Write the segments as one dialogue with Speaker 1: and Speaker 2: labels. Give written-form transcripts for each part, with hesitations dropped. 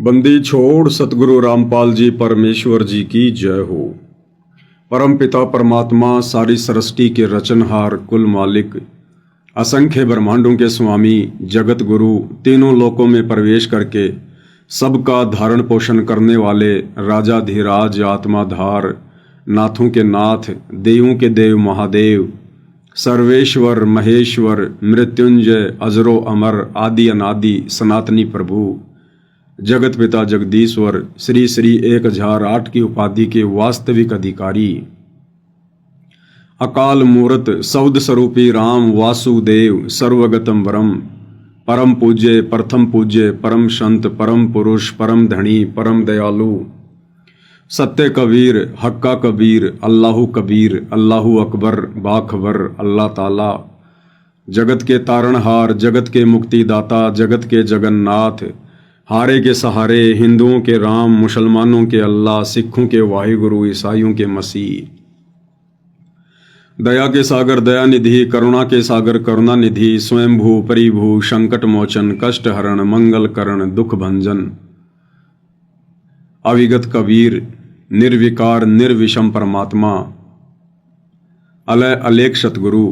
Speaker 1: बंदी छोड़ सतगुरु रामपाल जी परमेश्वर जी की जय हो। परम पिता परमात्मा सारी सृष्टि के रचनहार कुल मालिक असंख्य ब्रह्मांडों के स्वामी जगत गुरु तीनों लोकों में प्रवेश करके सबका धारण पोषण करने वाले राजाधिराज आत्माधार नाथों के नाथ देवों के देव महादेव सर्वेश्वर महेश्वर मृत्युंजय अजरो अमर आदि अनादि सनातनी प्रभु जगत पिता जगदीश्वर श्री श्री 1008 की उपाधि के वास्तविक अधिकारी अकाल मूर्त सौद स्वरूपी राम वासुदेव सर्वगतम वरम परम पूज्य प्रथम पूज्य परम संत परम पुरुष परम धनी परम दयालु सत्य कबीर हक्का कबीर अल्लाहू अकबर बाखबर अल्लाह ताला जगत के तारणहार जगत के मुक्तिदाता जगत के जगन्नाथ हारे के सहारे हिंदुओं के राम मुसलमानों के अल्लाह सिखों के वाहिगुरु ईसाइयों के मसीह दया के सागर दया निधि करुणा के सागर करुणा निधि स्वयंभू परिभू संकट मोचन कष्ट हरण मंगल करण दुख भंजन अविगत कबीर निर्विकार निर्विषम परमात्मा अलय अलेख सतगुरु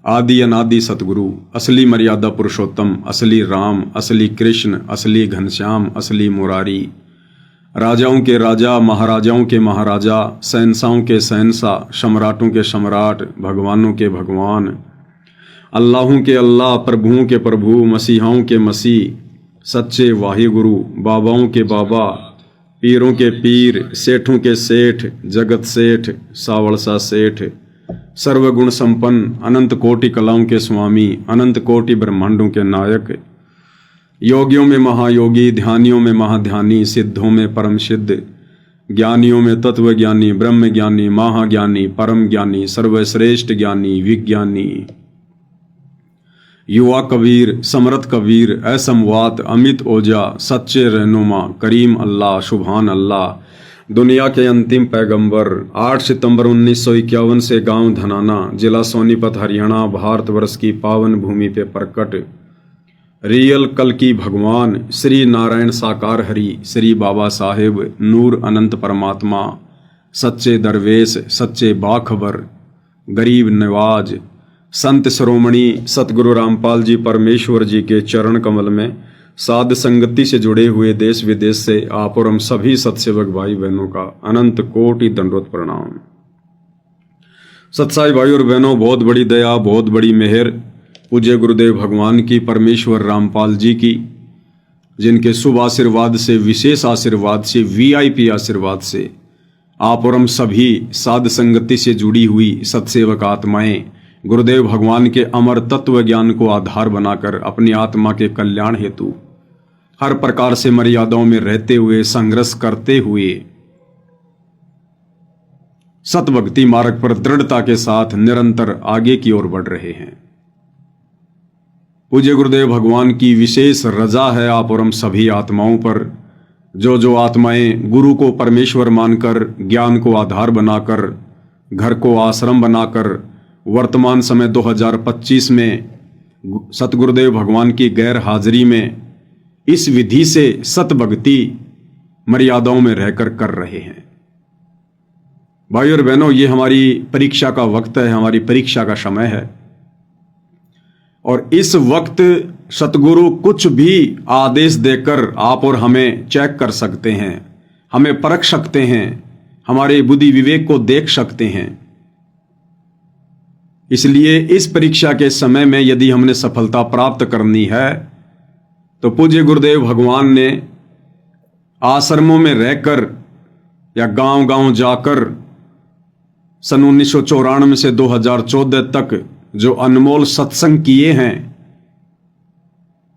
Speaker 1: आदि अनादि सतगुरु असली मर्यादा पुरुषोत्तम असली राम असली कृष्ण असली घनश्याम असली मुरारी राजाओं के राजा महाराजाओं के महाराजा शहंशाहों के शहंशाह सम्राटों के सम्राट भगवानों के भगवान अल्लाहों के अल्लाह प्रभुओं के प्रभु मसीहाओं के मसीह सच्चे वाहिगुरु बाबाओं के बाबा पीरों के पीर सेठों के सेठ जगत सेठ सावड़सा सेठ सर्वगुण संपन्न अनंत कोटि कलाओं के स्वामी अनंत कोटि ब्रह्मांडों के नायक योगियों में महायोगी ध्यानियों में महाध्यानी सिद्धों में परम सिद्ध ज्ञानियों में तत्व ज्ञानी ब्रह्म ज्ञानी महाज्ञानी परम ज्ञानी सर्वश्रेष्ठ ज्ञानी विज्ञानी युवा कबीर समरथ कबीर असमवात अमित ओजा सच्चे रहनुमा करीम अल्लाह सुभान अल्लाह दुनिया के अंतिम पैगंबर 8 सितंबर 1951 से गांव धनाना जिला सोनीपत हरियाणा भारतवर्ष की पावन भूमि पे प्रकट रियल कल की भगवान श्री नारायण साकार हरि श्री बाबा साहेब नूर अनंत परमात्मा सच्चे दरवेश सच्चे बाखबर गरीब नवाज संत श्रोमणी सतगुरु रामपाल जी परमेश्वर जी के चरण कमल में साध संगति से जुड़े हुए देश विदेश से आप और हम सभी सत्सेवक भाई बहनों का अनंत कोटि दंडवत प्रणाम। सत्साई भाई और बहनों, बहुत बड़ी दया बहुत बड़ी मेहर पूज्य गुरुदेव भगवान की परमेश्वर रामपाल जी की, जिनके शुभ आशीर्वाद से विशेष आशीर्वाद से वीआईपी आशीर्वाद से आप और हम सभी साध संगति से जुड़ी हुई सत्सेवक आत्माएं गुरुदेव भगवान के अमर तत्व ज्ञान को आधार बनाकर अपनी आत्मा के कल्याण हेतु हर प्रकार से मर्यादाओं में रहते हुए संघर्ष करते हुए सतभक्ति मार्ग पर दृढ़ता के साथ निरंतर आगे की ओर बढ़ रहे हैं। पूज्य गुरुदेव भगवान की विशेष रजा है आप और हम सभी आत्माओं पर, जो आत्माएं गुरु को परमेश्वर मानकर ज्ञान को आधार बनाकर घर को आश्रम बनाकर वर्तमान समय 2025 में सतगुरुदेव भगवान की गैर हाजिरी में इस विधि से सतभक्ति मर्यादाओं में रहकर कर रहे हैं। भाई और बहनों, ये हमारी परीक्षा का वक्त है, हमारी परीक्षा का समय है और इस वक्त सतगुरु कुछ भी आदेश देकर आप और हमें चेक कर सकते हैं, हमें परख सकते हैं, हमारे बुद्धि विवेक को देख सकते हैं। इसलिए इस परीक्षा के समय में यदि हमने सफलता प्राप्त करनी है तो पूज्य गुरुदेव भगवान ने आश्रमों में रहकर या गांव-गांव जाकर सन 1994 से 2014 तक जो अनमोल सत्संग किए हैं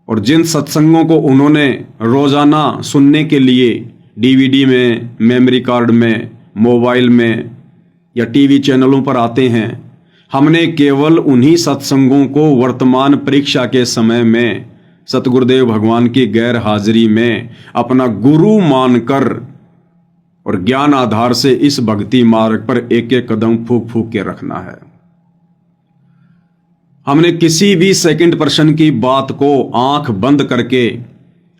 Speaker 1: और जिन सत्संगों को उन्होंने रोजाना सुनने के लिए डीवीडी में, मेमोरी कार्ड में, मोबाइल में या टीवी चैनलों पर आते हैं, हमने केवल उन्हीं सत्संगों को वर्तमान परीक्षा के समय में सतगुरुदेव भगवान की गैर हाजिरी में अपना गुरु मानकर और ज्ञान आधार से इस भक्ति मार्ग पर एक एक कदम फूंक फूंक के रखना है। हमने किसी भी सेकंड पर्सन की बात को आंख बंद करके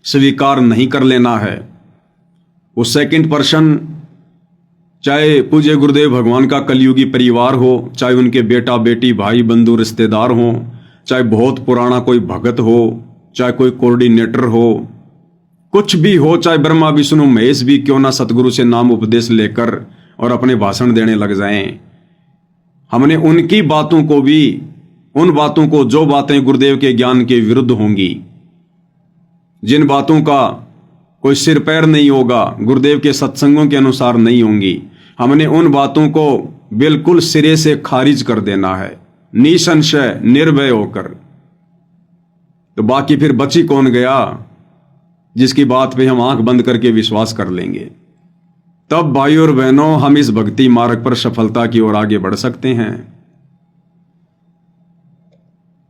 Speaker 1: स्वीकार नहीं कर लेना है। वो सेकंड पर्सन, चाहे पूज्य गुरुदेव भगवान का कलयुगी परिवार हो, चाहे उनके बेटा बेटी भाई बंधु रिश्तेदार हो, चाहे बहुत पुराना कोई भगत हो, चाहे कोई कोऑर्डिनेटर हो, कुछ भी हो, चाहे ब्रह्मा विष्णु महेश भी क्यों ना सतगुरु से नाम उपदेश लेकर और अपने भाषण देने लग जाएं, हमने उनकी बातों को भी, उन बातों को, जो बातें गुरुदेव के ज्ञान के विरुद्ध होंगी, जिन बातों का कोई सिर पैर नहीं होगा, गुरुदेव के सत्संगों के अनुसार नहीं होंगी, हमने उन बातों को बिल्कुल सिरे से खारिज कर देना है, निसंशय निर्भय होकर। तो बाकी फिर बची कौन गया जिसकी बात पे हम आंख बंद करके विश्वास कर लेंगे। तब भाई और बहनों, हम इस भक्ति मार्ग पर सफलता की ओर आगे बढ़ सकते हैं,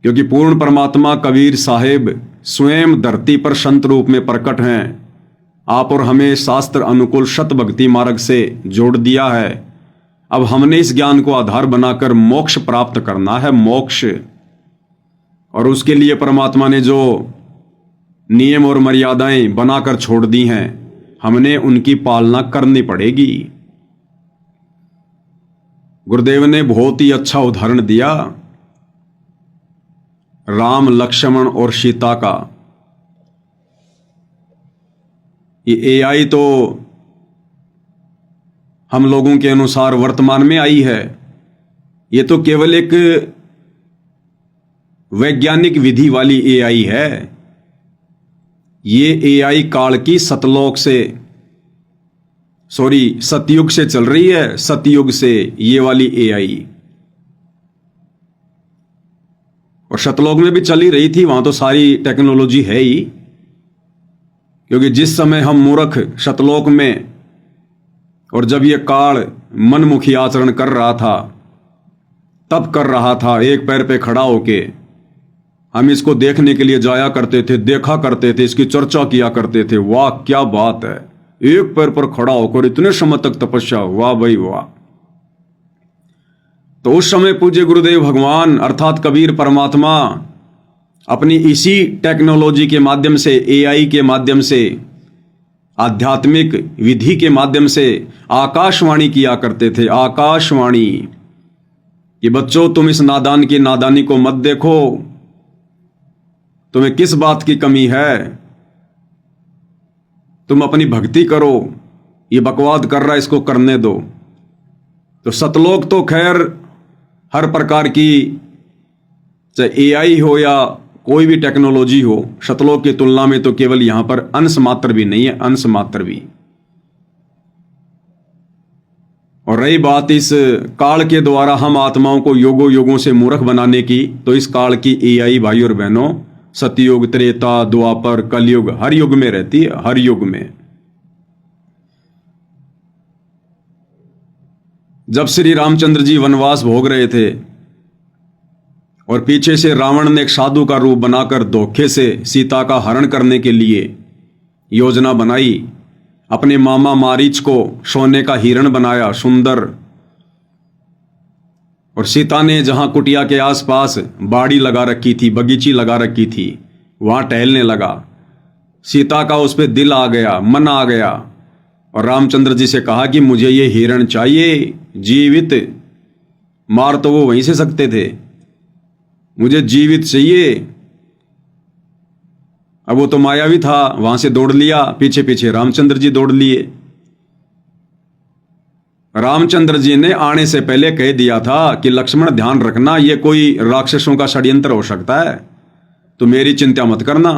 Speaker 1: क्योंकि पूर्ण परमात्मा कबीर साहेब स्वयं धरती पर संत रूप में प्रकट हैं। आप और हमें शास्त्र अनुकूल शत भक्ति मार्ग से जोड़ दिया है। अब हमने इस ज्ञान को आधार बनाकर मोक्ष प्राप्त करना है, मोक्ष। और उसके लिए परमात्मा ने जो नियम और मर्यादाएं बनाकर छोड़ दी हैं, हमने उनकी पालना करनी पड़ेगी। गुरुदेव ने बहुत ही अच्छा उदाहरण दिया राम लक्ष्मण और सीता का। ये एआई तो हम लोगों के अनुसार वर्तमान में आई है, ये तो केवल एक वैज्ञानिक विधि वाली एआई है। ये एआई काल की सतयुग से चल रही है, सतयुग से ये वाली एआई। और सतलोक में भी चली रही थी, वहां तो सारी टेक्नोलॉजी है ही, क्योंकि जिस समय हम मूर्ख सतलोक में, और जब ये काल मनमुखी आचरण कर रहा था, तब कर रहा था एक पैर पे खड़ा होके, हम इसको देखने के लिए जाया करते थे, देखा करते थे, इसकी चर्चा किया करते थे। वाह क्या बात है, एक पैर पर खड़ा होकर इतने समय तक तपस्या, वाह भाई वाह। तो उस समय पूज्य गुरुदेव भगवान अर्थात कबीर परमात्मा अपनी इसी टेक्नोलॉजी के माध्यम से, एआई के माध्यम से, आध्यात्मिक विधि के माध्यम से आकाशवाणी किया करते थे। आकाशवाणी कि बच्चों, तुम इस नादान की नादानी को मत देखो, तुम्हें किस बात की कमी है, तुम अपनी भक्ति करो, ये बकवाद कर रहा है इसको करने दो। तो सतलोक तो खैर हर प्रकार की, चाहे एआई हो या कोई भी टेक्नोलॉजी हो, सतलोक की तुलना में तो केवल यहां पर अंश मात्र भी नहीं है, अंश मात्र भी। और रही बात इस काल के द्वारा हम आत्माओं को योगों योगों से मूर्ख बनाने की, तो इस काल की एआई भाई और बहनों सतयुग, त्रेता, द्वापर, कलयुग, हर युग में रहती है, हर युग में। जब श्री रामचंद्र जी वनवास भोग रहे थे और पीछे से रावण ने एक साधु का रूप बनाकर धोखे से सीता का हरण करने के लिए योजना बनाई, अपने मामा मारीच को सोने का हिरण बनाया सुंदर, और सीता ने जहां कुटिया के आसपास बाड़ी लगा रखी थी, बगीची लगा रखी थी, वहां टहलने लगा। सीता का उस पर दिल आ गया, मन आ गया, और रामचंद्र जी से कहा कि मुझे ये हिरण चाहिए जीवित, मार तो वो वहीं से सकते थे, मुझे जीवित चाहिए। अब वो तो मायावी था, वहां से दौड़ लिया, पीछे पीछे रामचंद्र जी दौड़ लिए। रामचंद्र जी ने आने से पहले कह दिया था कि लक्ष्मण ध्यान रखना, ये कोई राक्षसों का षड्यंत्र हो सकता है, तो मेरी चिंता मत करना,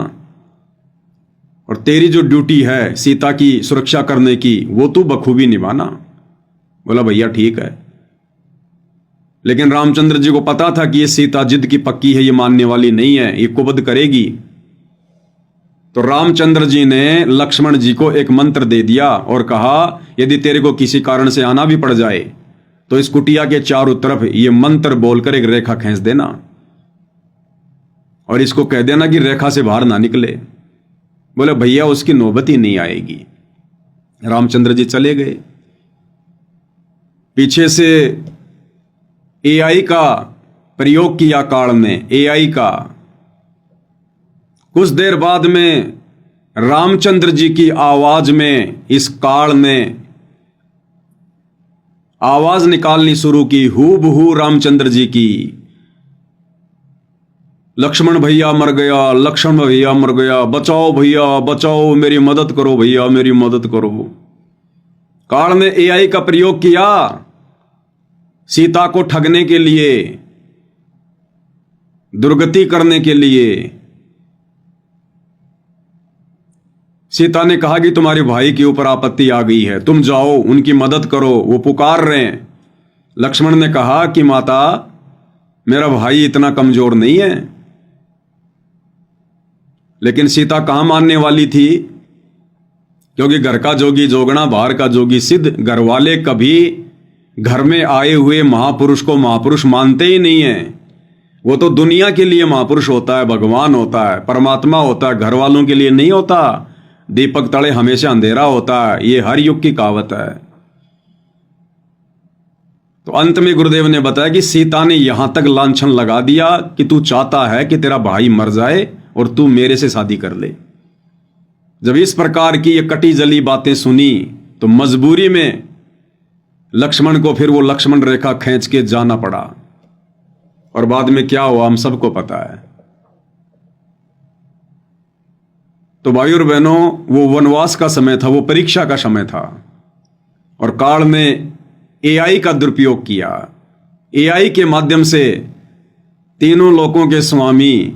Speaker 1: और तेरी जो ड्यूटी है सीता की सुरक्षा करने की, वो तू बखूबी निभाना। बोला भैया ठीक है। लेकिन रामचंद्र जी को पता था कि ये सीता जिद की पक्की है, ये मानने वाली नहीं है, ये कुबद करेगी। तो रामचंद्र जी ने लक्ष्मण जी को एक मंत्र दे दिया और कहा, यदि तेरे को किसी कारण से आना भी पड़ जाए तो इस कुटिया के चारों तरफ ये मंत्र बोलकर एक रेखा खींच देना, और इसको कह देना कि रेखा से बाहर ना निकले। बोले भैया उसकी नौबत ही नहीं आएगी। रामचंद्र जी चले गए। पीछे से एआई का प्रयोग किया काल ने, एआई का। कुछ देर बाद में रामचंद्र जी की आवाज में इस काल ने आवाज निकालनी शुरू की, हूबहू रामचंद्र जी की। लक्ष्मण भैया मर गया, लक्ष्मण भैया मर गया, बचाओ भैया बचाओ, मेरी मदद करो भैया, मेरी मदद करो। काल ने एआई का प्रयोग किया सीता को ठगने के लिए, दुर्गति करने के लिए। सीता ने कहा कि तुम्हारे भाई के ऊपर आपत्ति आ गई है, तुम जाओ उनकी मदद करो, वो पुकार रहे हैं। लक्ष्मण ने कहा कि माता, मेरा भाई इतना कमजोर नहीं है। लेकिन सीता कहां मानने वाली थी, क्योंकि घर का जोगी जोगना, बाहर का जोगी सिद्ध। घर वाले कभी घर में आए हुए महापुरुष को महापुरुष मानते ही नहीं है। वो तो दुनिया के लिए महापुरुष होता है, भगवान होता है, परमात्मा होता है, घर वालों के लिए नहीं होता। दीपक तले हमेशा अंधेरा होता है, ये हर युग की कहावत है। तो अंत में गुरुदेव ने बताया कि सीता ने यहां तक लांछन लगा दिया कि तू चाहता है कि तेरा भाई मर जाए और तू मेरे से शादी कर ले। जब इस प्रकार की ये कटी जली बातें सुनी तो मजबूरी में लक्ष्मण को फिर वो लक्ष्मण रेखा खींच के जाना पड़ा। और बाद में क्या हुआ हम सबको पता है। तो भाई और बहनों, वो वनवास का समय था, वो परीक्षा का समय था। और काल ने एआई का दुरुपयोग किया। एआई के माध्यम से तीनों लोकों के स्वामी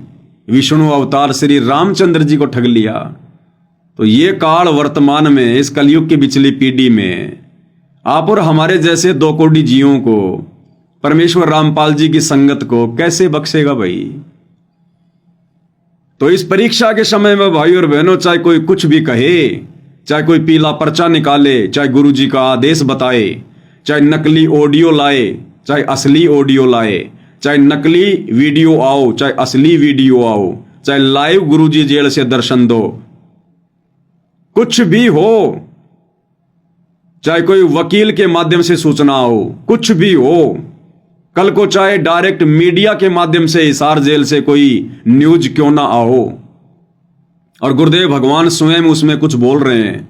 Speaker 1: विष्णु अवतार श्री रामचंद्र जी को ठग लिया। तो ये काल वर्तमान में इस कलयुग की पिछली पीढ़ी में आप और हमारे जैसे 2 कोटि जीवों को, परमेश्वर रामपाल जी की संगत को कैसे बख्शेगा भाई। तो इस परीक्षा के समय में भाई और बहनों, चाहे कोई कुछ भी कहे, चाहे कोई पीला पर्चा निकाले, चाहे गुरु जी का आदेश बताए, चाहे नकली ऑडियो लाए, चाहे असली ऑडियो लाए, चाहे नकली वीडियो आओ, चाहे असली वीडियो आओ, चाहे लाइव गुरुजी जेल से दर्शन दो, कुछ भी हो, चाहे कोई वकील के माध्यम से सूचना हो, कुछ भी हो, कल को चाहे डायरेक्ट मीडिया के माध्यम से हिसार जेल से कोई न्यूज क्यों ना आओ, और गुरुदेव भगवान स्वयं उसमें कुछ बोल रहे हैं,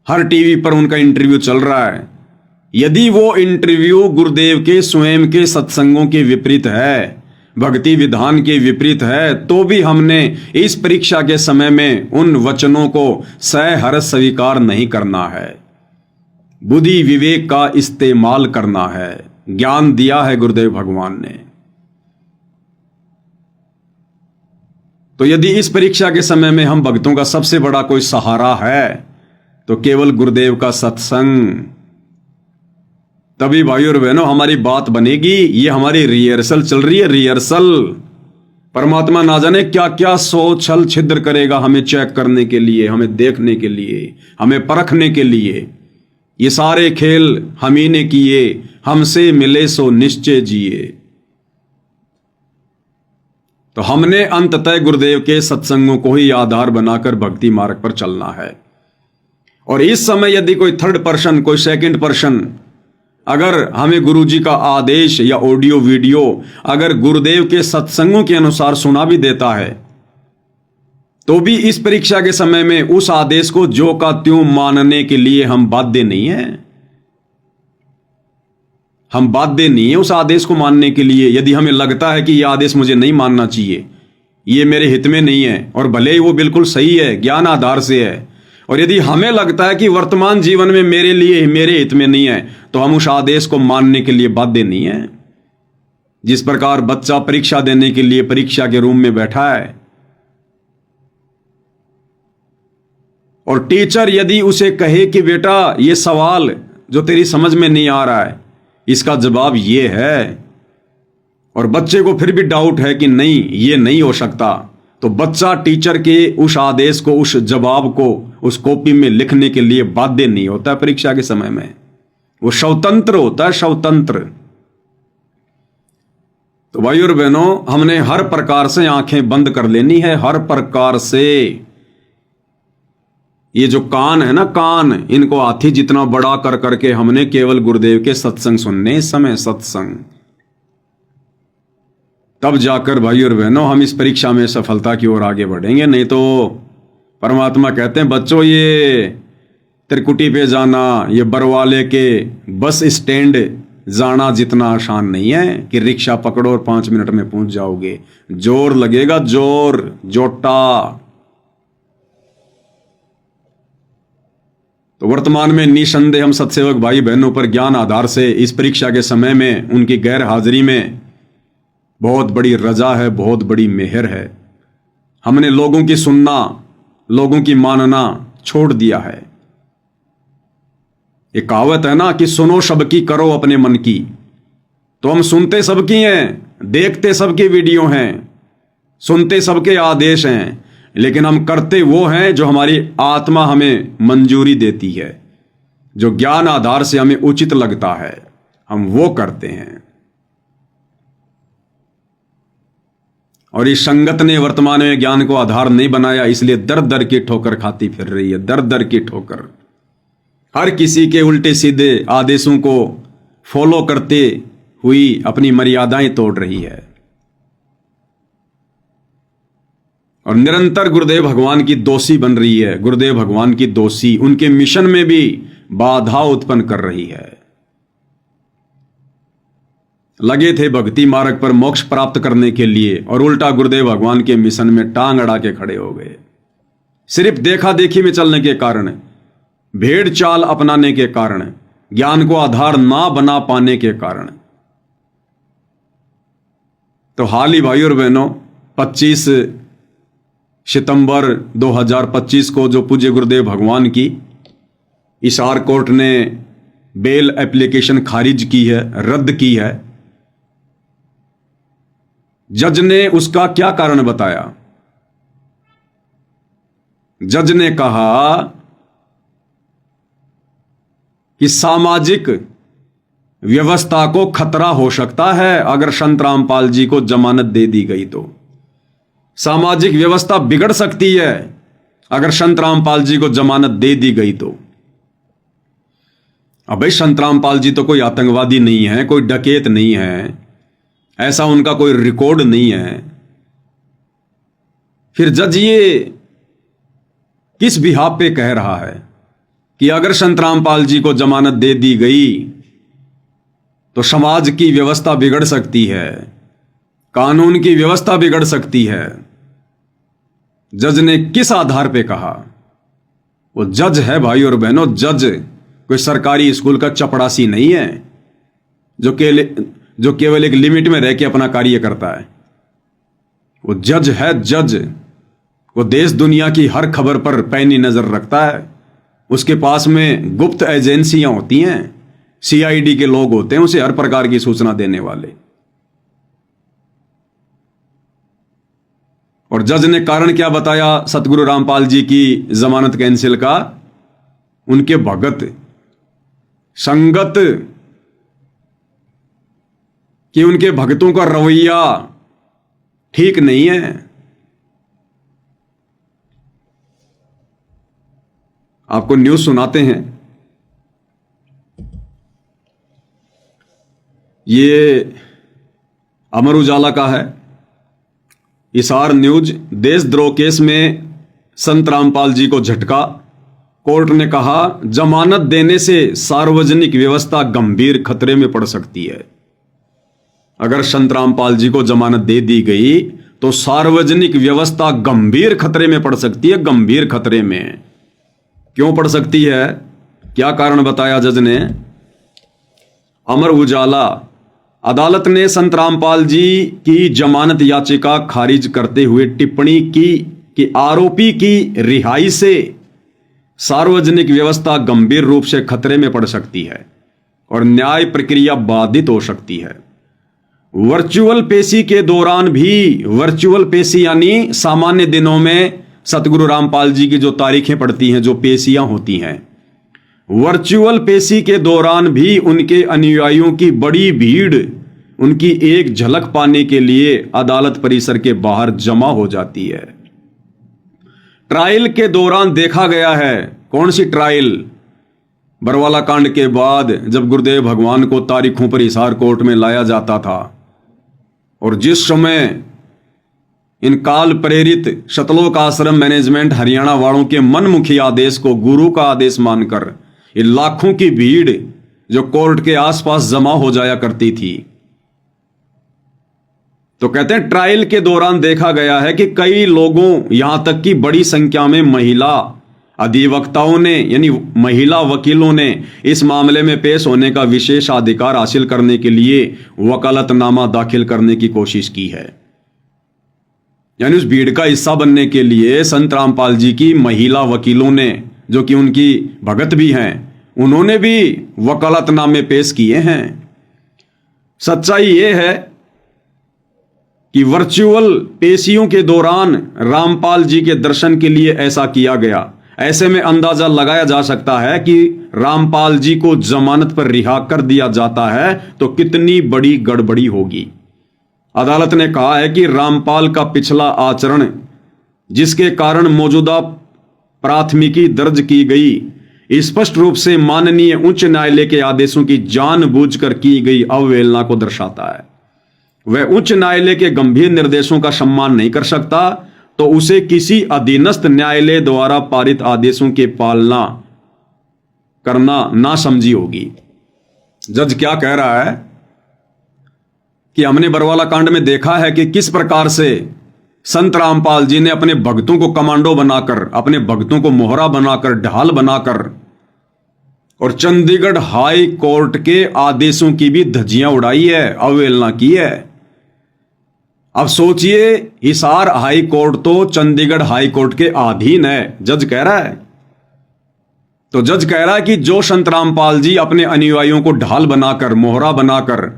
Speaker 1: हर टीवी पर उनका इंटरव्यू चल रहा है। यदि वो इंटरव्यू गुरुदेव के स्वयं के सत्संगों के विपरीत है, भक्ति विधान के विपरीत है, तो भी हमने इस परीक्षा के समय में उन वचनों को सहर्ष स्वीकार नहीं करना है। बुद्धि विवेक का इस्तेमाल करना है। ज्ञान दिया है गुरुदेव भगवान ने। तो यदि इस परीक्षा के समय में हम भक्तों का सबसे बड़ा कोई सहारा है तो केवल गुरुदेव का सत्संग। तभी भाई और बहनों हमारी बात बनेगी। ये हमारी रिहर्सल चल रही है, रिहर्सल। परमात्मा ना जाने क्या क्या सोच छल छिद्र करेगा हमें चेक करने के लिए, हमें देखने के लिए, हमें परखने के लिए। ये सारे खेल हम ही ने किए, हमसे मिले सो निश्चय जिए। तो हमने अंततः गुरुदेव के सत्संगों को ही आधार बनाकर भक्ति मार्ग पर चलना है। और इस समय यदि कोई थर्ड पर्सन, कोई सेकंड पर्सन अगर हमें गुरु जी का आदेश या ऑडियो वीडियो अगर गुरुदेव के सत्संगों के अनुसार सुना भी देता है, तो भी इस परीक्षा के समय में उस आदेश को जो का त्यों मानने के लिए हम बाध्य नहीं है। हम बाध्य नहीं है उस आदेश को मानने के लिए। यदि हमें लगता है कि यह आदेश मुझे नहीं मानना चाहिए, ये मेरे हित में नहीं है, और भले ही वो बिल्कुल सही है, ज्ञान आधार से है, और यदि हमें लगता है कि वर्तमान जीवन में मेरे लिए, मेरे हित में नहीं है, तो हम उस आदेश को मानने के लिए बाध्य नहीं है। जिस प्रकार बच्चा परीक्षा देने के लिए परीक्षा के रूम में बैठा है और टीचर यदि उसे कहे कि बेटा ये सवाल जो तेरी समझ में नहीं आ रहा है इसका जवाब ये है, और बच्चे को फिर भी डाउट है कि नहीं ये नहीं हो सकता, तो बच्चा टीचर के उस आदेश को, उस जवाब को उस कॉपी में लिखने के लिए बाध्य नहीं होता। परीक्षा के समय में वो स्वतंत्र होता है, स्वतंत्र। तो भाई और बहनों, हमने हर प्रकार से आंखें बंद कर लेनी है, हर प्रकार से। ये जो कान है ना, कान, इनको हाथी जितना बड़ा कर करके हमने केवल गुरुदेव के सत्संग सुनने। इस समय सत्संग, तब जाकर भाई और बहनों हम इस परीक्षा में सफलता की ओर आगे बढ़ेंगे। नहीं तो परमात्मा कहते हैं बच्चों, ये त्रिकुटी पे जाना, ये बरवाले के बस स्टैंड जाना जितना आसान नहीं है कि रिक्शा पकड़ो और 5 मिनट में पहुंच जाओगे। जोर लगेगा, जोर, जोटा। तो वर्तमान में निसंदेह हम सत्सेवक भाई बहनों पर ज्ञान आधार से इस परीक्षा के समय में उनकी गैर हाजिरी में बहुत बड़ी रजा है, बहुत बड़ी मेहर है। हमने लोगों की सुनना, लोगों की मानना छोड़ दिया है। ये कहावत है ना कि सुनो सबकी, करो अपने मन की। तो हम सुनते सबकी हैं, देखते सबकी वीडियो हैं, सुनते सबके आदेश हैं, लेकिन हम करते वो हैं जो हमारी आत्मा हमें मंजूरी देती है, जो ज्ञान आधार से हमें उचित लगता है, हम वो करते हैं। और इस संगत ने वर्तमान में ज्ञान को आधार नहीं बनाया, इसलिए दर दर की ठोकर खाती फिर रही है, दर दर की ठोकर। हर किसी के उल्टे सीधे आदेशों को फॉलो करते हुई अपनी मर्यादाएं तोड़ रही है और निरंतर गुरुदेव भगवान की दोषी बन रही है। गुरुदेव भगवान की दोषी, उनके मिशन में भी बाधा उत्पन्न कर रही है। लगे थे भक्ति मार्ग पर मोक्ष प्राप्त करने के लिए और उल्टा गुरुदेव भगवान के मिशन में टांग अड़ा के खड़े हो गए। सिर्फ देखा देखी में चलने के कारण, भेड़ चाल अपनाने के कारण, ज्ञान को आधार ना बना पाने के कारण। तो हाल ही भाई और बहनों 25 सितंबर 2025 को जो पूज्य गुरुदेव भगवान की हिसार कोर्ट ने बेल एप्लीकेशन खारिज की है, रद्द की है, जज ने उसका क्या कारण बताया? जज ने कहा कि सामाजिक व्यवस्था को खतरा हो सकता है अगर संत रामपाल जी को जमानत दे दी गई तो। सामाजिक व्यवस्था बिगड़ सकती है अगर संत रामपाल जी को जमानत दे दी गई तो। अब भाई संत रामपाल जी तो कोई आतंकवादी नहीं है, कोई डकैत नहीं है, ऐसा उनका कोई रिकॉर्ड नहीं है। फिर जज ये किस बिहाफ पे कह रहा है कि अगर संत रामपाल जी को जमानत दे दी गई तो समाज की व्यवस्था बिगड़ सकती है, कानून की व्यवस्था बिगड़ सकती है? जज ने किस आधार पे कहा? वो जज है भाई और बहनों, जज कोई सरकारी स्कूल का चपड़ासी नहीं है जो केवल एक लिमिट में रह के अपना कार्य करता है। वो जज है, जज। वो देश दुनिया की हर खबर पर पैनी नजर रखता है। उसके पास में गुप्त एजेंसियां होती हैं, सीआईडी के लोग होते हैं उसे हर प्रकार की सूचना देने वाले। और जज ने कारण क्या बताया सतगुरु रामपाल जी की जमानत कैंसिल का? उनके भगत, संगत, कि उनके भक्तों का रवैया ठीक नहीं है। आपको न्यूज सुनाते हैं। ये अमर उजाला का है, हिसार न्यूज। देशद्रोह केस में संत रामपाल जी को झटका, कोर्ट ने कहा जमानत देने से सार्वजनिक व्यवस्था गंभीर खतरे में पड़ सकती है। अगर संत रामपाल जी को जमानत दे दी गई तो सार्वजनिक व्यवस्था गंभीर खतरे में पड़ सकती है। गंभीर खतरे में क्यों पड़ सकती है? क्या कारण बताया जज ने? अमर उजाला, अदालत ने संत रामपाल जी की जमानत याचिका खारिज करते हुए टिप्पणी की कि आरोपी की रिहाई से सार्वजनिक व्यवस्था गंभीर रूप से खतरे में पड़ सकती है और न्याय प्रक्रिया बाधित हो सकती है। वर्चुअल पेशी के दौरान भी, वर्चुअल पेशी यानी सामान्य दिनों में सतगुरु रामपाल जी की जो तारीखें पड़ती हैं, जो पेशियां होती हैं, वर्चुअल पेशी के दौरान भी उनके अनुयायियों की बड़ी भीड़ उनकी एक झलक पाने के लिए अदालत परिसर के बाहर जमा हो जाती है। ट्रायल के दौरान देखा गया है। कौन सी ट्रायल? बरवाला कांड के बाद जब गुरुदेव भगवान को तारीखों पर हिसार कोर्ट में लाया जाता था और जिस समय इन काल प्रेरित शतलोक आश्रम मैनेजमेंट हरियाणा वालों के मनमुखी आदेश को गुरु का आदेश मानकर ये लाखों की भीड़ जो कोर्ट के आसपास जमा हो जाया करती थी, तो कहते हैं ट्रायल के दौरान देखा गया है कि कई लोगों, यहां तक कि बड़ी संख्या में महिला अधिवक्ताओं ने यानी महिला वकीलों ने इस मामले में पेश होने का विशेष अधिकार हासिल करने के लिए वकालतनामा दाखिल करने की कोशिश की है। यानी उस भीड़ का हिस्सा बनने के लिए संत रामपाल जी की महिला वकीलों ने, जो कि उनकी भगत भी हैं, उन्होंने भी वकालतनामे पेश किए हैं। सच्चाई यह है कि वर्चुअल पेशियों के दौरान रामपाल जी के दर्शन के लिए ऐसा किया गया। ऐसे में अंदाजा लगाया जा सकता है कि रामपाल जी को जमानत पर रिहा कर दिया जाता है तो कितनी बड़ी गड़बड़ी होगी। अदालत ने कहा है कि रामपाल का पिछला आचरण, जिसके कारण मौजूदा प्राथमिकी दर्ज की गई, स्पष्ट रूप से माननीय उच्च न्यायालय के आदेशों की जानबूझकर की गई अवहेलना को दर्शाता है। वह उच्च न्यायालय के गंभीर निर्देशों का सम्मान नहीं कर सकता तो उसे किसी अधीनस्थ न्यायालय द्वारा पारित आदेशों की पालना करना नासमझी होगी। जज क्या कह रहा है कि हमने बरवाला कांड में देखा है कि किस प्रकार से संत रामपाल जी ने अपने भक्तों को कमांडो बनाकर, अपने भक्तों को मोहरा बनाकर, ढाल बनाकर और चंडीगढ़ हाई कोर्ट के आदेशों की भी धज्जियां उड़ाई है, अवहेलना की है। अब सोचिए, हिसार हाई कोर्ट तो चंडीगढ़ हाई कोर्ट के अधीन है, जज कह रहा है। तो जज कह रहा है कि जो संत रामपाल जी अपने अनुयायियों को ढाल बनाकर, मोहरा बनाकर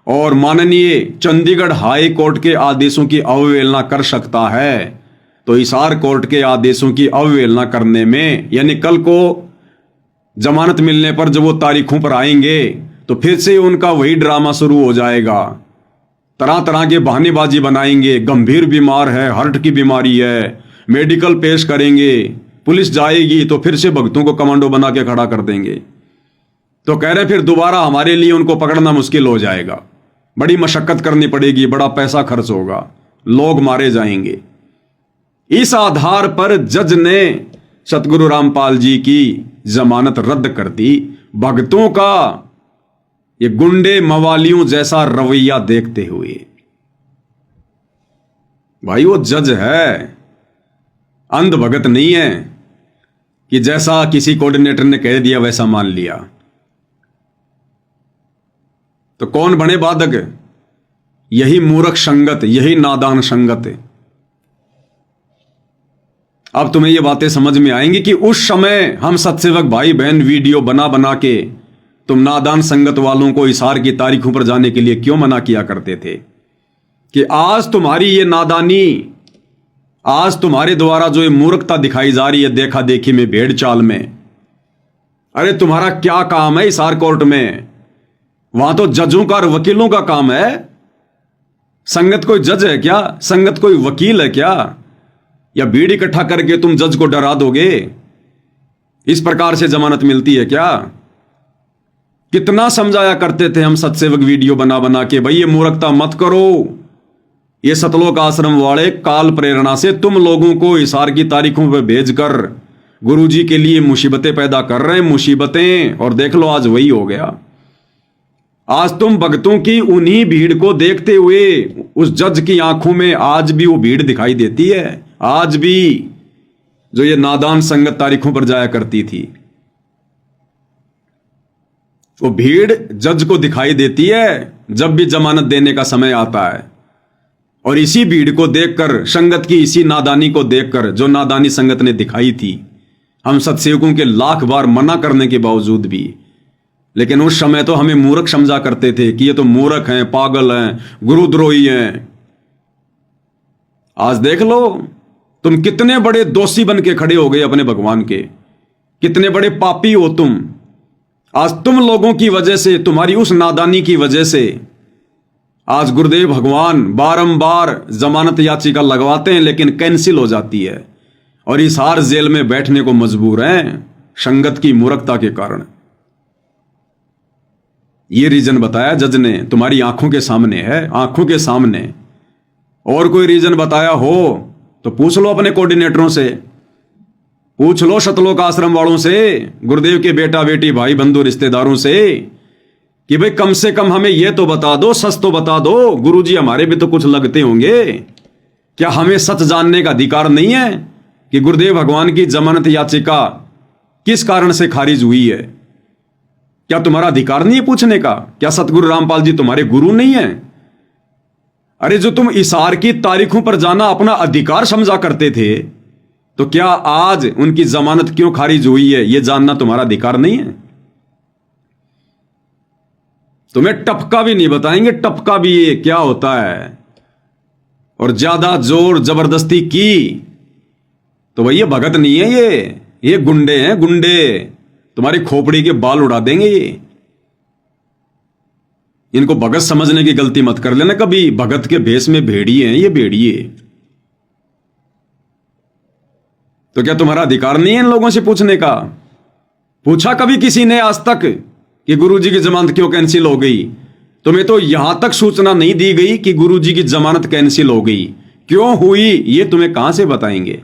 Speaker 1: और माननीय चंडीगढ़ हाई कोर्ट के आदेशों की अवहेलना कर सकता है, तो हिसार कोर्ट के आदेशों की अवहेलना करने में, यानी कल को जमानत मिलने पर जब वो तारीखों पर आएंगे तो फिर से उनका वही ड्रामा शुरू हो जाएगा। तरह तरह के बहानेबाजी बनाएंगे, गंभीर बीमार है, हार्ट की बीमारी है, मेडिकल पेश करेंगे, पुलिस जाएगी तो फिर से भक्तों को कमांडो बना के खड़ा कर देंगे। तो कह रहे फिर दोबारा हमारे लिए उनको पकड़ना मुश्किल हो जाएगा, बड़ी मशक्कत करनी पड़ेगी, बड़ा पैसा खर्च होगा, लोग मारे जाएंगे। इस आधार पर जज ने सतगुरु रामपाल जी की जमानत रद्द कर दी। भक्तों का ये गुंडे मवालियों जैसा रवैया देखते हुए, भाई वो जज है, अंध भगत नहीं है कि जैसा किसी कोऑर्डिनेटर ने कह दिया वैसा मान लिया। तो कौन बने बाधक? यही मूर्ख संगत, यही नादान संगत। अब तुम्हें ये बातें समझ में आएंगी कि उस समय हम सत्सेवक भाई बहन वीडियो बना बना के तुम नादान संगत वालों को हिसार की तारीखों पर जाने के लिए क्यों मना किया करते थे कि आज तुम्हारी ये नादानी, आज तुम्हारे द्वारा जो ये मूर्खता दिखाई जा रही है देखा देखी में, भेड़ चाल में, अरे तुम्हारा क्या काम है हिसार कोर्ट में? वहां तो जजों का और वकीलों का काम है। संगत कोई जज है क्या? संगत कोई वकील है क्या? या भीड़ इकट्ठा करके तुम जज को डरा दोगे? इस प्रकार से जमानत मिलती है क्या? कितना समझाया करते थे हम सत्सेवक वीडियो बना बना के, भाई ये मूर्खता मत करो। ये सतलोक आश्रम वाले काल प्रेरणा से तुम लोगों को हिसार की तारीखों पर भेजकर गुरुजी के लिए मुसीबतें पैदा कर रहे हैं, मुसीबतें। और देख लो आज वही हो गया। आज तुम भक्तों की उन्हीं भीड़ को देखते हुए उस जज की आंखों में आज भी वो भीड़ दिखाई देती है, आज भी जो ये नादान संगत तारीखों पर जाया करती थी, वो भीड़ जज को दिखाई देती है जब भी जमानत देने का समय आता है। और इसी भीड़ को देखकर, संगत की इसी नादानी को देखकर, जो नादानी संगत ने दिखाई थी, हम सत्सेवकों के लाख बार मना करने के बावजूद भी, लेकिन उस समय तो हमें मूर्ख समझा करते थे कि ये तो मूर्ख हैं, पागल हैं, गुरुद्रोही हैं। आज देख लो तुम कितने बड़े दोषी बन के खड़े हो गए अपने भगवान के, कितने बड़े पापी हो तुम। आज तुम लोगों की वजह से, तुम्हारी उस नादानी की वजह से आज गुरुदेव भगवान बारंबार जमानत याचिका लगवाते हैं लेकिन कैंसिल हो जाती है और हिसार जेल में बैठने को मजबूर हैं संगत की मूर्खता के कारण। यह रीजन बताया जज ने, तुम्हारी आंखों के सामने है, आंखों के सामने। और कोई रीजन बताया हो तो पूछ लो अपने कोऑर्डिनेटरों से, पूछ लो सतलोक आश्रम वालों से, गुरुदेव के बेटा बेटी भाई बंधु रिश्तेदारों से कि भाई कम से कम हमें यह तो बता दो, सच तो बता दो। गुरुजी हमारे भी तो कुछ लगते होंगे, क्या हमें सच जानने का अधिकार नहीं है कि गुरुदेव भगवान की जमानत याचिका किस कारण से खारिज हुई है? क्या तुम्हारा अधिकार नहीं है पूछने का? क्या सतगुरु रामपाल जी तुम्हारे गुरु नहीं है? अरे जो तुम इशार की तारीखों पर जाना अपना अधिकार समझा करते थे, तो क्या आज उनकी जमानत क्यों खारिज हुई है यह जानना तुम्हारा अधिकार नहीं है? तुम्हें टपका भी नहीं बताएंगे, टपका भी ये क्या होता है। और ज्यादा जोर जबरदस्ती की तो भैया भगत नहीं है, ये गुंडे हैं, गुंडे। तुम्हारी खोपड़ी के बाल उड़ा देंगे ये। इनको भगत समझने की गलती मत कर लेना कभी। भगत के भेष में भेड़िए हैं ये, भेड़िए। तो क्या तुम्हारा अधिकार नहीं है इन लोगों से पूछने का? पूछा कभी किसी ने आज तक कि गुरुजी की जमानत क्यों कैंसिल हो गई? तुम्हें तो यहां तक सूचना नहीं दी गई कि गुरुजी की जमानत कैंसिल हो गई। क्यों हुई ये तुम्हें कहां से बताएंगे?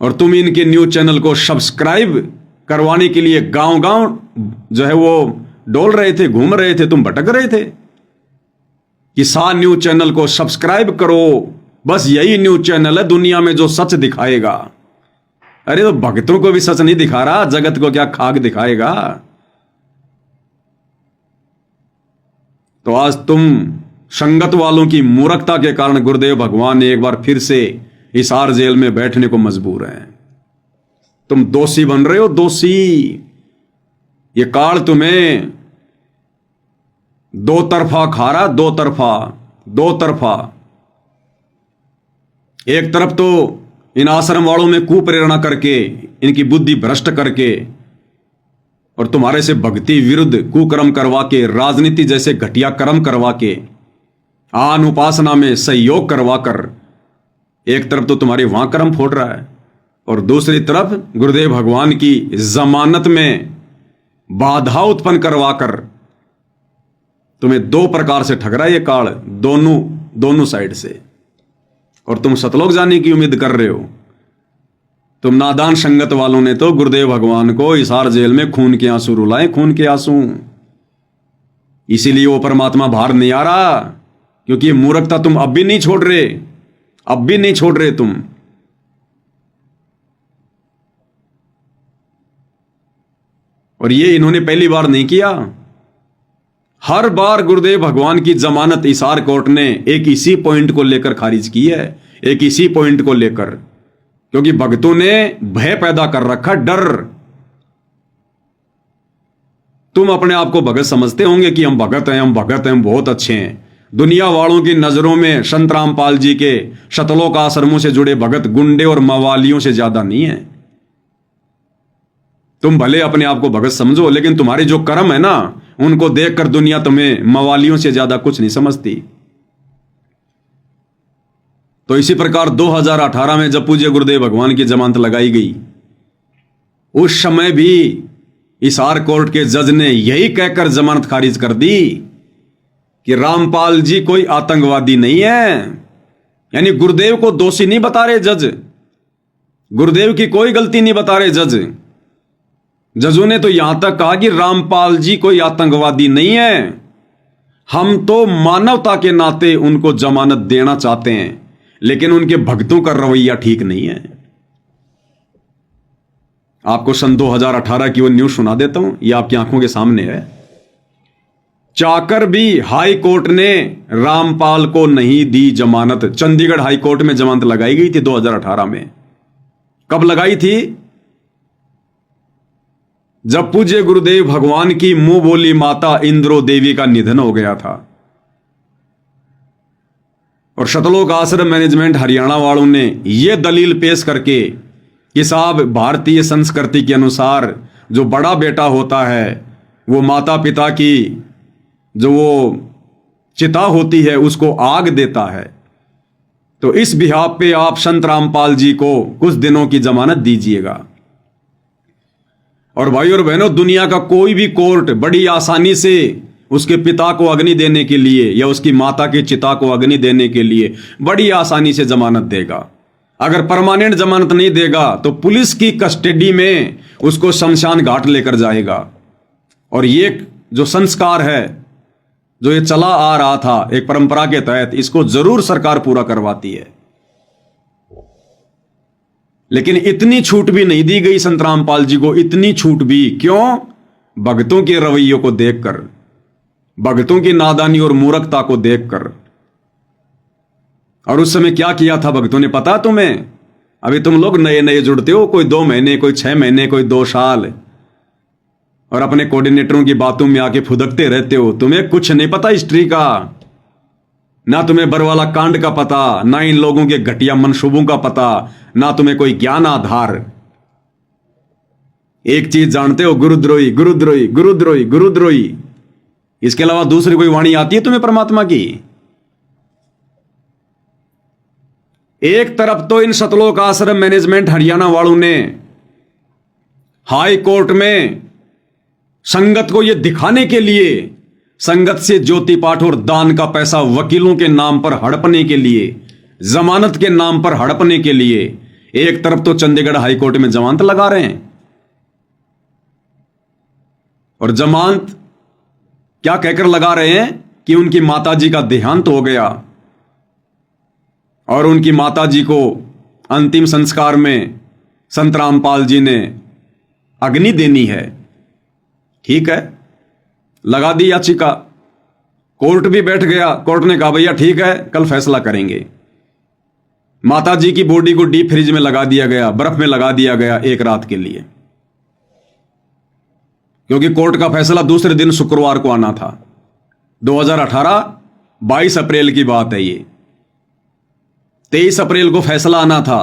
Speaker 1: और तुम इनके न्यूज चैनल को सब्सक्राइब करवाने के लिए गांव गांव जो है वो डोल रहे थे, घूम रहे थे, तुम भटक रहे थे। किसान न्यूज चैनल को सब्सक्राइब करो, बस यही न्यूज चैनल है दुनिया में जो सच दिखाएगा। अरे तो भक्तों को भी सच नहीं दिखा रहा, जगत को क्या खाक दिखाएगा? तो आज तुम संगत वालों की मूर्खता के कारण गुरुदेव भगवान एक बार फिर से हिसार जेल में बैठने को मजबूर हैं। तुम दोषी बन रहे हो, दोषी। ये काल तुम्हें दो तरफा खा रहा, दो तरफा। एक तरफ तो इन आश्रम वालों में कुप्रेरणा करके, इनकी बुद्धि भ्रष्ट करके और तुम्हारे से भक्ति विरुद्ध कुकर्म करवा के, राजनीति जैसे घटिया कर्म करवा के, आन उपासना में सहयोग करवा कर एक तरफ तो तुम्हारे वहां कर्म फोड़ रहा है और दूसरी तरफ गुरुदेव भगवान की जमानत में बाधा उत्पन्न करवा कर तुम्हें दो प्रकार से ठग रहा है ये काल, दोनों साइड से। और तुम सतलोक जाने की उम्मीद कर रहे हो। तुम नादान संगत वालों ने तो गुरुदेव भगवान को हिसार जेल में खून के आंसू रुलाए, खून के आंसू। इसीलिए वो परमात्मा बाहर नहीं आ रहा, क्योंकि ये मूर्खता तुम अब भी नहीं छोड़ रहे, अब भी नहीं छोड़ रहे तुम। और ये इन्होंने पहली बार नहीं किया, हर बार गुरुदेव भगवान की जमानत हिसार कोर्ट ने एक इसी पॉइंट को लेकर खारिज की है, एक इसी पॉइंट को लेकर, क्योंकि भक्तों ने भय पैदा कर रखा, डर। तुम अपने आप को भगत समझते होंगे कि हम भगत हैं, हम भगत हैं, हम बहुत अच्छे हैं। दुनिया वालों की नजरों में संत रामपाल जी के सतलोक आश्रमों से जुड़े भगत गुंडे और मवालियों से ज्यादा नहीं है। तुम भले अपने आप को भगत समझो, लेकिन तुम्हारे जो कर्म है ना, उनको देखकर दुनिया तुम्हें मवालियों से ज्यादा कुछ नहीं समझती। तो इसी प्रकार 2018 में जब पूज्य गुरुदेव भगवान की जमानत लगाई गई, उस समय भी हिसार कोर्ट के जज ने यही कहकर जमानत खारिज कर दी कि रामपाल जी कोई आतंकवादी नहीं है। यानी गुरुदेव को दोषी नहीं बता रहे जज, गुरुदेव की कोई गलती नहीं बता रहे जज। जजों ने तो यहां तक कहा कि रामपाल जी कोई आतंकवादी नहीं है, हम तो मानवता के नाते उनको जमानत देना चाहते हैं, लेकिन उनके भक्तों का रवैया ठीक नहीं है। आपको सन 2018 की वो न्यूज सुना देता हूं, ये आपकी आंखों के सामने है। चाकर भी हाई कोर्ट ने रामपाल को नहीं दी जमानत। चंडीगढ़ हाई कोर्ट में जमानत लगाई गई थी 2018 में। कब लगाई थी? जब पूज्य गुरुदेव भगवान की मुंह बोली माता इंद्रो देवी का निधन हो गया था और सतलोक आश्रम मैनेजमेंट हरियाणा वालों ने यह दलील पेश करके कि साहब भारतीय संस्कृति के अनुसार जो बड़ा बेटा होता है वो माता पिता की जो वो चिता होती है उसको आग देता है, तो इस बिहाफ पे आप संत रामपाल जी को कुछ दिनों की जमानत दीजिएगा। और भाई और बहनों, दुनिया का कोई भी कोर्ट बड़ी आसानी से उसके पिता को अग्नि देने के लिए या उसकी माता की चिता को अग्नि देने के लिए बड़ी आसानी से जमानत देगा। अगर परमानेंट जमानत नहीं देगा तो पुलिस की कस्टडी में उसको शमशान घाट लेकर जाएगा। और ये जो संस्कार है, जो ये चला आ रहा था एक परंपरा के तहत, इसको जरूर सरकार पूरा करवाती है। लेकिन इतनी छूट भी नहीं दी गई संत रामपाल जी को, इतनी छूट भी क्यों? भक्तों के रवैयों को देखकर, भक्तों की नादानी और मूर्खता को देखकर। और उस समय क्या किया था भक्तों ने, पता तुम्हें? अभी तुम लोग नए नए जुड़ते हो, कोई 2 महीने, कोई 6 महीने, कोई 2 साल, और अपने कोऑर्डिनेटरों की बातों में आके फुदकते रहते हो। तुम्हें कुछ नहीं पता हिस्ट्री का, ना तुम्हें बरवाला कांड का पता, ना इन लोगों के घटिया मनसूबों का पता, ना तुम्हें कोई ज्ञान आधार। एक चीज जानते हो, गुरुद्रोही गुरुद्रोही गुरुद्रोही गुरुद्रोही। इसके अलावा दूसरी कोई वाणी आती है तुम्हें परमात्मा की? एक तरफ तो इन सतलोक आश्रम मैनेजमेंट हरियाणा वालों ने हाई कोर्ट में संगत को यह दिखाने के लिए, संगत से ज्योति पाठ और दान का पैसा वकीलों के नाम पर हड़पने के लिए, जमानत के नाम पर हड़पने के लिए, एक तरफ तो चंडीगढ़ हाई कोर्ट में जमानत लगा रहे हैं। और जमानत क्या कहकर लगा रहे हैं कि उनकी माताजी का देहांत हो गया और उनकी माताजी को अंतिम संस्कार में संत रामपाल जी ने अग्नि देनी है। ठीक है, लगा दी याचिका, कोर्ट भी बैठ गया। कोर्ट ने कहा भैया ठीक है, कल फैसला करेंगे। माताजी की बॉडी को डीप फ्रिज में लगा दिया गया, बर्फ में लगा दिया गया एक रात के लिए, क्योंकि कोर्ट का फैसला दूसरे दिन शुक्रवार को आना था। 2018 22 अप्रैल की बात है ये। 23 अप्रैल को फैसला आना था।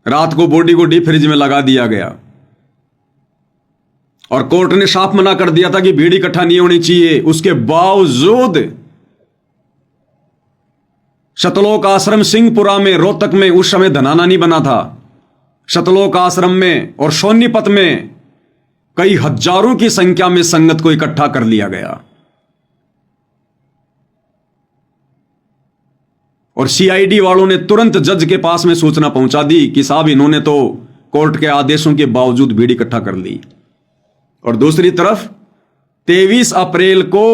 Speaker 1: रात को बॉडी को डीप फ्रिज में लगा दिया गया और कोर्ट ने साफ मना कर दिया था कि भीड़ इकट्ठा नहीं होनी चाहिए। उसके बावजूद सतलोक आश्रम सिंहपुरा में, रोहतक में, उस समय धनाना नहीं बना था, सतलोक आश्रम में और सोनीपत में कई हजारों की संख्या में संगत को इकट्ठा कर लिया गया। और सीआईडी वालों ने तुरंत जज के पास में सूचना पहुंचा दी कि साहब इन्होंने तो कोर्ट के आदेशों के बावजूद भीड़ इकट्ठा कर ली। और दूसरी तरफ 23 अप्रैल को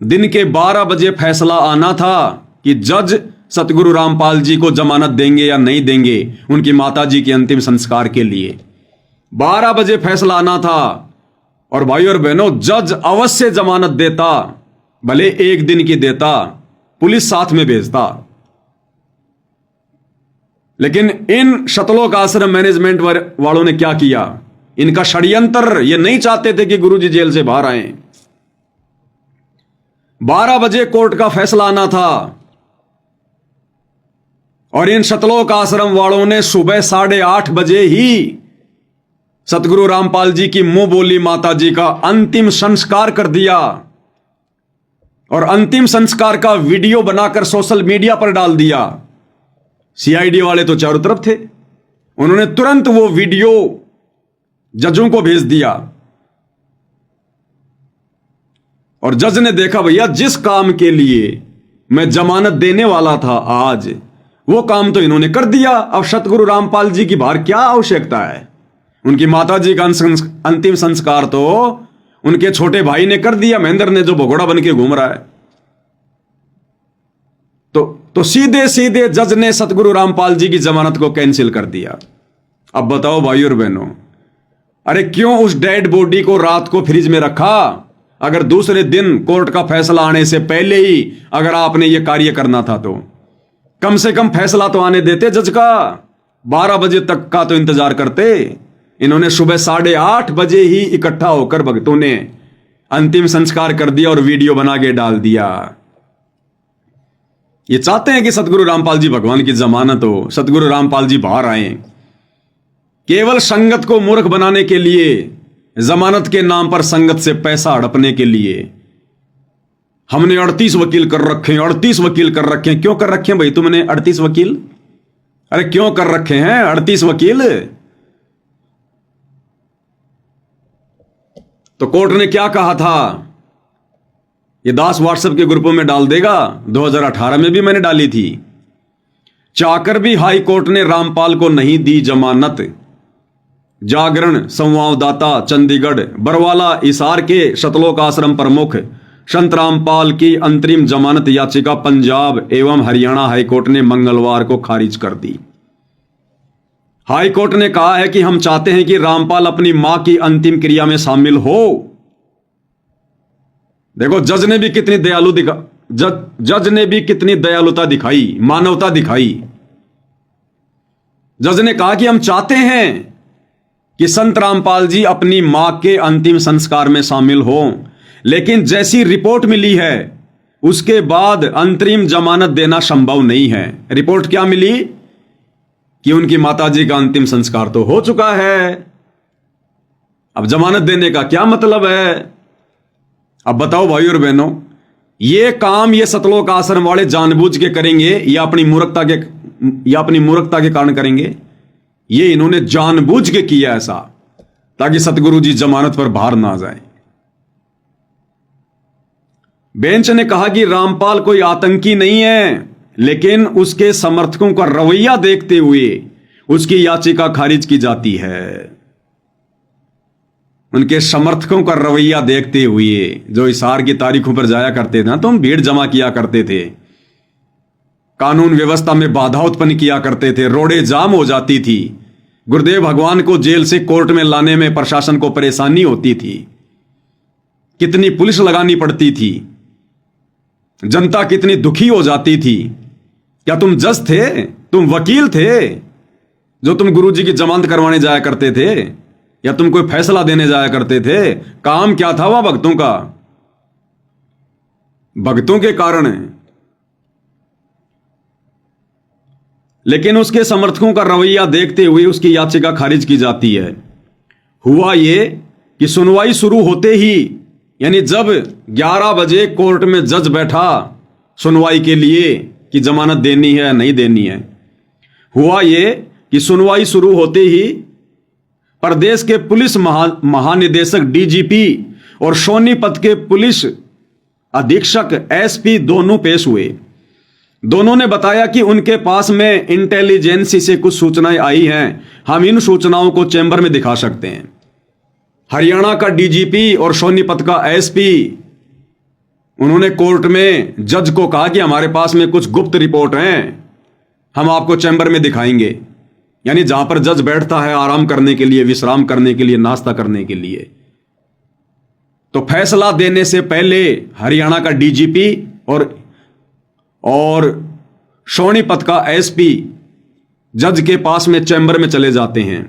Speaker 1: दिन के 12 बजे फैसला आना था कि जज सतगुरु रामपाल जी को जमानत देंगे या नहीं देंगे उनकी माताजी के अंतिम संस्कार के लिए। 12 बजे फैसला आना था। और भाई और बहनों, जज अवश्य जमानत देता, भले एक दिन की देता, पुलिस साथ में भेजता। लेकिन इन सतलोक आश्रम मैनेजमेंट वालों ने क्या किया? इनका षड्यंत्र, ये नहीं चाहते थे कि गुरुजी जेल से बाहर आए। 12 बजे कोर्ट का फैसला आना था और इन सतलोक आश्रम वालों ने सुबह 8:30 बजे ही सतगुरु रामपाल जी की मुंह बोली माता जी का अंतिम संस्कार कर दिया। और अंतिम संस्कार का वीडियो बनाकर सोशल मीडिया पर डाल दिया। सीआईडी वाले तो चारों तरफ थे, उन्होंने तुरंत वो वीडियो जजों को भेज दिया। और जज ने देखा भैया, जिस काम के लिए मैं जमानत देने वाला था आज, वो काम तो इन्होंने कर दिया। अब सतगुरु रामपाल जी की बाहर क्या आवश्यकता है? उनकी माता जी का अंतिम संस्कार तो उनके छोटे भाई ने कर दिया, महेंद्र ने, जो भगोड़ा बन के घूम रहा है। तो सीधे सीधे जज ने सतगुरु रामपाल जी की जमानत को कैंसिल कर दिया। अब बताओ भाई और बहनों, अरे क्यों उस डेड बॉडी को रात को फ्रिज में रखा? अगर दूसरे दिन कोर्ट का फैसला आने से पहले ही अगर आपने यह कार्य करना था तो कम से कम फैसला तो आने देते जज का। 12 बजे तक का तो इंतजार करते। इन्होंने सुबह 8:30 बजे ही इकट्ठा होकर भक्तों ने अंतिम संस्कार कर दिया और वीडियो बना के डाल दिया। ये चाहते हैं कि सतगुरु रामपाल जी भगवान की जमानत हो, सतगुरु रामपाल जी बाहर आए। केवल संगत को मूर्ख बनाने के लिए, जमानत के नाम पर संगत से पैसा हड़पने के लिए हमने 38 वकील कर रखे हैं, 38 वकील कर रखे हैं। क्यों कर रखे हैं भाई तुमने 38 वकील? अरे क्यों कर रखे हैं 38 वकील? तो कोर्ट ने क्या कहा था, ये दास व्हाट्सएप के ग्रुपों में डाल देगा, 2018 में भी मैंने डाली थी। चाकर भी हाई कोर्ट ने रामपाल को नहीं दी जमानत। जागरण संवाददाता चंडीगढ़। बरवाला हिसार के शतलोक आश्रम प्रमुख संत रामपाल की अंतरिम जमानत याचिका पंजाब एवं हरियाणा हाईकोर्ट ने मंगलवार को खारिज कर दी। हाईकोर्ट ने कहा है कि हम चाहते हैं कि रामपाल अपनी मां की अंतिम क्रिया में शामिल हो। देखो जज ने भी कितनी जज ने भी कितनी दयालुता दिखाई, मानवता दिखाई। जज ने कहा कि हम चाहते हैं कि संत रामपाल जी अपनी मां के अंतिम संस्कार में शामिल हों, लेकिन जैसी रिपोर्ट मिली है उसके बाद अंतरिम जमानत देना संभव नहीं है। रिपोर्ट क्या मिली कि उनकी माताजी का अंतिम संस्कार तो हो चुका है, अब जमानत देने का क्या मतलब है। अब बताओ भाई और बहनों, ये काम ये सतलोक आश्रम वाले जानबूझ के करेंगे या अपनी मूर्खता के कारण करेंगे? ये इन्होंने जानबूझ के किया ऐसा, ताकि सतगुरु जी जमानत पर बाहर ना जाए। बेंच ने कहा कि रामपाल कोई आतंकी नहीं है, लेकिन उसके समर्थकों का रवैया देखते हुए उसकी याचिका खारिज की जाती है। उनके समर्थकों का रवैया देखते हुए, जो हिसार की तारीखों पर जाया करते थे ना, तो हम भीड़ जमा किया करते थे, कानून व्यवस्था में बाधा उत्पन्न किया करते थे, रोडें जाम हो जाती थी, गुरुदेव भगवान को जेल से कोर्ट में लाने में प्रशासन को परेशानी होती थी, कितनी पुलिस लगानी पड़ती थी, जनता कितनी दुखी हो जाती थी। क्या तुम जज थे, तुम वकील थे जो तुम गुरुजी की जमानत करवाने जाया करते थे, या तुम कोई फैसला देने जाया करते थे? काम क्या था वह भक्तों का? भक्तों के कारण। लेकिन उसके समर्थकों का रवैया देखते हुए उसकी याचिका खारिज की जाती है। हुआ यह कि सुनवाई शुरू होते ही, यानी जब 11 बजे कोर्ट में जज बैठा सुनवाई के लिए कि जमानत देनी है या नहीं देनी है, हुआ यह कि सुनवाई शुरू होते ही प्रदेश के पुलिस महानिदेशक डीजीपी और सोनीपत के पुलिस अधीक्षक एसपी दोनों पेश हुए। दोनों ने बताया कि उनके पास में इंटेलिजेंसी से कुछ सूचनाएं आई हैं, हम इन सूचनाओं को चैम्बर में दिखा सकते हैं। हरियाणा का डीजीपी और सोनीपत का एसपी, उन्होंने कोर्ट में जज को कहा कि हमारे पास में कुछ गुप्त रिपोर्ट हैं, हम आपको चैम्बर में दिखाएंगे। यानी जहां पर जज बैठता है आराम करने के लिए, विश्राम करने के लिए, नाश्ता करने के लिए। तो फैसला देने से पहले हरियाणा का डीजीपी और सोनीपत का एसपी जज के पास में चैम्बर में चले जाते हैं।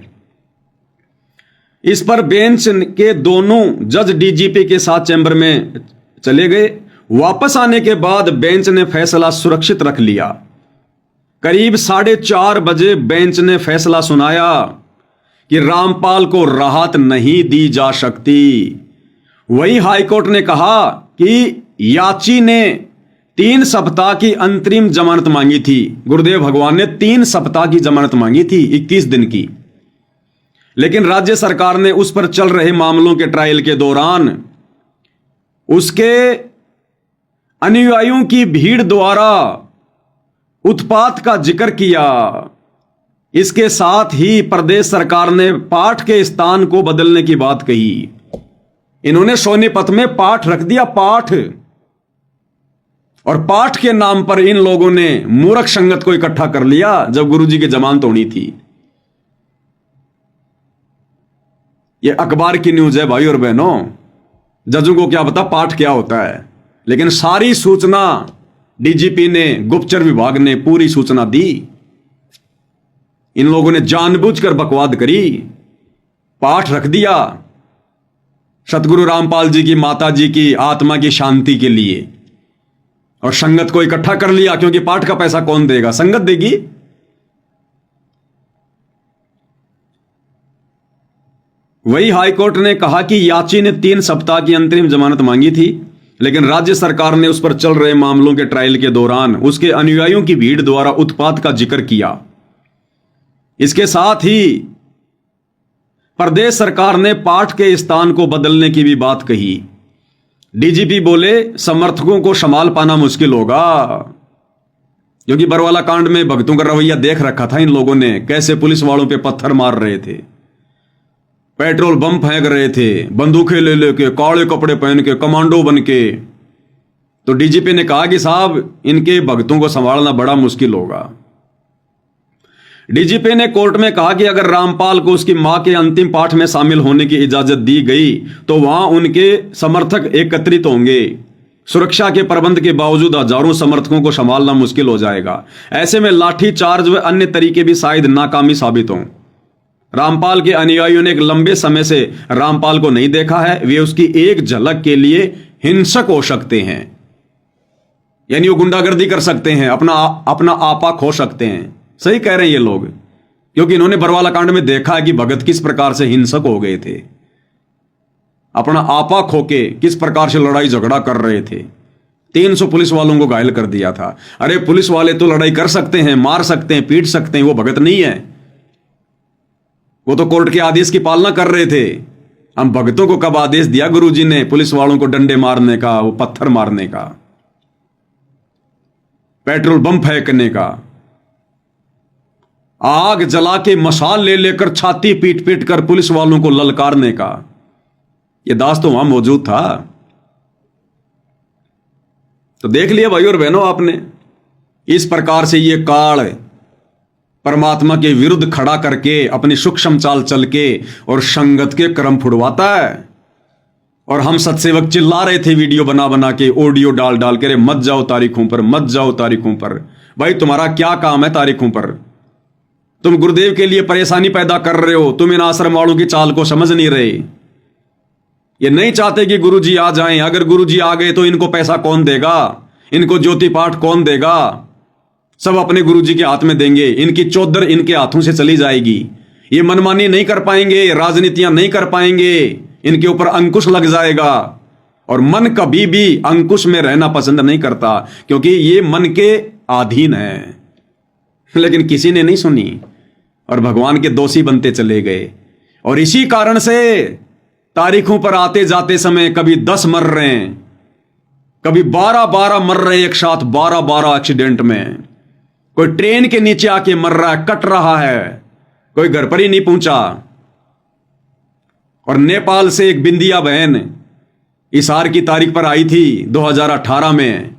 Speaker 1: इस पर बेंच के दोनों जज डीजीपी के साथ चैम्बर में चले गए। वापस आने के बाद बेंच ने फैसला सुरक्षित रख लिया। करीब 4:30 बजे बेंच ने फैसला सुनाया कि रामपाल को राहत नहीं दी जा सकती। वही हाईकोर्ट ने कहा कि याची ने 3 सप्ताह की अंतरिम जमानत मांगी थी। गुरुदेव भगवान ने 3 सप्ताह की जमानत मांगी थी, 21 दिन की। लेकिन राज्य सरकार ने उस पर चल रहे मामलों के ट्रायल के दौरान उसके अनुयायियों की भीड़ द्वारा उत्पात का जिक्र किया। इसके साथ ही प्रदेश सरकार ने पाठ के स्थान को बदलने की बात कही। इन्होंने सोनीपत में पाठ रख दिया, पाठ। और पाठ के नाम पर इन लोगों ने मूर्ख संगत को इकट्ठा कर लिया जब गुरुजी की जमानत होनी थी। यह अखबार की न्यूज है भाई और बहनों। जजों को क्या पता पाठ क्या होता है, लेकिन सारी सूचना डीजीपी ने, गुप्तचर विभाग ने पूरी सूचना दी। इन लोगों ने जानबूझकर बकवाद करी, पाठ रख दिया सतगुरु रामपाल जी की माता जी की आत्मा की शांति के लिए, और संगत को इकट्ठा कर लिया, क्योंकि पाठ का पैसा कौन देगा? संगत देगी। वही हाईकोर्ट ने कहा कि याची ने 3 सप्ताह की अंतरिम जमानत मांगी थी, लेकिन राज्य सरकार ने उस पर चल रहे मामलों के ट्रायल के दौरान उसके अनुयायियों की भीड़ द्वारा उत्पात का जिक्र किया। इसके साथ ही प्रदेश सरकार ने पाठ के स्थान को बदलने की भी बात कही। डीजीपी बोले समर्थकों को संभाल पाना मुश्किल होगा, क्योंकि बरवाला कांड में भक्तों का रवैया देख रखा था इन लोगों ने, कैसे पुलिस वालों पे पत्थर मार रहे थे, पेट्रोल बम फेंक रहे थे, बंदूकें ले लेके, काले कपड़े पहन के, कमांडो बन के। तो डीजीपी ने कहा कि साहब इनके भक्तों को संभालना बड़ा मुश्किल होगा। डीजीपी ने कोर्ट में कहा कि अगर रामपाल को उसकी मां के अंतिम पाठ में शामिल होने की इजाजत दी गई तो वहां उनके समर्थक एकत्रित होंगे। सुरक्षा के प्रबंध के बावजूद हजारों समर्थकों को संभालना मुश्किल हो जाएगा। ऐसे में लाठी चार्ज व अन्य तरीके भी शायद नाकामी साबित हों। रामपाल के अनुयायियों ने एक लंबे समय से रामपाल को नहीं देखा है, वे उसकी एक झलक के लिए हिंसक हो सकते हैं, यानी वो गुंडागर्दी कर सकते हैं, अपना आपा खो सकते हैं। सही कह रहे हैं ये लोग, क्योंकि इन्होंने बरवाला कांड में देखा है कि भगत किस प्रकार से हिंसक हो गए थे, अपना आपा खो के किस प्रकार से लड़ाई झगड़ा कर रहे थे। 300 पुलिस वालों को घायल कर दिया था। अरे पुलिस वाले तो लड़ाई कर सकते हैं, मार सकते हैं, पीट सकते हैं, वो भगत नहीं है। वो तो कोर्ट के आदेश की पालना कर रहे थे। हम भगतों को कब आदेश दिया गुरुजी ने पुलिस वालों को डंडे मारने का, वो पत्थर मारने का, पेट्रोल बम फेंकने का, आग जला के मशाल ले लेकर छाती पीट पीट कर पुलिस वालों को ललकारने का? यह दास तो वहां मौजूद था। तो देख लिया भाई और बहनों आपने, इस प्रकार से ये काल परमात्मा के विरुद्ध खड़ा करके अपनी सूक्ष्म चाल चल के और संगत के क्रम फुड़वाता है। और हम सत्सेवक चिल्ला रहे थे वीडियो बना बना के, ऑडियो डाल डाल के, मत जाओ तारीखों पर, मत जाओ तारीखों पर। भाई तुम्हारा क्या काम है तारीखों पर? तुम गुरुदेव के लिए परेशानी पैदा कर रहे हो। तुम इन आश्रम वालों की चाल को समझ नहीं रहे। ये नहीं चाहते कि गुरुजी आ जाएं। अगर गुरुजी आ गए तो इनको पैसा कौन देगा, इनको ज्योति पाठ कौन देगा? सब अपने गुरुजी के हाथ में देंगे, इनकी चौधर इनके हाथों से चली जाएगी। ये मनमानी नहीं कर पाएंगे, राजनीतियां नहीं कर पाएंगे, इनके ऊपर अंकुश लग जाएगा। और मन कभी भी अंकुश में रहना पसंद नहीं करता, क्योंकि ये मन के अधीन है। लेकिन किसी ने नहीं सुनी और भगवान के दोषी बनते चले गए। और इसी कारण से तारीखों पर आते जाते समय कभी 10 मर रहे हैं, कभी 12 मर रहे हैं एक साथ, 12 एक्सीडेंट में। कोई ट्रेन के नीचे आके मर रहा है, कट रहा है, कोई घर पर ही नहीं पहुंचा। और नेपाल से एक बिंदिया बहन इसार की तारीख पर आई थी 2018 में,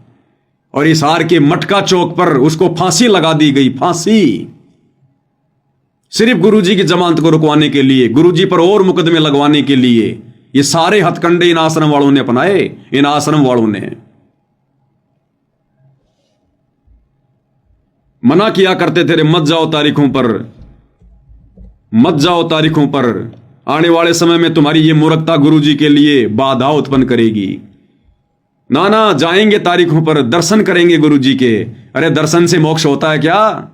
Speaker 1: और इसार के मटका चौक पर उसको फांसी लगा दी गई। फांसी सिर्फ गुरुजी की जमानत को रुकवाने के लिए, गुरुजी पर और मुकदमे लगवाने के लिए। ये सारे हथकंडे इन आश्रम वालों ने अपनाए। इन आश्रम वालों ने मना किया करते थे, मत जाओ तारीखों पर, मत जाओ तारीखों पर। आने वाले समय में तुम्हारी ये मूर्खता गुरुजी के लिए बाधा उत्पन्न करेगी। ना ना, जाएंगे तारीखों पर, दर्शन करेंगे गुरुजी के। अरे दर्शन से मोक्ष होता है क्या?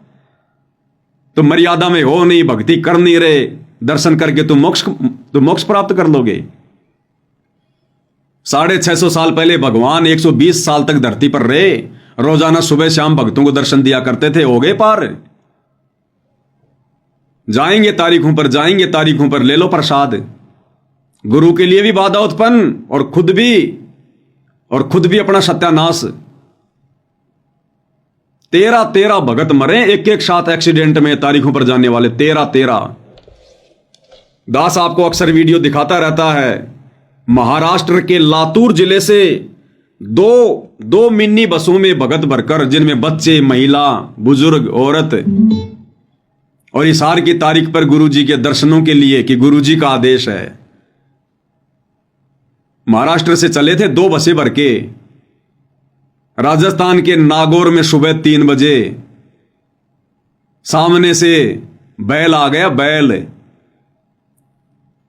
Speaker 1: तुम मर्यादा में हो नहीं, भक्ति कर नहीं रहे, दर्शन करके तुम मोक्ष प्राप्त कर लोगे। 650 साल पहले भगवान 120 साल तक धरती पर रहे, रोजाना सुबह शाम भक्तों को दर्शन दिया करते थे। हो गए पार। जाएंगे तारीखों पर, जाएंगे तारीखों पर, ले लो प्रसाद। गुरु के लिए भी बाधा उत्पन्न और खुद भी अपना सत्यानाश। 13 भगत मरे एक साथ एक्सीडेंट में, तारीखों पर जाने वाले 13। दास आपको अक्सर वीडियो दिखाता रहता है। महाराष्ट्र के लातूर जिले से दो मिनी बसों में भगत भरकर, जिनमें बच्चे, महिला, बुजुर्ग, औरत, और इसार की तारीख पर गुरुजी के दर्शनों के लिए, कि गुरुजी का आदेश है। महाराष्ट्र से चले थे 2 बसें भर के। राजस्थान के नागौर में सुबह 3 बजे सामने से बैल आ गया, बैल।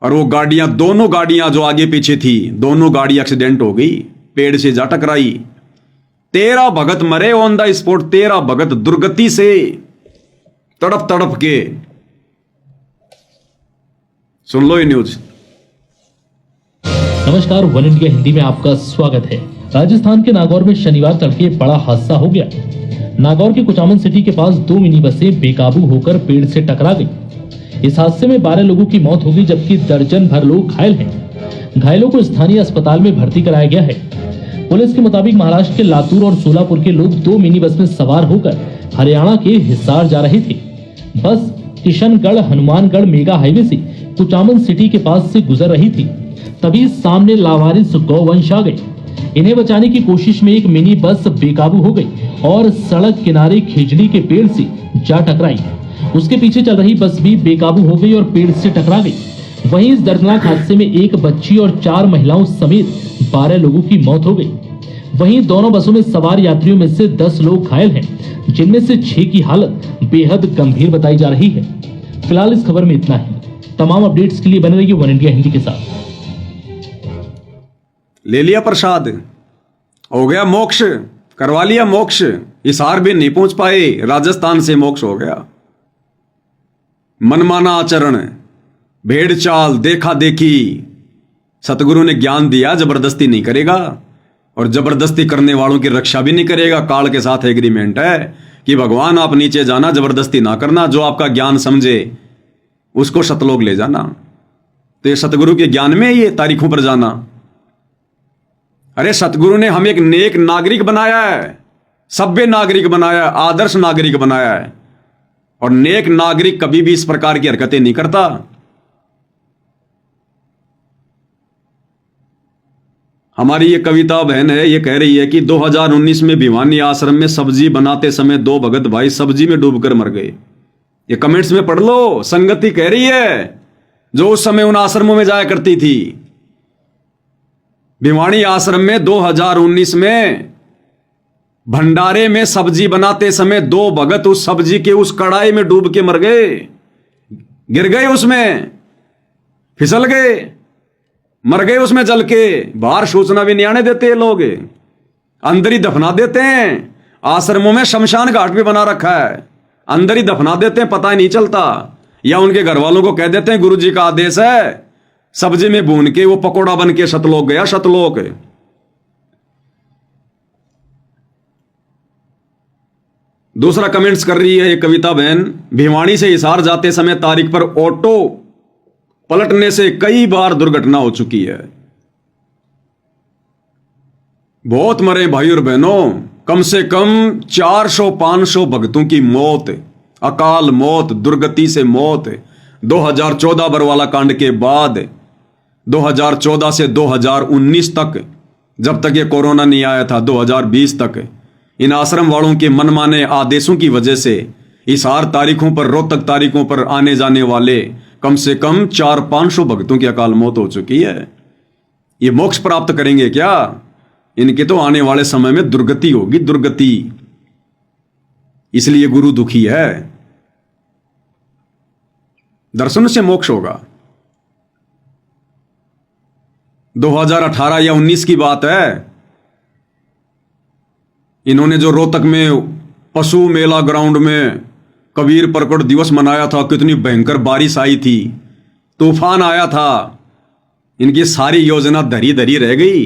Speaker 1: और वो गाड़ियां, दोनों गाड़ियां जो आगे पीछे थी, दोनों गाड़ी एक्सीडेंट हो गई, पेड़ से जा टकराई। 13 भगत मरे ऑन द स्पॉट। 13 भगत दुर्गति से तड़प तड़प के। सुन लो ये न्यूज।
Speaker 2: नमस्कार, वन इंडिया हिंदी में आपका स्वागत है। राजस्थान के नागौर में शनिवार तड़के बड़ा हादसा हो गया। नागौर के कुचामन सिटी के पास 2 मिनी बसें बेकाबू होकर पेड़ से टकरा गई। इस हादसे में 12 लोगों की मौत हो गई, जबकि दर्जन भर लोग घायल हैं। घायलों को स्थानीय अस्पताल में भर्ती कराया गया है। पुलिस के मुताबिक महाराष्ट्र के लातूर और सोलापुर के लोग 2 मिनी बस में सवार होकर हरियाणा के हिसार जा रहे थे। बस किशनगढ़ हनुमानगढ़ मेगा हाईवे से कुचामन सिटी के पास से गुजर रही थी, तभी सामने लावारिस गौवंश आ गए। इन्हें बचाने की कोशिश में एक मिनी बस बेकाबू हो गई और सड़क किनारे खिजड़ी के पेड़ से जा टकराई। उसके पीछे चल रही बस भी बेकाबू हो गई और पेड़ से टकरा गई। वहीं इस दर्दनाक हादसे में एक बच्ची और 4 महिलाओं समेत 12 लोगों की मौत हो गई। वहीं दोनों बसों में सवार यात्रियों में से 10 लोग घायल हैं, जिनमें से 6 की हालत बेहद गंभीर बताई जा रही है। फिलहाल इस खबर में इतना ही। तमाम अपडेट्स के लिए बने रहिए वन इंडिया हिंदी के साथ।
Speaker 1: ले लिया प्रसाद, हो गया मोक्ष, करवा लिया मोक्ष। हिसार भी नहीं पहुंच पाए, राजस्थान से मोक्ष हो गया। मनमाना आचरण, भेड़ चाल, देखा देखी। सतगुरु ने ज्ञान दिया, जबरदस्ती नहीं करेगा और जबरदस्ती करने वालों की रक्षा भी नहीं करेगा। काल के साथ एग्रीमेंट है कि भगवान आप नीचे जाना, जबरदस्ती ना करना। जो आपका ज्ञान समझे उसको सतलोक ले जाना। तो ये सतगुरु के ज्ञान में ये तारीखों पर जाना। अरे सतगुरु ने हमें एक नेक नागरिक बनाया है, सभ्य नागरिक बनाया है, आदर्श नागरिक बनाया है। और नेक नागरिक कभी भी इस प्रकार की हरकतें नहीं करता। हमारी ये कविता बहन है, ये कह रही है कि 2019 में भिवानी आश्रम में सब्जी बनाते समय 2 भगत भाई सब्जी में डूबकर मर गए। ये कमेंट्स में पढ़ लो, संगति कह रही है जो उस समय उन आश्रमों में जाया करती थी। भिवानी आश्रम में 2019 में भंडारे में सब्जी बनाते समय 2 भगत उस सब्जी के उस कढ़ाई में डूब के मर गए, गिर गए, उसमें फिसल गए, मर गए उसमें जल के। बाहर सूचना भी नहीं आने देते ये लोग, अंदर ही दफना देते हैं। आश्रमों में शमशान घाट भी बना रखा है, अंदर ही दफना देते हैं, पता ही नहीं चलता। या उनके घर वालों को कह देते हैं गुरुजी का आदेश है, सब्जी में भून के वो पकोड़ा बन के सतलोक गया, सतलोक। दूसरा कमेंट्स कर रही है ये कविता बहन, भिवानी से हिसार जाते समय तारीख पर ऑटो पलटने से कई बार दुर्घटना हो चुकी है। बहुत मरे भाई और बहनों, कम से कम 400-500 भक्तों की मौत, अकाल मौत, दुर्गति से मौत। 2014 बरवाला कांड के बाद 2014 से 2019 तक, जब तक ये कोरोना नहीं आया था, 2020 तक इन आश्रम वालों के मनमाने आदेशों की वजह से हिसार तारीखों पर, रोहतक तारीखों पर आने जाने वाले कम से कम 400-500 भक्तों की अकाल मौत हो चुकी है। ये मोक्ष प्राप्त करेंगे क्या? इनके तो आने वाले समय में दुर्गति होगी, दुर्गति। इसलिए गुरु दुखी है। दर्शन से मोक्ष होगा। 2018 या 19 की बात है, इन्होंने जो रोहतक में पशु मेला ग्राउंड में कबीर प्रकट दिवस मनाया था, कितनी भयंकर बारिश आई थी, तूफान आया था, इनकी सारी योजना धरी धरी रह गई।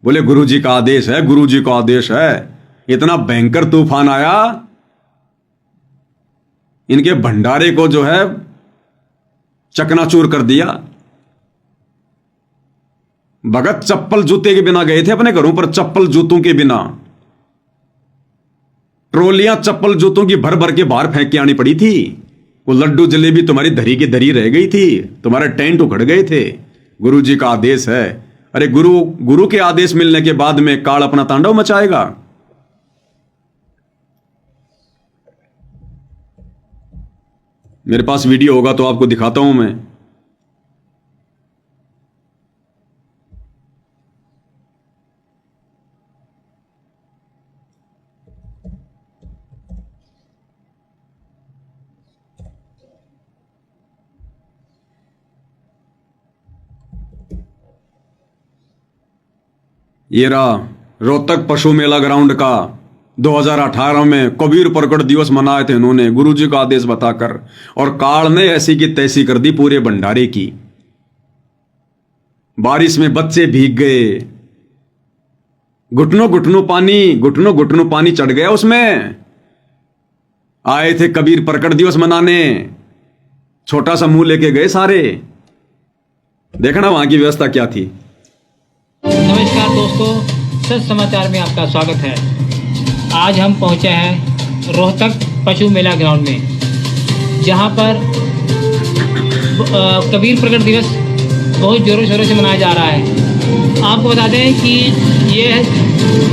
Speaker 1: बोले गुरुजी का आदेश है, गुरुजी का आदेश है। इतना भयंकर तूफान आया, इनके भंडारे को जो है चकनाचूर कर दिया। भगत चप्पल जूते के बिना गए थे अपने घरों पर, चप्पल जूतों के बिना। ट्रोलियां चप्पल जूतों की भर भर के बाहर फेंक के आनी पड़ी थी। वो लड्डू जलेबी तुम्हारी धरी की धरी रह गई थी, तुम्हारे टेंट उखड़ गए थे। गुरु जी का आदेश है। अरे गुरु के आदेश मिलने के बाद में काल अपना तांडव मचाएगा। मेरे पास वीडियो होगा तो आपको दिखाता हूं मैं। ये रहा रोहतक पशु मेला ग्राउंड का 2018 में कबीर प्रकट दिवस मनाए थे इन्होंने, गुरुजी का आदेश बताकर। और काल ने ऐसी की तैसी कर दी पूरे भंडारे की। बारिश में बच्चे भीग गए, घुटनों घुटनों पानी चढ़ गया उसमें। आए थे कबीर प्रकट दिवस मनाने, छोटा सा मुंह लेके गए सारे। देखना वहां की व्यवस्था क्या थी।
Speaker 3: नमस्कार दोस्तों, सच समाचार में आपका स्वागत है। आज हम पहुंचे हैं रोहतक पशु मेला ग्राउंड में, जहां पर कबीर प्रकट दिवस बहुत ज़ोरों शोरों से मनाया जा रहा है। आपको बता दें कि ये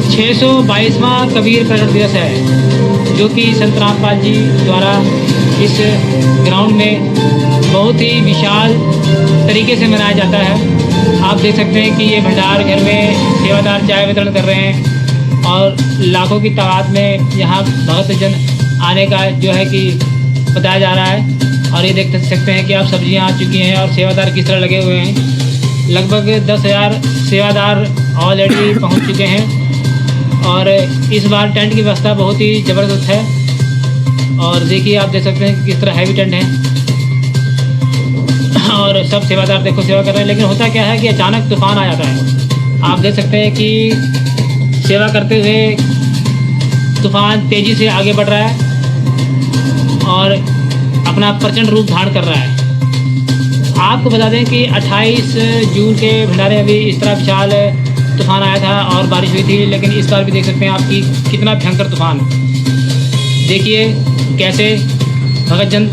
Speaker 3: 622वां कबीर प्रकट दिवस है, जो कि संत रामपाल जी द्वारा इस ग्राउंड में बहुत ही विशाल तरीके से मनाया जाता है। आप देख सकते हैं कि ये भंडार घर में सेवादार चाय वितरण कर रहे हैं और लाखों की तादाद में यहाँ भक्तजन आने का जो है कि बताया जा रहा है। और ये देख सकते हैं कि आप सब्जियाँ आ चुकी हैं और सेवादार किस तरह लगे हुए हैं। लगभग 10,000 सेवादार ऑलरेडी पहुँच चुके हैं और इस बार टेंट की व्यवस्था बहुत ही ज़बरदस्त है। और देखिए, आप देख सकते हैं कि किस तरह हैवी टेंट है और सब सेवादार देखो सेवा कर रहे हैं। लेकिन होता क्या है कि अचानक तूफान आ जाता है। आप देख सकते हैं कि सेवा करते हुए तूफान तेज़ी से आगे बढ़ रहा है और अपना प्रचंड रूप धारण कर रहा है। आपको बता दें कि 28 जून के भंडारे अभी इस तरह विशाल तूफान आया था और बारिश हुई थी, लेकिन इस बार भी देख सकते हैं आप कि कितना भयंकर तूफान। देखिए कैसे भगतजन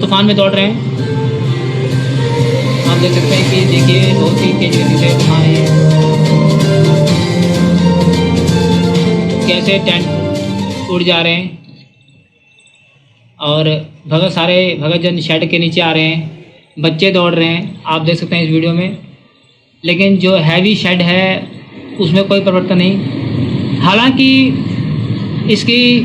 Speaker 3: तूफान में दौड़ रहे हैं। आप देख सकते हैं कि देखिए बहुत ही तेज गति से तूफान है। कैसे टेंट उड़ जा रहे हैं और सारे भगतजन शेड के नीचे आ रहे हैं। बच्चे दौड़ रहे हैं, आप देख सकते हैं इस वीडियो में। लेकिन जो हैवी शेड है उसमें कोई परिवर्तन नहीं। हालांकि इसकी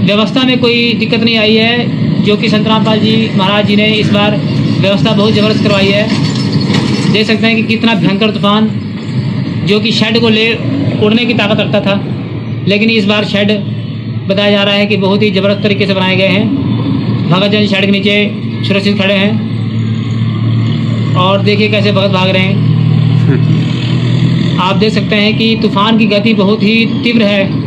Speaker 3: व्यवस्था में कोई दिक्कत नहीं आई है, जो कि संत रामपाल जी महाराज जी ने इस बार व्यवस्था बहुत ज़बरदस्त करवाई है। देख सकते हैं कि कितना भयंकर तूफान, जो कि शेड को ले उड़ने की ताकत रखता था, लेकिन इस बार शेड बताया जा रहा है कि बहुत ही ज़बरदस्त तरीके से बनाए गए हैं। भगतजन शेड के नीचे सुरक्षित खड़े हैं और देखिए कैसे भगत भाग रहे हैं। आप देख सकते हैं कि तूफान की गति बहुत ही तीव्र है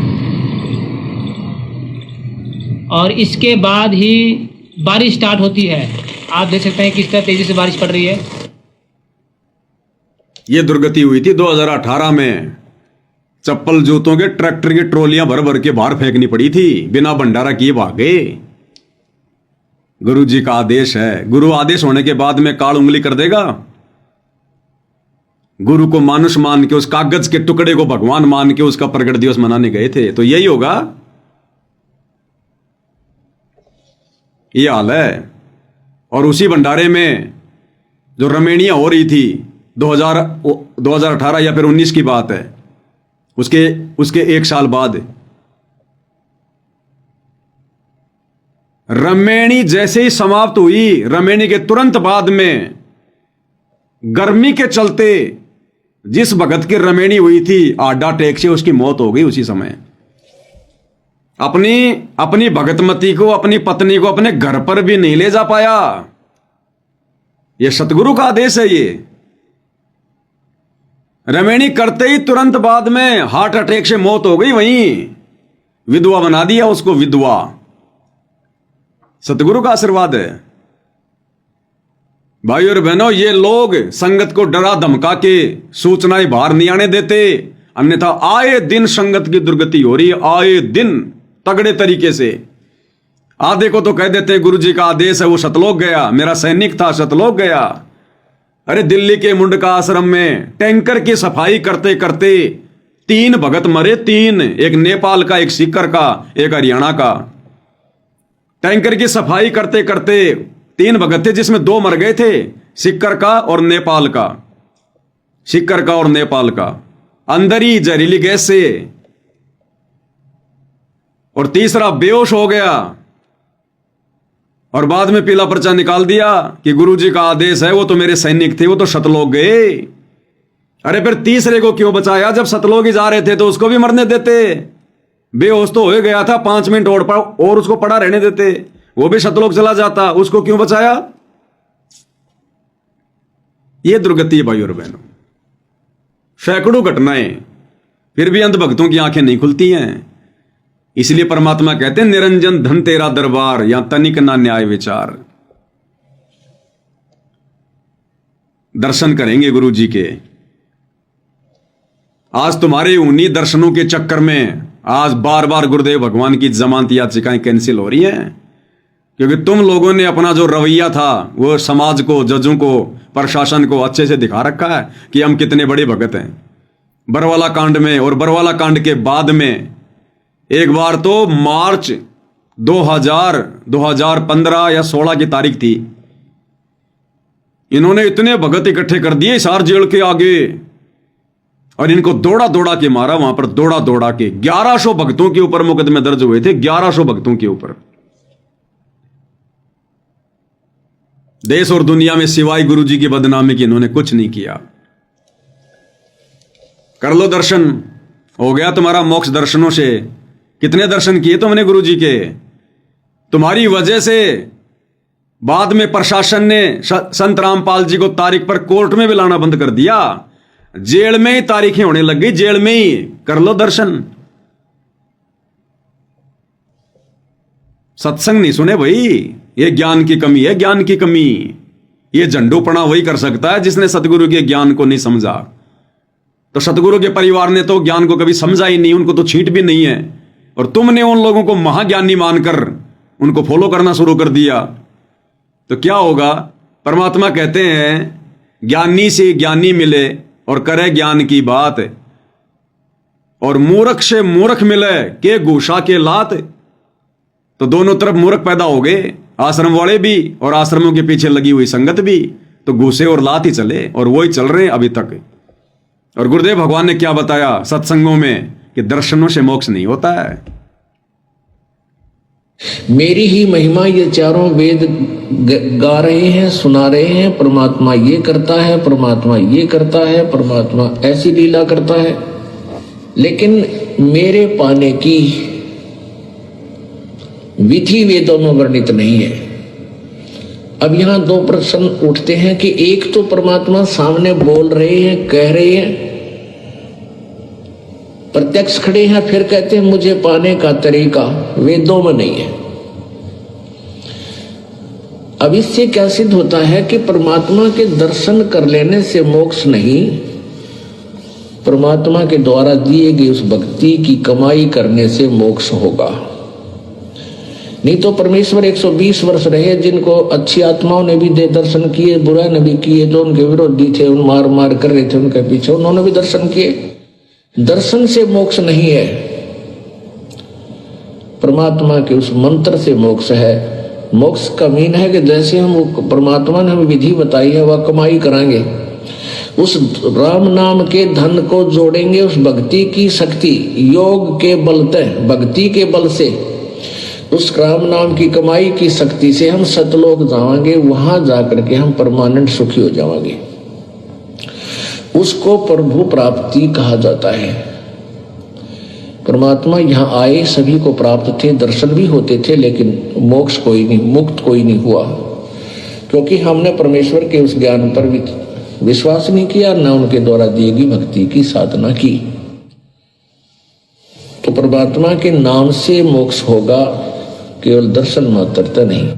Speaker 3: और इसके बाद ही बारिश स्टार्ट होती है। आप देख सकते हैं किस तरह तेजी से बारिश पड़ रही है।
Speaker 1: ये दुर्गति हुई थी 2018 में। चप्पल जूतों के ट्रैक्टर की ट्रॉलियां भर भर के बाहर फेंकनी पड़ी थी, बिना भंडारा किए भाग गए। गुरु जी का आदेश है। गुरु आदेश होने के बाद में काल उंगली कर देगा। गुरु को मानुष मान के, उस कागज के टुकड़े को भगवान मान के उसका प्रकट दिवस मनाने गए थे, तो यही होगा। ये हाल है। और उसी भंडारे में जो रमेणियां हो रही थी 2018 या फिर 19 की बात है, उसके एक साल बाद रमेणी जैसे ही समाप्त हुई, रमेणी के तुरंत बाद में गर्मी के चलते जिस भगत की रमेणी हुई थी, हार्ट अटैक से उसकी मौत हो गई उसी समय। अपनी भगतमती को, अपनी पत्नी को अपने घर पर भी नहीं ले जा पाया। यह सतगुरु का आदेश है। ये रमेणी करते ही तुरंत बाद में हार्ट अटैक से मौत हो गई। वहीं विधवा बना दिया उसको, विधवा। सतगुरु का आशीर्वाद है। भाई और बहनों, ये लोग संगत को डरा धमका के सूचनाएं बाहर नहीं आने देते, अन्यथा आए दिन संगत की दुर्गति हो रही है। आए दिन तगड़े तरीके से। आधे को तो कह देते हैं गुरु जी का आदेश है, वो सतलोक गया, मेरा सैनिक था सतलोक गया। अरे दिल्ली के मुंडका आश्रम में टैंकर की सफाई करते करते 3 भगत मरे। 3, एक नेपाल का, एक सीकर का, एक हरियाणा का। टैंकर की सफाई करते करते 3 भगत थे, जिसमें 2 मर गए थे, सीकर का और नेपाल का। सीकर का और नेपाल का अंदर ही जहरीली गैस से, और तीसरा बेहोश हो गया और बाद में पीला पर्चा निकाल दिया कि गुरुजी का आदेश है, वो तो मेरे सैनिक थे, वो तो सतलोक गए। अरे फिर तीसरे को क्यों बचाया? जब सतलोक ही जा रहे थे तो उसको भी मरने देते। बेहोश तो हो गया था, 5 मिनट और उसको पड़ा रहने देते, वो भी सतलोक चला जाता, उसको क्यों बचाया? ये दुर्गति है भाई और बहनों। सैकड़ों घटनाएं, फिर भी अंधभक्तों की आंखें नहीं खुलती हैं। इसलिए परमात्मा कहते हैं निरंजन धन तेरा दरबार, यहां तनिक ना न्याय विचार। दर्शन करेंगे गुरु जी के। आज तुम्हारे उन्हीं दर्शनों के चक्कर में आज बार बार गुरुदेव भगवान की जमानत याचिकाएं कैंसिल हो रही हैं, क्योंकि तुम लोगों ने अपना जो रवैया था वो समाज को, जजों को, प्रशासन को अच्छे से दिखा रखा है कि हम कितने बड़े भगत हैं। बरवाला कांड में और बरवाला कांड के बाद में एक बार तो मार्च 2015 या 16 की तारीख थी, इन्होंने इतने भगत इकट्ठे कर दिए हिसार जेल के आगे और इनको दौड़ा दौड़ा के मारा। वहां पर दौड़ा दौड़ा के 1100 भक्तों के ऊपर मुकदमे दर्ज हुए थे, 1100 भक्तों के ऊपर। देश और दुनिया में सिवाय गुरु जी की बदनामी की इन्होंने कुछ नहीं किया। कर लो दर्शन, हो गया तुम्हारा मोक्ष दर्शनों से। कितने दर्शन किए तुमने गुरु जी के? तुम्हारी वजह से बाद में प्रशासन ने संत रामपाल जी को तारीख पर कोर्ट में भी लाना बंद कर दिया। जेल में ही तारीखें होने लग गई, जेल में ही। कर लो दर्शन। सत्संग नहीं सुने भाई, ये ज्ञान की कमी है, ज्ञान की कमी। ये झंडूपना वही कर सकता है जिसने सतगुरु के ज्ञान को नहीं समझा। तो सतगुरु के परिवार ने तो ज्ञान को कभी समझा ही नहीं, उनको तो छींट भी नहीं है। और तुमने उन लोगों को महाज्ञानी मानकर उनको फॉलो करना शुरू कर दिया, तो क्या होगा? परमात्मा कहते हैं ज्ञानी से ज्ञानी मिले और करे ज्ञान की बात, और मूर्ख से मूर्ख मिले के घूसा के लात। तो दोनों तरफ मूर्ख पैदा हो गए, आश्रम वाले भी और आश्रमों के पीछे लगी हुई संगत भी। तो घूसे और लात ही चले, और वही चल रहे हैं अभी तक। और गुरुदेव भगवान ने क्या बताया सत्संगों में कि दर्शनों से मोक्ष नहीं होता है।
Speaker 4: मेरी ही महिमा ये चारों वेद गा रहे हैं, सुना रहे हैं। परमात्मा ये करता है, परमात्मा ये करता है, परमात्मा ऐसी लीला करता है। लेकिन मेरे पाने की विधि वेदों में वर्णित नहीं है। अब यहां दो प्रश्न उठते हैं कि एक तो परमात्मा सामने बोल रहे हैं, कह रहे हैं, प्रत्यक्ष खड़े हैं, फिर कहते हैं मुझे पाने का तरीका वेदों में नहीं है। अब इससे क्या सिद्ध होता है कि परमात्मा के दर्शन कर लेने से मोक्ष नहीं, परमात्मा के द्वारा दिए गए उस भक्ति की कमाई करने से मोक्ष होगा। नहीं तो परमेश्वर 120 वर्ष रहे, जिनको अच्छी आत्माओं ने भी दे दर्शन किए, बुरा ने भी किए, जो उनके विरोधी थे, उन मार मार कर रहे थे उनके पीछे, उन्होंने भी दर्शन किए। दर्शन से मोक्ष नहीं है, परमात्मा के उस मंत्र से मोक्ष है। मोक्ष का मीन है कि जैसे हम परमात्मा ने हमें विधि बताई है वह कमाई कराएंगे, उस राम नाम के धन को जोड़ेंगे, उस भक्ति की शक्ति योग के बल से, भक्ति के बल से, उस राम नाम की कमाई की शक्ति से हम सतलोक जाएंगे। वहां जाकर के हम परमानेंट सुखी हो जाएंगे। उसको प्रभु प्राप्ति कहा जाता है। परमात्मा यहाँ आए, सभी को प्राप्त थे, दर्शन भी होते थे, लेकिन मोक्ष कोई नहीं, मुक्त कोई नहीं हुआ, क्योंकि हमने परमेश्वर के उस ज्ञान पर विश्वास नहीं किया, न उनके द्वारा दी गई भक्ति की साधना की। तो परमात्मा के नाम से मोक्ष होगा, केवल दर्शन मात्रता नहीं।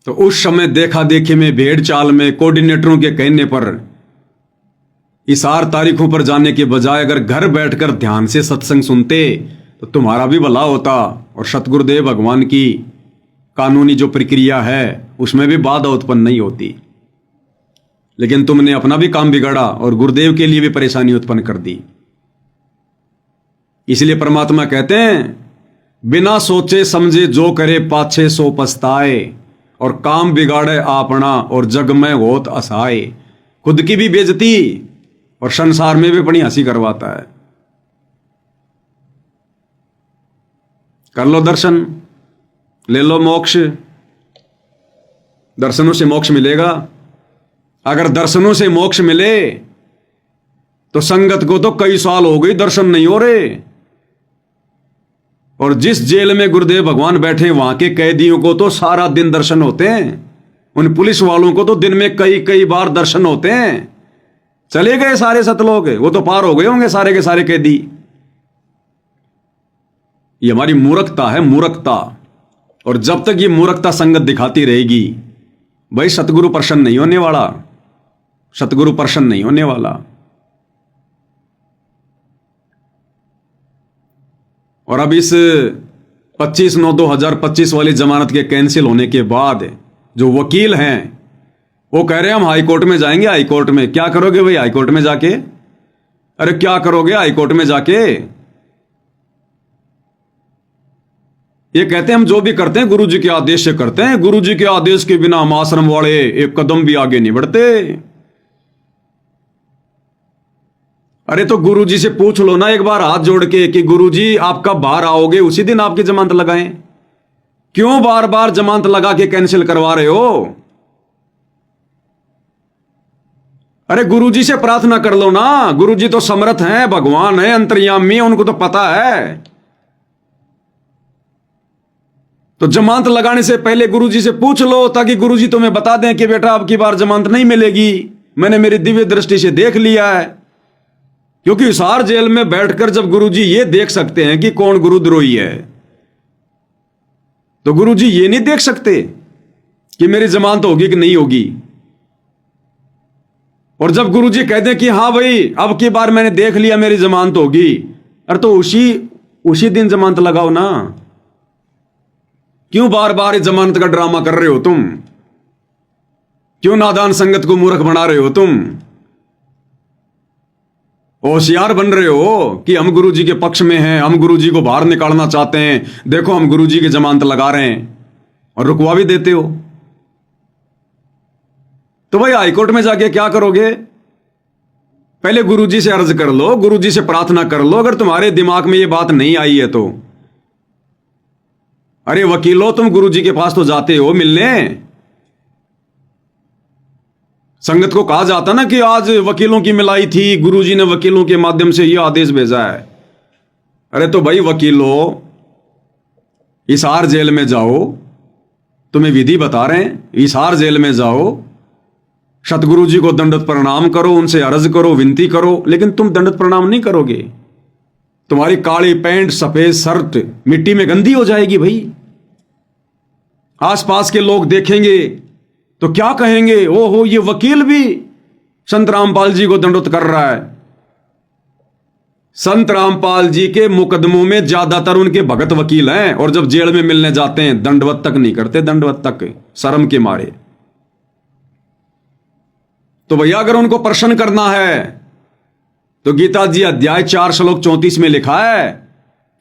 Speaker 1: तो उस समय देखा देखी में, भेड़ चाल में, कोऑर्डिनेटरों के कहने पर इस 8 तारीखों पर जाने के बजाय अगर घर बैठकर ध्यान से सत्संग सुनते तो तुम्हारा भी भला होता, और सतगुरुदेव भगवान की कानूनी जो प्रक्रिया है उसमें भी बाधा उत्पन्न नहीं होती। लेकिन तुमने अपना भी काम बिगाड़ा और गुरुदेव के लिए भी परेशानी उत्पन्न कर दी। इसलिए परमात्मा कहते हैं बिना सोचे समझे जो करे पाछे सो पछताए, और काम बिगाड़े आपना और जग में होत असहाय। खुद की भी बेइज्जती और संसार में भी बड़ी हंसी करवाता है। कर लो दर्शन, ले लो मोक्ष। दर्शनों से मोक्ष मिलेगा। अगर दर्शनों से मोक्ष मिले तो संगत को तो कई साल हो गई दर्शन नहीं हो रहे, और जिस जेल में गुरुदेव भगवान बैठे वहां के कैदियों को तो सारा दिन दर्शन होते हैं। उन पुलिस वालों को तो दिन में कई कई बार दर्शन होते हैं। चले गए सारे सतलोक, वो तो पार हो गए होंगे सारे के सारे कैदी। ये हमारी मूर्खता है, मूर्खता। और जब तक ये मूर्खता संगत दिखाती रहेगी, भाई सतगुरु प्रसन्न नहीं होने वाला, सतगुरु प्रसन्न नहीं होने वाला। और अब इस 25/9/2025 वाली जमानत के कैंसिल होने के बाद जो वकील हैं वो कह रहे हैं हम हाई कोर्ट में जाएंगे। हाई कोर्ट में क्या करोगे भाई? हाई कोर्ट में जाके, अरे क्या करोगे हाई कोर्ट में जाके? ये कहते हैं हम जो भी करते हैं गुरुजी के आदेश से करते हैं, गुरुजी के आदेश के बिना हम आश्रम वाले एक कदम भी आगे नहीं बढ़ते। अरे तो गुरुजी से पूछ लो ना एक बार हाथ जोड़ के कि गुरुजी आप कब बाहर आओगे, उसी दिन आपकी जमानत लगाएं। क्यों बार बार जमानत लगा के कैंसिल करवा रहे हो? अरे गुरुजी से प्रार्थना कर लो ना, गुरुजी तो समर्थ हैं, भगवान है, अंतर्यामी, उनको तो पता है। तो जमानत लगाने से पहले गुरुजी से पूछ लो ताकि गुरुजी तुम्हें बता दें कि बेटा अब की बार जमानत नहीं मिलेगी, मैंने मेरी दिव्य दृष्टि से देख लिया है। क्योंकि हिसार जेल में बैठकर जब गुरुजी ये देख सकते हैं कि कौन गुरुद्रोही है, तो गुरुजी ये नहीं देख सकते कि मेरी जमानत होगी कि नहीं होगी। और जब गुरुजी कह दें कि हाँ भाई अब की बार मैंने देख लिया मेरी जमानत होगी, अरे तो उसी दिन जमानत लगाओ ना। क्यों बार बार इस जमानत का ड्रामा कर रहे हो तुम? क्यों नादान संगत को मूर्ख बना रहे हो तुम? होशियार बन रहे हो कि हम गुरुजी के पक्ष में हैं, हम गुरुजी को बाहर निकालना चाहते हैं, देखो हम गुरुजी की जमानत लगा रहे हैं, और रुकवा भी देते हो। तो भाई हाईकोर्ट में जाके क्या करोगे? पहले गुरुजी से अर्ज कर लो, गुरुजी से प्रार्थना कर लो। अगर तुम्हारे दिमाग में ये बात नहीं आई है तो अरे वकीलो तुम गुरुजी के पास तो जाते हो मिलने। संगत को कहा जाता ना कि आज वकीलों की मिलाई थी, गुरुजी ने वकीलों के माध्यम से यह आदेश भेजा है। अरे तो भाई वकीलो हिसार जेल में जाओ, तुम्हें विधि बता रहे हैं, हिसार जेल में जाओ, सतगुरु जी को दंडवत प्रणाम करो, उनसे अर्ज करो, विनती करो। लेकिन तुम दंडवत प्रणाम नहीं करोगे, तुम्हारी काली पैंट सफेद शर्ट मिट्टी में गंदी हो जाएगी। भाई आसपास के लोग देखेंगे तो क्या कहेंगे? ओहो ये वकील भी संत रामपाल जी को दंडवत कर रहा है। संत रामपाल जी के मुकदमों में ज्यादातर उनके भगत वकील हैं, और जब जेल में मिलने जाते हैं दंडवत तक नहीं करते, दंडवत तक शर्म के मारे। तो भैया अगर उनको प्रसन्न करना है तो गीता जी अध्याय 4 श्लोक 34 में लिखा है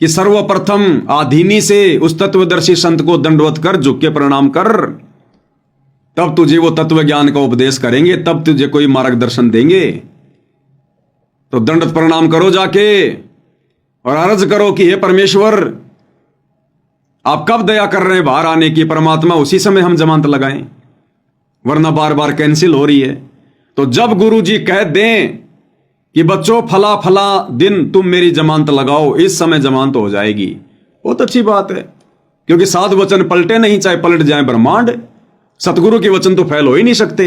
Speaker 1: कि सर्वप्रथम आधीनी से उस तत्वदर्शी संत को दंडवत कर, झुक के प्रणाम कर, तब तुझे वो तत्व ज्ञान का उपदेश करेंगे, तब तुझे कोई मार्गदर्शन देंगे। तो दंडवत प्रणाम करो जाके और अर्ज करो कि हे परमेश्वर आप कब दया कर रहे हैं बाहर आने की, परमात्मा उसी समय हम जमानत लगाएं, वरना बार बार कैंसिल हो रही है। तो जब गुरु जी कह दें कि बच्चों फला फला दिन तुम मेरी जमानत लगाओ, इस समय जमानत हो जाएगी, बहुत अच्छी बात है। क्योंकि 7 वचन पलटे नहीं, चाहे पलट जाए ब्रह्मांड, सतगुरु के वचन तो फैल हो ही नहीं सकते।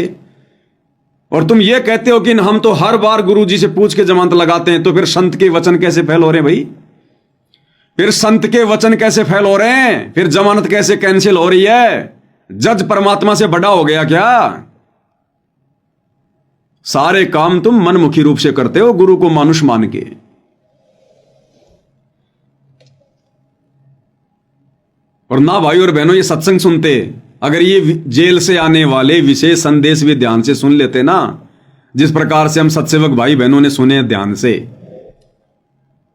Speaker 1: और तुम ये कहते हो कि हम तो हर बार गुरु जी से पूछ के जमानत लगाते हैं, तो फिर संत के वचन कैसे फैल हो रहे हैं भाई? फिर संत के वचन कैसे फैल हो रहे हैं? फिर जमानत कैसे कैंसिल हो रही है? जज परमात्मा से बड़ा हो गया क्या? सारे काम तुम मनमुखी रूप से करते हो, गुरु को मानुष मान के। और ना भाई और बहनों ये सत्संग सुनते, अगर ये जेल से आने वाले विशेष संदेश भी ध्यान से सुन लेते ना, जिस प्रकार से हम सत्सेवक भाई बहनों ने सुने ध्यान से,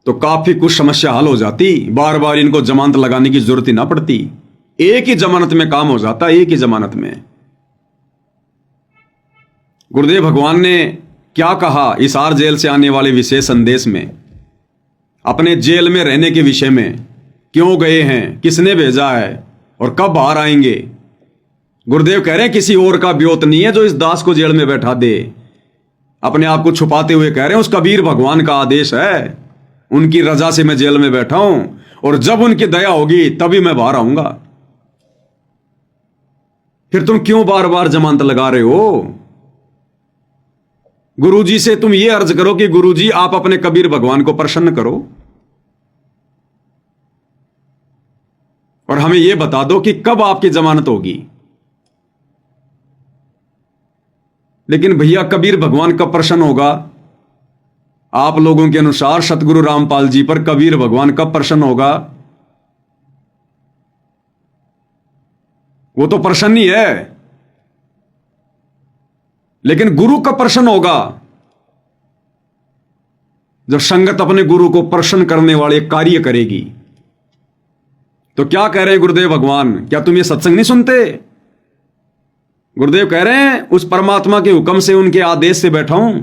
Speaker 1: तो काफी कुछ समस्या हल हो जाती। बार बार इनको जमानत लगाने की जरूरत ही ना पड़ती, एक ही जमानत में काम हो जाता, एक ही जमानत में। गुरुदेव भगवान ने क्या कहा हिसार जेल से आने वाले विशेष संदेश में? अपने जेल में रहने के विषय में, क्यों गए हैं, किसने भेजा है और कब बाहर आएंगे। गुरुदेव कह रहे हैं किसी और का ब्योत नहीं है जो इस दास को जेल में बैठा दे। अपने आप को छुपाते हुए कह रहे हैं उस कबीर भगवान का आदेश है, उनकी रजा से मैं जेल में बैठा हूं, और जब उनकी दया होगी तभी मैं बाहर आऊंगा। फिर तुम क्यों बार बार जमानत लगा रहे हो? गुरुजी से तुम ये अर्ज करो कि गुरुजी आप अपने कबीर भगवान को प्रसन्न करो। और हमें यह बता दो कि कब आपकी जमानत होगी। लेकिन भैया कबीर भगवान कब प्रसन्न होगा? आप लोगों के अनुसार सतगुरु रामपाल जी पर कबीर भगवान कब प्रसन्न होगा? वो तो प्रसन्न ही है, लेकिन गुरु कब प्रसन्न होगा? जब संगत अपने गुरु को प्रसन्न करने वाले कार्य करेगी। तो क्या कह रहे हैं गुरुदेव भगवान? क्या तुम ये सत्संग नहीं सुनते? गुरुदेव कह रहे हैं उस परमात्मा के हुक्म से, उनके आदेश से बैठा हूं।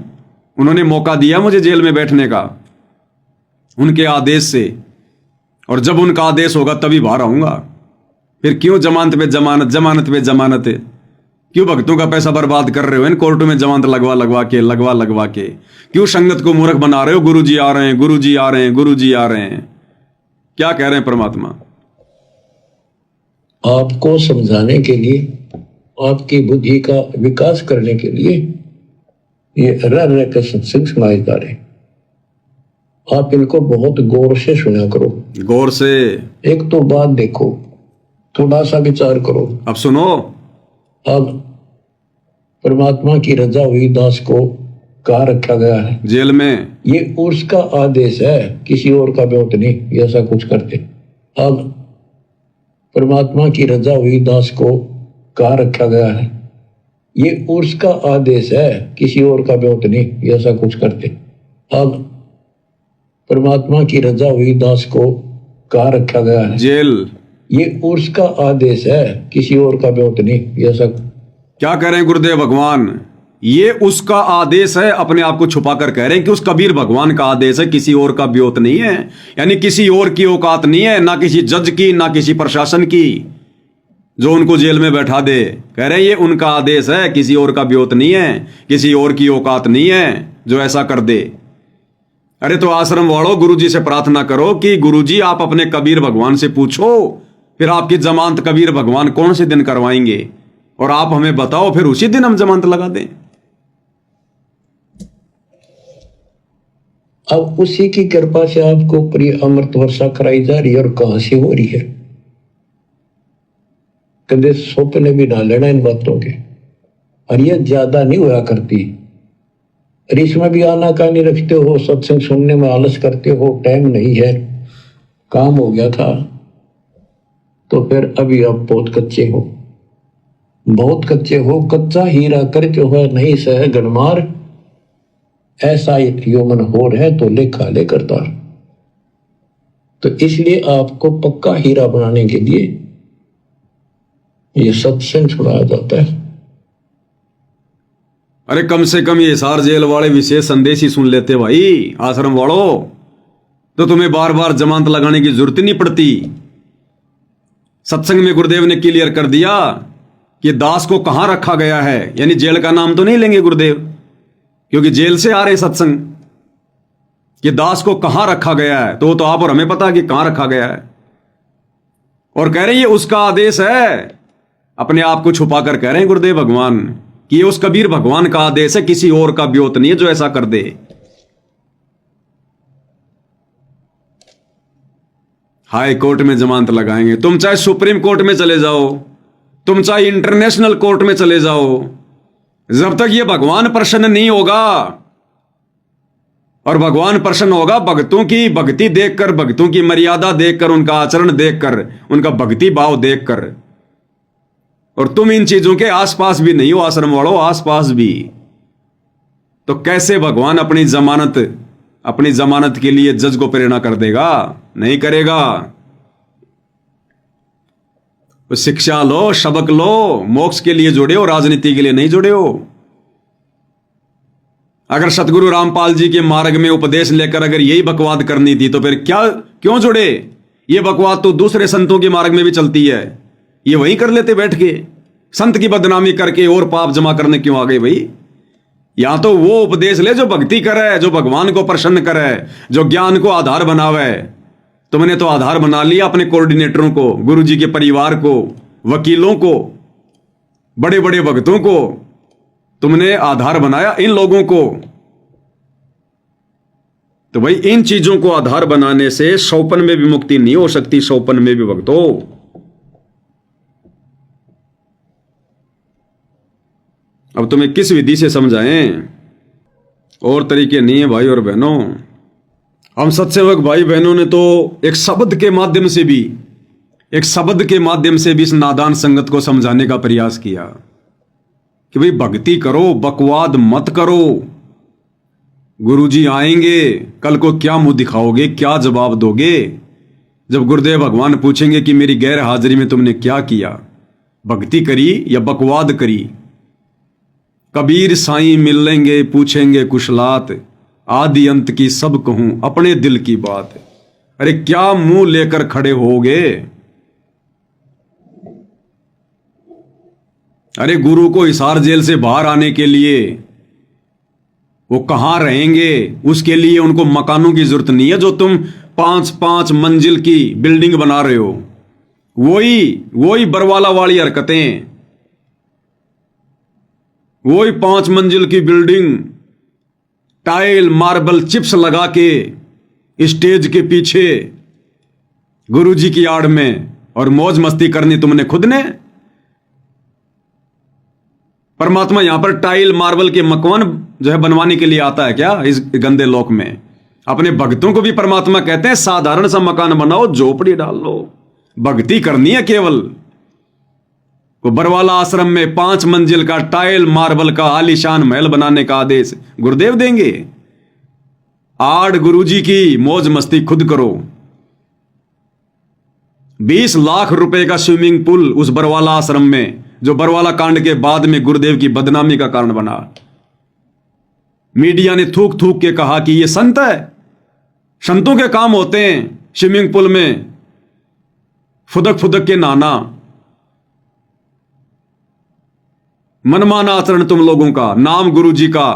Speaker 1: उन्होंने मौका दिया मुझे जेल में बैठने का, उनके आदेश से, और जब उनका आदेश होगा तभी बाहर आऊंगा। फिर क्यों जमानत पे जमानत, जमानत पे जमानत? क्यों भक्तों का पैसा बर्बाद कर रहे हो इन कोर्टों में जमानत लगवा लगवा के? क्यों संगत को मूर्ख बना रहे हो? गुरुजी आ रहे हैं, गुरुजी आ रहे हैं, गुरुजी आ रहे हैं। क्या कह रहे हैं परमात्मा?
Speaker 4: आपको समझाने के लिए, आपकी बुद्धि का विकास करने के लिए ये रह के सत्संग सुनाए जा रहे। आप इनको बहुत गौर से सुना करो।
Speaker 1: गौर से
Speaker 4: एक तो बात देखो, थोड़ा सा विचार करो।
Speaker 1: अब सुनो।
Speaker 4: अब परमात्मा की रजा हुई दास को कहाँ रखा गया है?
Speaker 1: जेल में।
Speaker 4: ये उसका आदेश है, किसी और का ब्योत नहीं। ये ऐसा कुछ करते। अब परमात्मा की रजा हुई दास को कहाँ रखा गया है? ये उसका आदेश है, किसी और का ब्योत नहीं। ये ऐसा कुछ करते। अब परमात्मा की रजा हुई दास को कहाँ रखा गया है?
Speaker 1: जेल।
Speaker 4: ये उसका आदेश है, किसी और का ब्योत नहीं। ये ऐसा
Speaker 1: क्या कह रहे हैं गुरुदेव भगवान? ये उसका आदेश है, अपने आप को छुपा कर कह रहे हैं कि उस कबीर भगवान का आदेश है, किसी और का ब्योत नहीं है। यानी किसी और की औकात नहीं है, ना किसी जज की, ना किसी प्रशासन की, जो उनको जेल में बैठा दे। कह रहे हैं ये उनका आदेश है, किसी और का ब्योत नहीं है, किसी और की औकात नहीं है जो ऐसा कर दे। अरे तो आश्रम वालों, गुरुजी से प्रार्थना करो कि गुरुजी आप अपने कबीर भगवान से पूछो, फिर आपकी जमानत कबीर भगवान कौन से दिन करवाएंगे, और आप हमें बताओ, फिर उसी दिन हम जमानत लगा दें।
Speaker 4: अब उसी की कृपा से आपको प्रिय अमृत वर्षा कराई जा रही है। और कहां से हो रही है? कभी स्वप्न भी ना लेना इन बातों के। और ये ज्यादा नहीं हुआ करती। और इसमें भी आना का नहीं रखते हो, सत्संग सुनने में आलस करते हो, टाइम नहीं है, काम हो गया था, तो फिर अभी आप बहुत कच्चे हो, बहुत कच्चे हो। कच्चा हीरा करके हो नहीं सह गणमार, ऐसा यौमन हो रहे तो लेखा ले करता। तो इसलिए आपको पक्का हीरा बनाने के लिए ये सत्संग सुनाया जाता है।
Speaker 1: अरे कम से कम ये हिसार जेल वाले विशेष संदेश ही सुन लेते भाई आश्रम वालों, तो तुम्हें बार बार जमानत लगाने की जरूरत ही नहीं पड़ती। सत्संग में गुरुदेव ने क्लियर कर दिया कि दास को कहां रखा गया है। यानी जेल का नाम तो नहीं लेंगे गुरुदेव, क्योंकि जेल से आ रहे सत्संग, कि दास को कहां रखा गया है, तो वो तो आप और हमें पता है कि कहां रखा गया है। और कह रहे हैं ये उसका आदेश है, अपने आप को छुपा कर कह रहे हैं गुरुदेव भगवान कि ये उस कबीर भगवान का आदेश है, किसी और का ब्योत नहीं है जो ऐसा कर दे। हाई कोर्ट में जमानत लगाएंगे, तुम चाहे सुप्रीम कोर्ट में चले जाओ, तुम चाहे इंटरनेशनल कोर्ट में चले जाओ, जब तक ये भगवान प्रसन्न नहीं होगा। और भगवान प्रसन्न होगा भक्तों की भक्ति देखकर, भक्तों की मर्यादा देखकर, उनका आचरण देखकर, उनका भक्ति भाव देखकर। और तुम इन चीजों के आसपास भी नहीं हो आश्रम वालों, आसपास भी। तो कैसे भगवान अपनी जमानत के लिए जज को प्रेरणा कर देगा? नहीं करेगा। तो शिक्षा लो, सबक लो, मोक्ष के लिए जुड़े हो, राजनीति के लिए नहीं जुड़े हो। अगर सतगुरु रामपाल जी के मार्ग में उपदेश लेकर अगर यही बकवाद करनी थी तो फिर क्यों जुड़े? ये बकवाद तो दूसरे संतों के मार्ग में भी चलती है, ये वही कर लेते बैठ के। संत की बदनामी करके और पाप जमा करने क्यों आ गए भाई? या तो वो उपदेश ले जो भक्ति करे, जो भगवान को प्रसन्न करे, जो ज्ञान को आधार बनावे। तुमने तो आधार बना लिया अपने कोऑर्डिनेटरों को, गुरुजी के परिवार को, वकीलों को, बड़े बड़े भक्तों को तुमने आधार बनाया, इन लोगों को। तो भाई इन चीजों को आधार बनाने से सौपन में भी मुक्ति नहीं हो सकती, सौपन में भी भक्तों। अब तुम्हें किस विधि से समझाएं, और तरीके नहीं है भाई और बहनों। हम सत्सेवक भाई बहनों ने तो एक शब्द के माध्यम से भी इस नादान संगत को समझाने का प्रयास किया कि भाई भक्ति करो, बकवाद मत करो। गुरुजी आएंगे, कल को क्या मुंह दिखाओगे, क्या जवाब दोगे जब गुरुदेव भगवान पूछेंगे कि मेरी गैर हाजिरी में तुमने क्या किया, भक्ति करी या बकवाद करी। कबीर साईं मिल लेंगे, पूछेंगे कुशलात, आदि अंत की सब कहूं अपने दिल की बात। अरे क्या मुंह लेकर खड़े होगे? अरे गुरु को हिसार जेल से बाहर आने के लिए वो कहां रहेंगे, उसके लिए उनको मकानों की जरूरत नहीं है जो तुम 5-5 मंजिल की बिल्डिंग बना रहे हो। वही बरवाला वाली हरकतें, वही 5 मंजिल की बिल्डिंग, टाइल मार्बल चिप्स लगा के स्टेज के पीछे गुरुजी की आड़ में, और मौज मस्ती करनी तुमने खुद ने। परमात्मा यहां पर टाइल मार्बल के मकान जो है बनवाने के लिए आता है क्या इस गंदे लोक में? अपने भक्तों को भी परमात्मा कहते हैं साधारण सा मकान बनाओ, झोपड़ी डाल लो, भक्ति करनी है केवल। वो बरवाला आश्रम में 5 मंजिल का टाइल मार्बल का आलीशान महल बनाने का आदेश गुरुदेव देंगे? आड़ गुरुजी की मौज मस्ती खुद करो। 20 लाख रुपए का स्विमिंग पूल उस बरवाला आश्रम में, जो बरवाला कांड के बाद में गुरुदेव की बदनामी का कारण बना। मीडिया ने थूक थूक के कहा कि ये संत है, संतों के काम होते हैं स्विमिंग पूल में फुदक फुदक के नहाना। मनमाना आचरण तुम लोगों का, नाम गुरुजी का।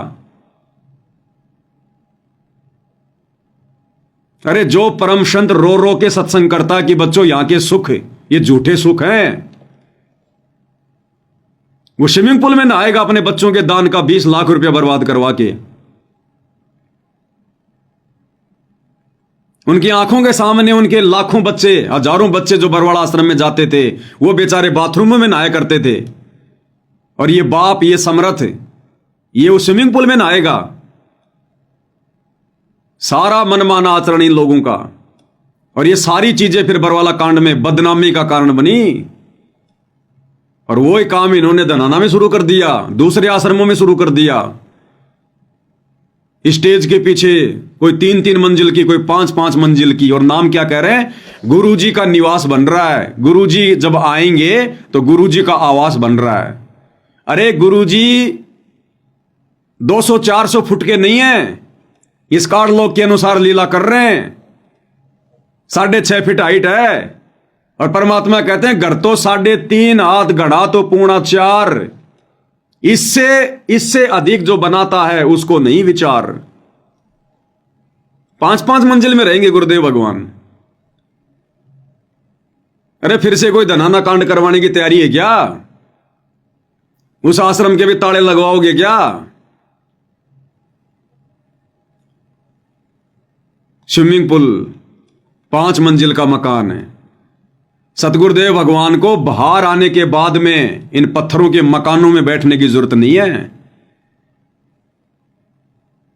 Speaker 1: अरे जो परम संत रो रो के सत्संग करता कि बच्चों यहां के सुख ये झूठे सुख हैं, वो स्विमिंग पूल में नहाएगा अपने बच्चों के दान का 20 लाख रुपया बर्बाद करवा के। उनकी आंखों के सामने उनके लाखों बच्चे, हजारों बच्चे जो बरवाड़ा आश्रम में जाते थे, वो बेचारे बाथरूमों में नहाया करते थे, और ये बाप, ये समर्थ, ये उस स्विमिंग पूल में नहाएगा। सारा मनमाना आचरण इन लोगों का, और ये सारी चीजें फिर बरवाला कांड में बदनामी का कारण बनी। और वो ही काम इन्होंने धनाना में शुरू कर दिया, दूसरे आश्रमों में शुरू कर दिया। स्टेज के पीछे कोई 3-3 मंजिल की, कोई 5-5 मंजिल की, और नाम क्या कह रहे हैं? गुरुजी का निवास बन रहा है। गुरुजी जब आएंगे तो गुरुजी का आवास बन रहा है। अरे गुरुजी 200-400 फुट के नहीं है, इस कार लोग के अनुसार लीला कर रहे हैं। 6.5 फीट हाइट है, और परमात्मा कहते हैं घर तो 3.5 हाथ, घड़ा तो 4.25। इससे अधिक जो बनाता है उसको नहीं विचार। 5-5 मंजिल में रहेंगे गुरुदेव भगवान। अरे फिर से कोई धनाना कांड करवाने की तैयारी है क्या? उस आश्रम के भी ताले लगवाओगे क्या? स्विमिंग पूल 5 मंजिल का मकान है। सतगुरुदेव भगवान को बाहर आने के बाद में इन पत्थरों के मकानों में बैठने की जरूरत नहीं है।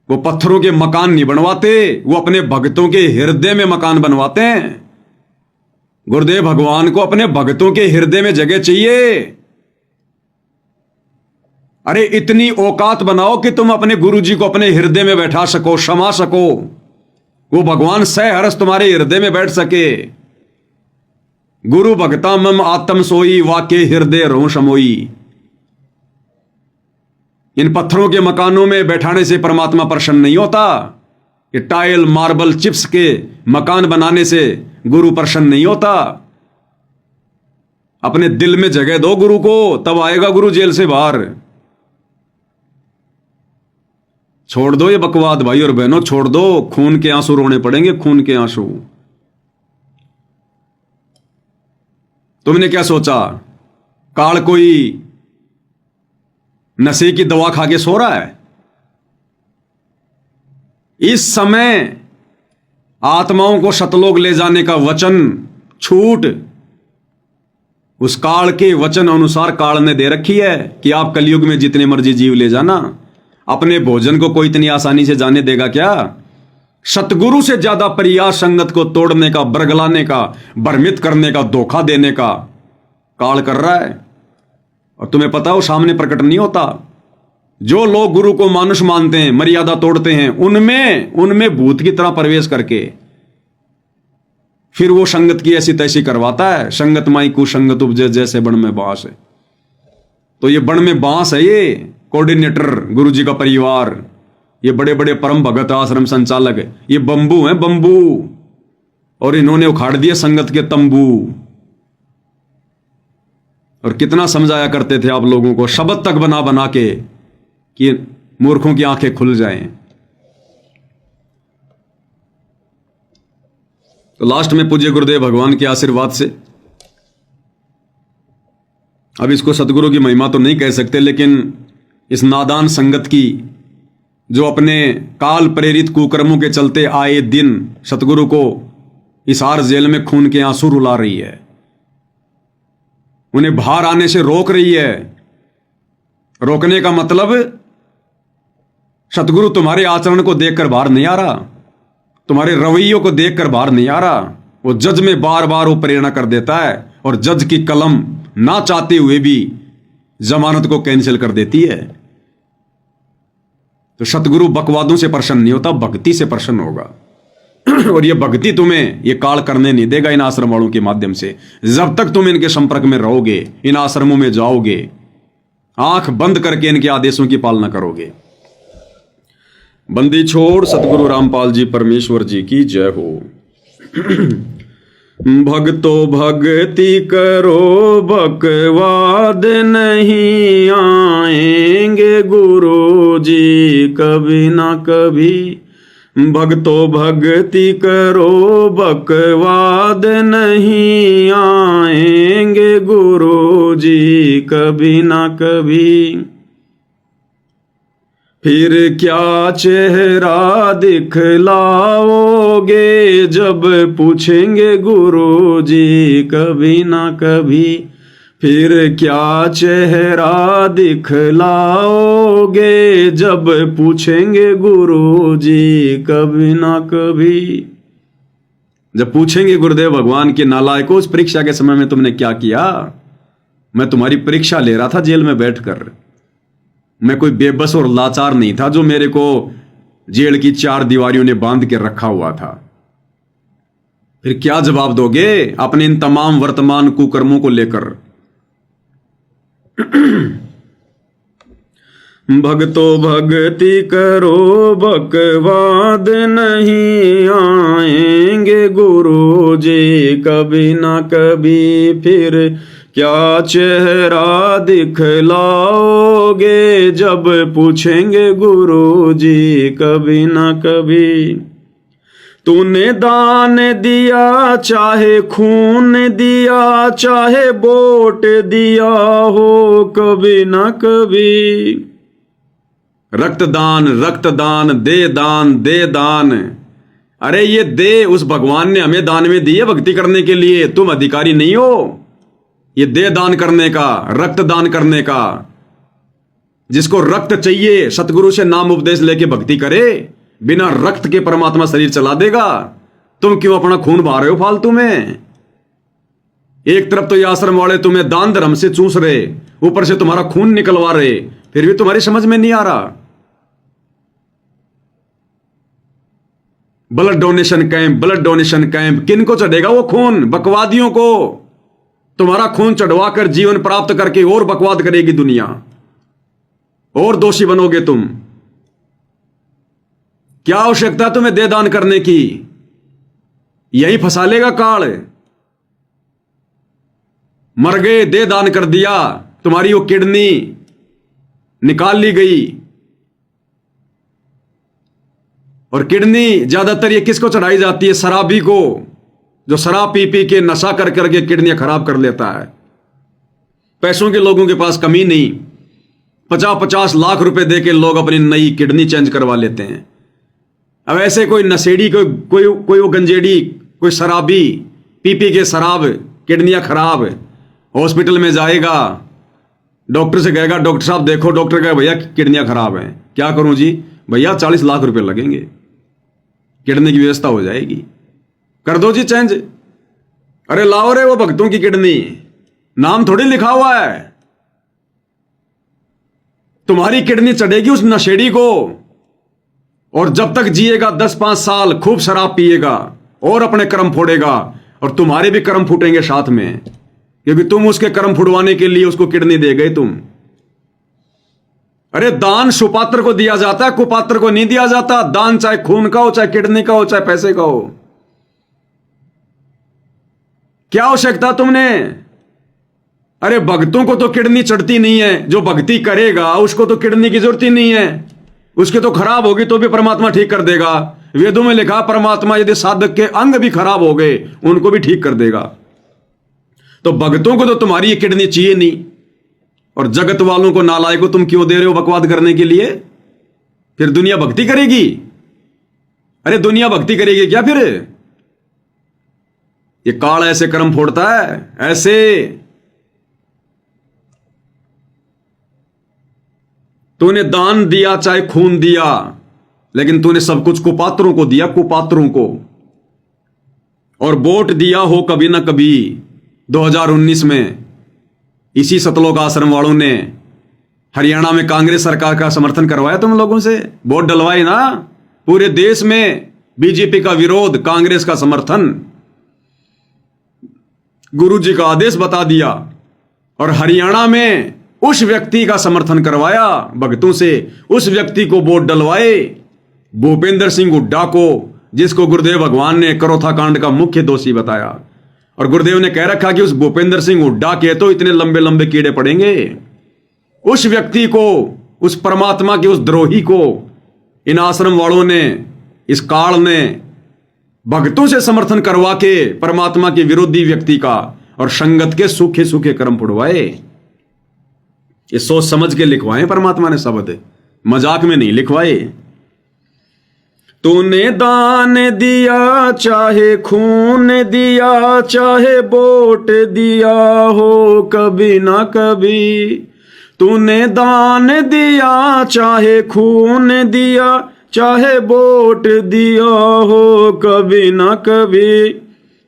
Speaker 1: वो पत्थरों के मकान नहीं बनवाते, वो अपने भक्तों के हृदय में मकान बनवाते हैं। गुरुदेव भगवान को अपने भक्तों के हृदय में जगह चाहिए। अरे इतनी औकात बनाओ कि तुम अपने गुरुजी को अपने हृदय में बैठा सको, क्षमा सको, वो भगवान सहरस तुम्हारे हृदय में बैठ सके। गुरु भक्ता मम आत्म सोई, वाके हृदय रो समोई। इन पत्थरों के मकानों में बैठाने से परमात्मा प्रसन्न नहीं होता। ये टाइल मार्बल चिप्स के मकान बनाने से गुरु प्रसन्न नहीं होता। अपने दिल में जगह दो गुरु को, तब आएगा गुरु जेल से बाहर। छोड़ दो ये बकवाद भाई और बहनों, छोड़ दो। खून के आंसू रोने पड़ेंगे, खून के आंसू। तुमने क्या सोचा काल कोई नशे की दवा खा के सो रहा है? इस समय आत्माओं को सतलोक ले जाने का वचन, छूट उस काल के वचन अनुसार काल ने दे रखी है कि आप कलयुग में जितने मर्जी जीव ले जाना, अपने भोजन को कोई इतनी आसानी से जाने देगा क्या? सतगुरु से ज्यादा प्रयास संगत को तोड़ने का, बरगलाने का, भ्रमित करने का, धोखा देने का काल कर रहा है। और तुम्हें पता हो सामने प्रकट नहीं होता। जो लोग गुरु को मानुष मानते हैं, मर्यादा तोड़ते हैं, उनमें भूत की तरह प्रवेश करके फिर वो संगत की ऐसी तैसी करवाता है। संगत माई कुसंगत उपजे जैसे बण में बांस है। तो ये बण में बांस है, ये कोऑर्डिनेटर गुरु जी का परिवार, ये बड़े बड़े परम भगत आश्रम संचालक है, ये बंबू है बंबू। और इन्होंने उखाड़ दिए संगत के तंबू। और कितना समझाया करते थे आप लोगों को, शब्द तक बना बना के कि मूर्खों की आंखें खुल जाएं। तो लास्ट में पूज्य गुरुदेव भगवान के आशीर्वाद से, अब इसको सतगुरु की महिमा तो नहीं कह सकते, लेकिन इस नादान संगत की जो अपने काल प्रेरित कुकर्मों के चलते आए दिन सतगुरु को हिसार जेल में खून के आंसू रुला रही है, उन्हें बाहर आने से रोक रही है। रोकने का मतलब सतगुरु तुम्हारे आचरण को देखकर बाहर नहीं आ रहा, तुम्हारे रवैयों को देखकर बाहर नहीं आ रहा। वो जज में बार बार वो प्रेरणा कर देता है और जज की कलम ना चाहते हुए भी जमानत को कैंसिल कर देती है। तो सतगुरु बकवादों से प्रसन्न नहीं होता, भक्ति से प्रसन्न होगा। और ये भक्ति तुम्हें ये काल करने नहीं देगा इन आश्रम वालों के माध्यम से। जब तक तुम इनके संपर्क में रहोगे, इन आश्रमों में जाओगे, आंख बंद करके इनके आदेशों की पालना करोगे। बंदी छोड़ सतगुरु रामपाल जी परमेश्वर जी की जय हो। भक्तो भक्ति करो, बकवाद नहीं आएंगे गुरु जी कभी ना कभी। भक्तो भक्ति करो, बकवाद नहीं आएंगे गुरु जी कभी ना कभी। फिर क्या चेहरा दिखलाओगे जब पूछेंगे गुरु जी कभी ना कभी। फिर क्या चेहरा दिखलाओगे जब पूछेंगे गुरु जी कभी ना कभी। जब पूछेंगे गुरुदेव भगवान के नालायकों, उस परीक्षा के समय में तुमने क्या किया? मैं तुम्हारी परीक्षा ले रहा था जेल में बैठकर। मैं कोई बेबस और लाचार नहीं था जो मेरे को जेल की 4 दीवारियों ने बांध के रखा हुआ था। फिर क्या जवाब दोगे अपने इन तमाम वर्तमान कुकर्मों को लेकर? भक्तो भक्ति करो, बकवाद नहीं आएंगे गुरु जी कभी ना कभी। फिर क्या चेहरा दिखलाओगे जब पूछेंगे गुरु जी कभी ना कभी। तूने दान दिया, चाहे खून दिया, चाहे वोट दिया हो कभी ना कभी। रक्तदान रक्तदान, दे दान दे दान। अरे ये दे उस भगवान ने हमें दान में दी है भक्ति करने के लिए। तुम अधिकारी नहीं हो ये दे दान करने का, रक्त दान करने का। जिसको रक्त चाहिए सतगुरु से नाम उपदेश लेके भक्ति करे, बिना रक्त के परमात्मा शरीर चला देगा। तुम क्यों अपना खून बहा रहे हो फालतू में? एक तरफ तो ये आश्रम वाले तुम्हें दान धर्म से चूस रहे, ऊपर से तुम्हारा खून निकलवा रहे, फिर भी तुम्हारी समझ में नहीं आ रहा। Blood donation camp, blood donation camp, किनको चढ़ेगा वो खून? बकवादियों को। तुम्हारा खून चढ़वाकर जीवन प्राप्त करके और बकवाद करेगी दुनिया, और दोषी बनोगे तुम। क्या आवश्यकता तुम्हें दे दान करने की? यही फंसा लेगा काल। मर गए, दे दान कर दिया, तुम्हारी वो किडनी निकाल ली गई। और किडनी ज्यादातर ये किसको चढ़ाई जाती है? शराबी को, जो शराब पी पी के नशा कर करके किडनियां खराब कर लेता है। पैसों के लोगों के पास कमी नहीं, 50-50 लाख रुपए देके लोग अपनी नई किडनी चेंज करवा लेते हैं। अब ऐसे कोई नशेड़ी, कोई वो गंजेड़ी, कोई शराबी पी पी के शराब, किडनियां खराब, हॉस्पिटल में जाएगा, डॉक्टर से कहेगा डॉक्टर साहब देखो, डॉक्टर कहे भैया किडनियां खराब हैं, क्या करूं जी? भैया 40 लाख रुपए लगेंगे, किडनी की व्यवस्था हो जाएगी, कर दो जी चेंज। अरे लाओ रे वो भक्तों की किडनी, नाम थोड़ी लिखा हुआ है। तुम्हारी किडनी चढ़ेगी उस नशेड़ी को, और जब तक जिएगा 10-5 साल खूब शराब पिएगा और अपने कर्म फोड़ेगा, और तुम्हारे भी कर्म फूटेंगे साथ में, क्योंकि तुम उसके कर्म फुड़वाने के लिए उसको किडनी दे गए तुम। अरे दान सुपात्र को दिया जाता है, कुपात्र को नहीं दिया जाता। दान चाहे खून का हो, चाहे किडनी का हो, चाहे पैसे का हो। क्या आवश्यकता तुमने? अरे भक्तों को तो किडनी चढ़ती नहीं है, जो भक्ति करेगा उसको तो किडनी की जरूरत ही नहीं है। उसके तो खराब होगी तो भी परमात्मा ठीक कर देगा। वेदों में लिखा परमात्मा यदि साधक के अंग भी खराब हो गए उनको भी ठीक कर देगा। तो भक्तों को तो तुम्हारी ये किडनी चाहिए नहीं, और जगत वालों को नालायक को तुम क्यों दे रहे हो बकवाद करने के लिए? फिर दुनिया भक्ति करेगी? अरे दुनिया भक्ति करेगी क्या फिर? ये काल ऐसे कर्म फोड़ता है, ऐसे। तूने दान दिया चाहे खून दिया, लेकिन तूने सब कुछ कुपात्रों को दिया, कुपात्रों को। और वोट दिया हो कभी ना कभी 2019 में इसी सतलोक आश्रम वालों ने हरियाणा में कांग्रेस सरकार का समर्थन करवाया तुम लोगों से, वोट डलवाए ना। पूरे देश में बीजेपी का विरोध, कांग्रेस का समर्थन, गुरुजी का आदेश बता दिया, और हरियाणा में उस व्यक्ति का समर्थन करवाया भक्तों से, उस व्यक्ति को वोट डलवाए, भूपेंद्र सिंह हुड्डा को, जिसको गुरुदेव भगवान ने करोथा कांड का मुख्य दोषी बताया। और गुरुदेव ने कह रखा कि उस भूपेंद्र सिंह हुड्डा के तो इतने लंबे लंबे कीड़े पड़ेंगे। उस व्यक्ति को, उस परमात्मा के उस द्रोही को इन आश्रम वालों ने, इस काल ने भक्तों से समर्थन करवा के परमात्मा के विरोधी व्यक्ति का और संगत के सूखे सूखे कर्म फुड़वाए। ये सोच समझ के लिखवाए परमात्मा ने शब्द, मजाक में नहीं लिखवाए। तूने दान दिया चाहे खून दिया, चाहे वोट दिया हो कभी ना कभी। तूने दान दिया चाहे खून दिया, चाहे वोट दिया हो कभी ना कभी।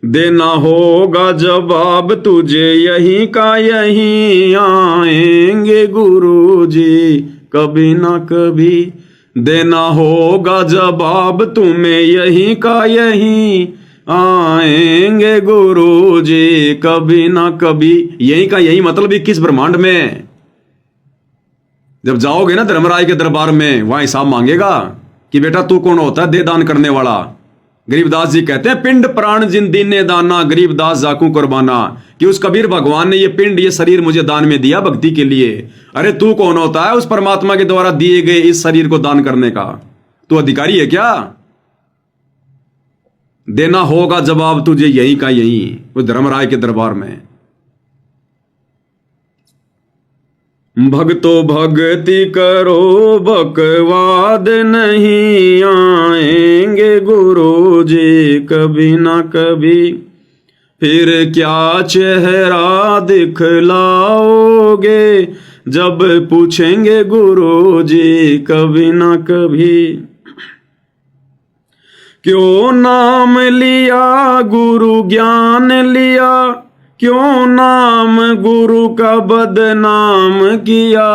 Speaker 1: देना होगा जवाब तुझे यहीं का यहीं, आएंगे गुरुजी कभी ना कभी। देना होगा जवाब तुम्हें यहीं का यहीं, आएंगे गुरुजी कभी ना कभी। यहीं का यहीं मतलब 21 ब्रह्मांड में। जब जाओगे ना धर्मराय के दरबार में, वहां हिसाब मांगेगा कि बेटा तू कौन होता है दे दान करने वाला। गरीबदास जी कहते हैं पिंड प्राण जिन दीने दाना, गरीबदास जाकू कुर्बाना, कि उस कबीर भगवान ने ये पिंड, ये शरीर मुझे दान में दिया भक्ति के लिए। अरे तू कौन होता है उस परमात्मा के द्वारा दिए गए इस शरीर को दान करने का? तू अधिकारी है क्या? देना होगा जवाब तुझे यहीं का यहीं, उस धर्मराय के दरबार में। भक्तो भक्ति करो बकवाद नहीं, आएंगे गुरुजी कभी ना कभी। फिर क्या चेहरा दिखलाओगे जब पूछेंगे गुरुजी कभी ना कभी। क्यों नाम लिया गुरु ज्ञान लिया, क्यों नाम गुरु का बदनाम किया।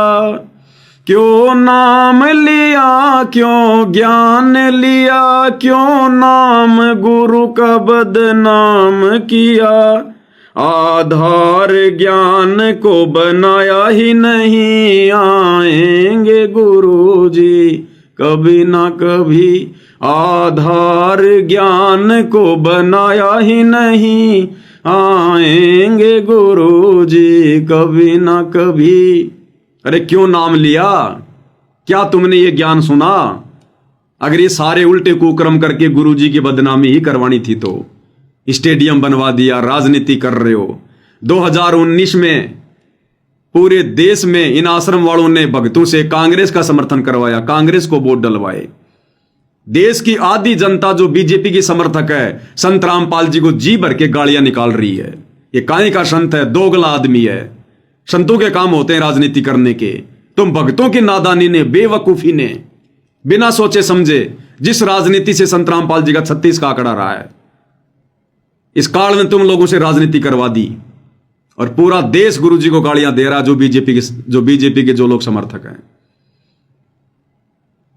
Speaker 1: क्यों नाम लिया क्यों ज्ञान लिया, क्यों नाम गुरु का बदनाम किया। आधार ज्ञान को बनाया ही नहीं, आएंगे गुरुजी कभी ना कभी। आधार ज्ञान को बनाया ही नहीं, आएंगे गुरुजी कभी ना कभी। अरे क्यों नाम लिया? क्या तुमने ये ज्ञान सुना? अगर ये सारे उल्टे कुकर्म करके गुरुजी की बदनामी ही करवानी थी तो स्टेडियम बनवा दिया, राजनीति कर रहे हो। 2019 में पूरे देश में इन आश्रम वालों ने भक्तों से कांग्रेस का समर्थन करवाया, कांग्रेस को वोट डलवाए। देश की आधी जनता जो बीजेपी की समर्थक है, संत रामपाल जी को जी भर के गालियां निकाल रही है। ये काहे का संत है, दोगला आदमी है। संतों के काम होते हैं राजनीति करने के। तुम भक्तों की नादानी ने, बेवकूफी ने, बिना सोचे समझे जिस राजनीति से संत रामपाल जी का 36 का आंकड़ा रहा है, इस काल में तुम लोगों से राजनीति करवा दी और पूरा देश गुरु जी को गालियां दे रहा, जो बीजेपी के जो लोग समर्थक हैं।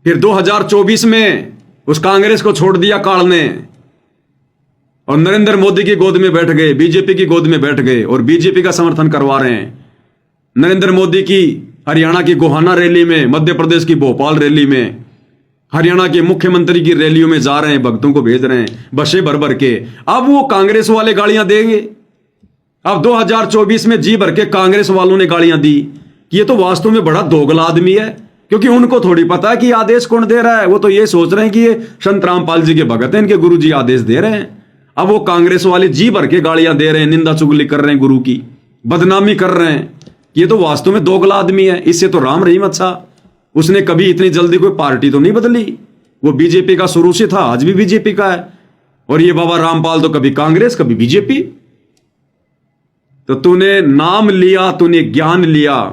Speaker 1: फिर 2024 में उस कांग्रेस को छोड़ दिया काल ने और नरेंद्र मोदी की गोद में बैठ गए, बीजेपी की गोद में बैठ गए और बीजेपी का समर्थन करवा रहे हैं। नरेंद्र मोदी की हरियाणा की गोहाना रैली में, मध्य प्रदेश की भोपाल रैली में, हरियाणा के मुख्यमंत्री की रैलियों में जा रहे हैं, भक्तों को भेज रहे हैं बसें भर भर के। अब वो कांग्रेस वाले गालियां देंगे। अब 2024 में जी भर के कांग्रेस वालों ने गालियां दी कि ये तो वास्तव में बड़ा दोगला आदमी है, क्योंकि उनको थोड़ी पता है कि आदेश कौन दे रहा है। वो तो ये सोच रहे हैं कि ये संत रामपाल जी के भगत हैं, इनके गुरु जी आदेश दे रहे हैं। अब वो कांग्रेस वाले जी भर के गालियां दे रहे हैं, निंदा चुगली कर रहे हैं, गुरु की बदनामी कर रहे हैं। ये तो वास्तव में दोगला आदमी है, इससे तो राम रहीम अच्छा। उसने कभी इतनी जल्दी कोई पार्टी तो नहीं बदली। वो बीजेपी का शुरू से था, आज भी बीजेपी का है। और ये बाबा रामपाल तो कभी कांग्रेस कभी बीजेपी। तो तूने नाम लिया, तूने ज्ञान लिया,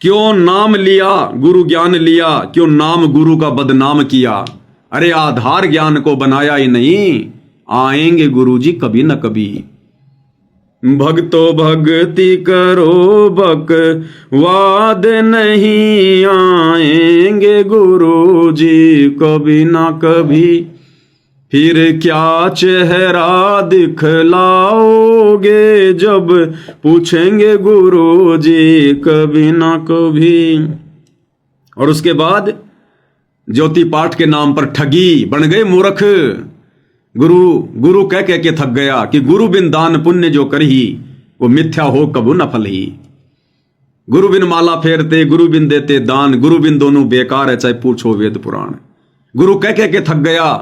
Speaker 1: क्यों नाम लिया, गुरु ज्ञान लिया, क्यों नाम गुरु का बदनाम किया। अरे आधार ज्ञान को बनाया ही नहीं, आएंगे गुरु जी कभी न कभी। भक्तो भक्ति करो बकवाद नहीं, आएंगे गुरु जी कभी ना कभी। फिर क्या चेहरा दिखलाओगे जब पूछेंगे गुरु जी कभी ना कभी। और उसके बाद ज्योति पाठ के नाम पर ठगी, बन गए मूर्ख। गुरु कह के थक गया कि गुरु बिन दान पुण्य जो करही, वो मिथ्या हो कबू न फल ही। गुरु बिन माला फेरते, गुरु बिन देते दान, गुरु बिन दोनों बेकार है चाहे पूछो वेद पुराण। गुरु कह के थक गया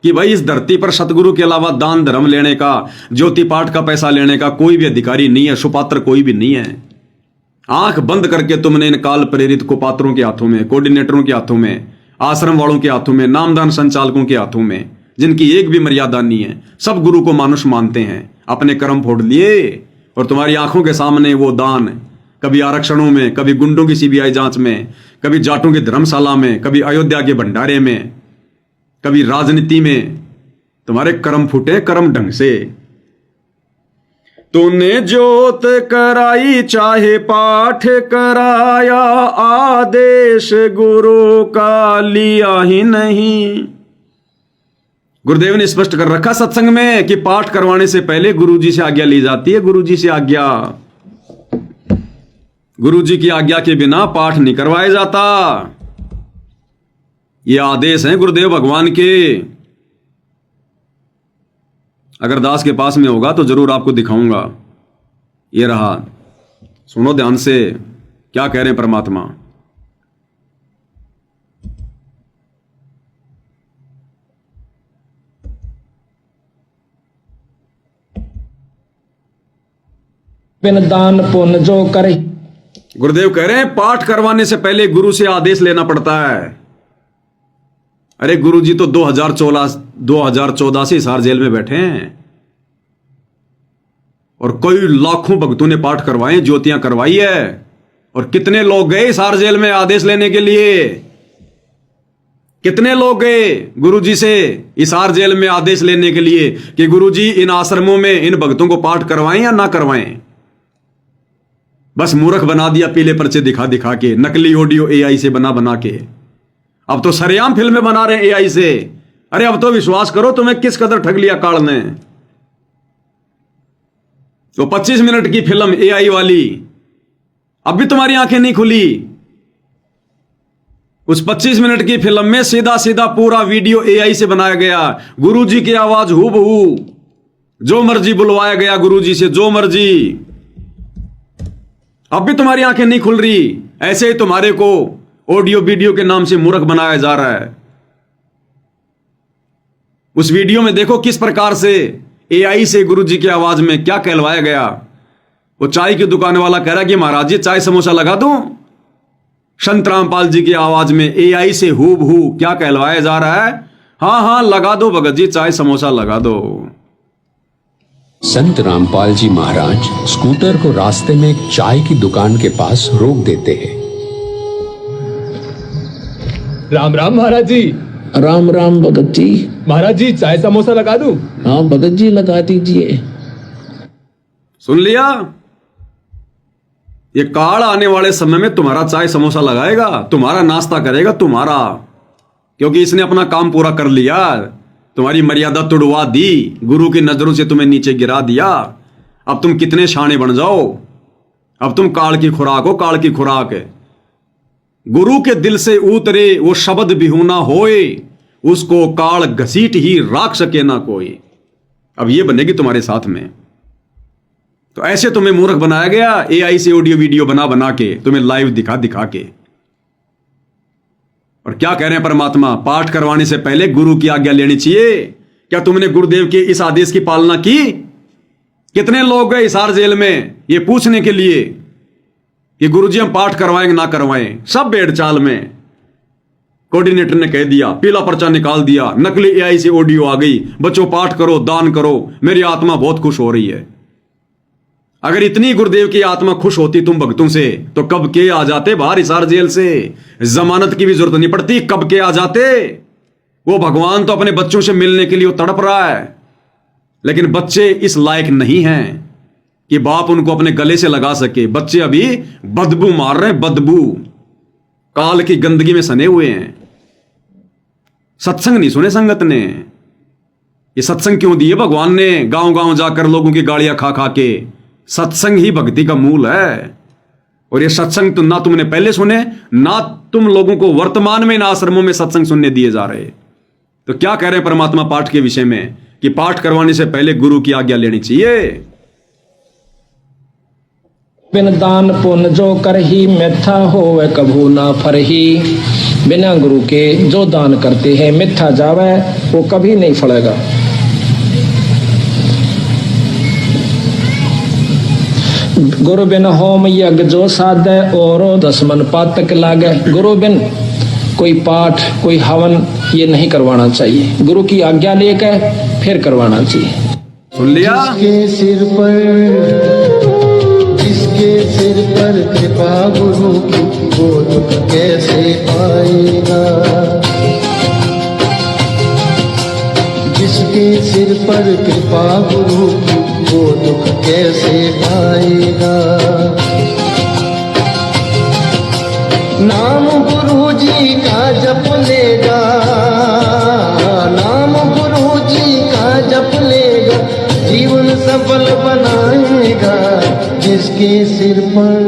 Speaker 1: कि भाई इस धरती पर सतगुरु के अलावा दान धर्म लेने का, ज्योति पाठ का पैसा लेने का कोई भी अधिकारी नहीं है, सुपात्र कोई भी नहीं है। आंख बंद करके तुमने इन काल प्रेरित कुपात्रों के हाथों में, कोऑर्डिनेटरों के हाथों में, आश्रम वालों के हाथों में, नामदान संचालकों के हाथों में, जिनकी एक भी मर्यादा नहीं है, सब गुरु को मानुष मानते हैं, अपने कर्म फोड़ लिए। और तुम्हारी आंखों के सामने वो दान, कभी आरक्षणों में, कभी गुंडों की सीबीआई जांच में, कभी जाटों की धर्मशाला में, कभी अयोध्या के भंडारे में, कभी राजनीति में, तुम्हारे कर्म फूटे कर्म ढंग से। तूने जोत कराई चाहे पाठ कराया, आदेश गुरु का लिया ही नहीं। गुरुदेव ने स्पष्ट कर रखा सत्संग में कि पाठ करवाने से पहले गुरुजी से आज्ञा ली जाती है। गुरुजी से आज्ञा, गुरुजी की आज्ञा के बिना पाठ नहीं करवाया जाता। ये आदेश हैं गुरुदेव भगवान के। अगर दास के पास में होगा तो जरूर आपको दिखाऊंगा। ये रहा, सुनो ध्यान से क्या कह रहे हैं परमात्मा।
Speaker 4: बिन दान पुण्य जो करे।
Speaker 1: गुरुदेव कह रहे हैं पाठ करवाने से पहले गुरु से आदेश लेना पड़ता है। अरे गुरुजी तो 2014 से हिसार जेल में बैठे हैं और कई लाखों भक्तों ने पाठ करवाए, ज्योतियां करवाई है। और कितने लोग गए हिसार जेल में आदेश लेने के लिए, कितने लोग गए गुरुजी से हिसार जेल में आदेश लेने के लिए कि गुरुजी इन आश्रमों में इन भक्तों को पाठ करवाएं या ना करवाएं। बस मूर्ख बना दिया पीले पर्चे दिखा दिखा के, नकली ऑडियो एआई से बना के। अब तो सरेआम फिल्में बना रहे हैं एआई से। अरे अब तो विश्वास करो तुम्हें किस कदर ठग लिया काल ने। तो 25 मिनट की फिल्म एआई वाली, अब भी तुम्हारी आंखें नहीं खुली। उस 25 मिनट की फिल्म में सीधा सीधा पूरा वीडियो एआई से बनाया गया। गुरुजी की आवाज हूबहू, जो मर्जी बुलवाया गया गुरुजी से, जो मर्जी। अब भी तुम्हारी आंखें नहीं खुल रही। ऐसे ही तुम्हारे को ऑडियो वीडियो के नाम से मूर्ख बनाया जा रहा है। उस वीडियो में देखो किस प्रकार से एआई से गुरुजी की आवाज में क्या कहलवाया गया। वो चाय की दुकान वाला कह रहा कि महाराज जी चाय समोसा लगा दूं। संत रामपाल जी की आवाज में एआई से हूबहू क्या कहलवाया जा रहा है। हाँ हाँ लगा दो भगत जी, चाय समोसा लगा दो।
Speaker 5: संत रामपाल जी महाराज स्कूटर को रास्ते में एक चाय की दुकान के पास रोक देते हैं।
Speaker 6: राम राम महाराज जी।
Speaker 4: राम राम भगत जी।
Speaker 6: महाराज जी चाय समोसा लगा दूं?
Speaker 4: हाँ भगत जी लगा दीजिए।
Speaker 1: सुन लिया, ये काल आने वाले समय में तुम्हारा चाय समोसा लगाएगा, तुम्हारा नाश्ता करेगा, तुम्हारा, क्योंकि इसने अपना काम पूरा कर लिया, तुम्हारी मर्यादा तुड़वा दी, गुरु की नजरों से तुम्हें नीचे गिरा दिया। अब तुम कितने शाने बन जाओ, अब तुम काल की खुराक हो, काल की खुराक है। गुरु के दिल से उतरे वो शब्द बिहुना होए, उसको काल घसीट ही राख सके ना कोई। अब ये बनेगी तुम्हारे साथ में। तो ऐसे तुम्हें मूर्ख बनाया गया, एआई से ऑडियो वीडियो बना बना के, तुम्हें लाइव दिखा दिखा के। और क्या कह रहे हैं परमात्मा, पाठ करवाने से पहले गुरु की आज्ञा लेनी चाहिए। क्या तुमने गुरुदेव के इस आदेश की पालना की? कितने लोग गए हिसार जेल में ये पूछने के लिए कि गुरुजी हम पाठ करवाएंगे ना करवाएं, सब भेड़ चाल में। कोऑर्डिनेटर ने कह दिया, पीला पर्चा निकाल दिया, नकली एआई से ऑडियो आ गई, बच्चों पाठ करो, दान करो, मेरी आत्मा बहुत खुश हो रही है। अगर इतनी गुरुदेव की आत्मा खुश होती तुम भक्तों से, तो कब के आ जाते बाहर हिसार जेल से, जमानत की भी जरूरत नहीं पड़ती, कब के आ जाते। वो भगवान तो अपने बच्चों से मिलने के लिए वो तड़प रहा है, लेकिन बच्चे इस लायक नहीं हैं कि बाप उनको अपने गले से लगा सके। बच्चे अभी बदबू मार रहे हैं, बदबू, काल की गंदगी में सने हुए हैं। सत्संग नहीं सुने संगत ने। ये सत्संग क्यों दिए भगवान ने? गांव गांव जाकर लोगों की गालियां खा खा के। सत्संग ही भक्ति का मूल है। और ये सत्संग तो ना तुमने पहले सुने, ना तुम लोगों को वर्तमान में इन आश्रमों में सत्संग सुनने दिए जा रहे। तो क्या कह रहे हैं परमात्मा पाठ के विषय में कि पाठ करवाने से पहले गुरु की आज्ञा लेनी चाहिए।
Speaker 4: बिन दान पुण्य जो करही मिथ्या होवे कभू ना फरही। बिना गुरु के जो दान करते हैं मिथ्या जावे, वो कभी नहीं फलेगा। गुरु बिन होम यज्ञ जो साधे, और 10 मन पातक लागे। गुरु बिन कोई पाठ कोई हवन ये नहीं करवाना चाहिए, गुरु की आज्ञा लेकर फिर करवाना चाहिए।
Speaker 1: सुन लिया,
Speaker 7: जिसके सिर पर कृपा गुरु की, वो दुख कैसे पाएगा। जिसके सिर पर कृपा गुरु की, वो दुख कैसे पाएगा। नाम गुरु जी का जप लेगा, नाम गुरु जी का जप लेगा, जीवन सफल बनाएगा। जिसके सिर पर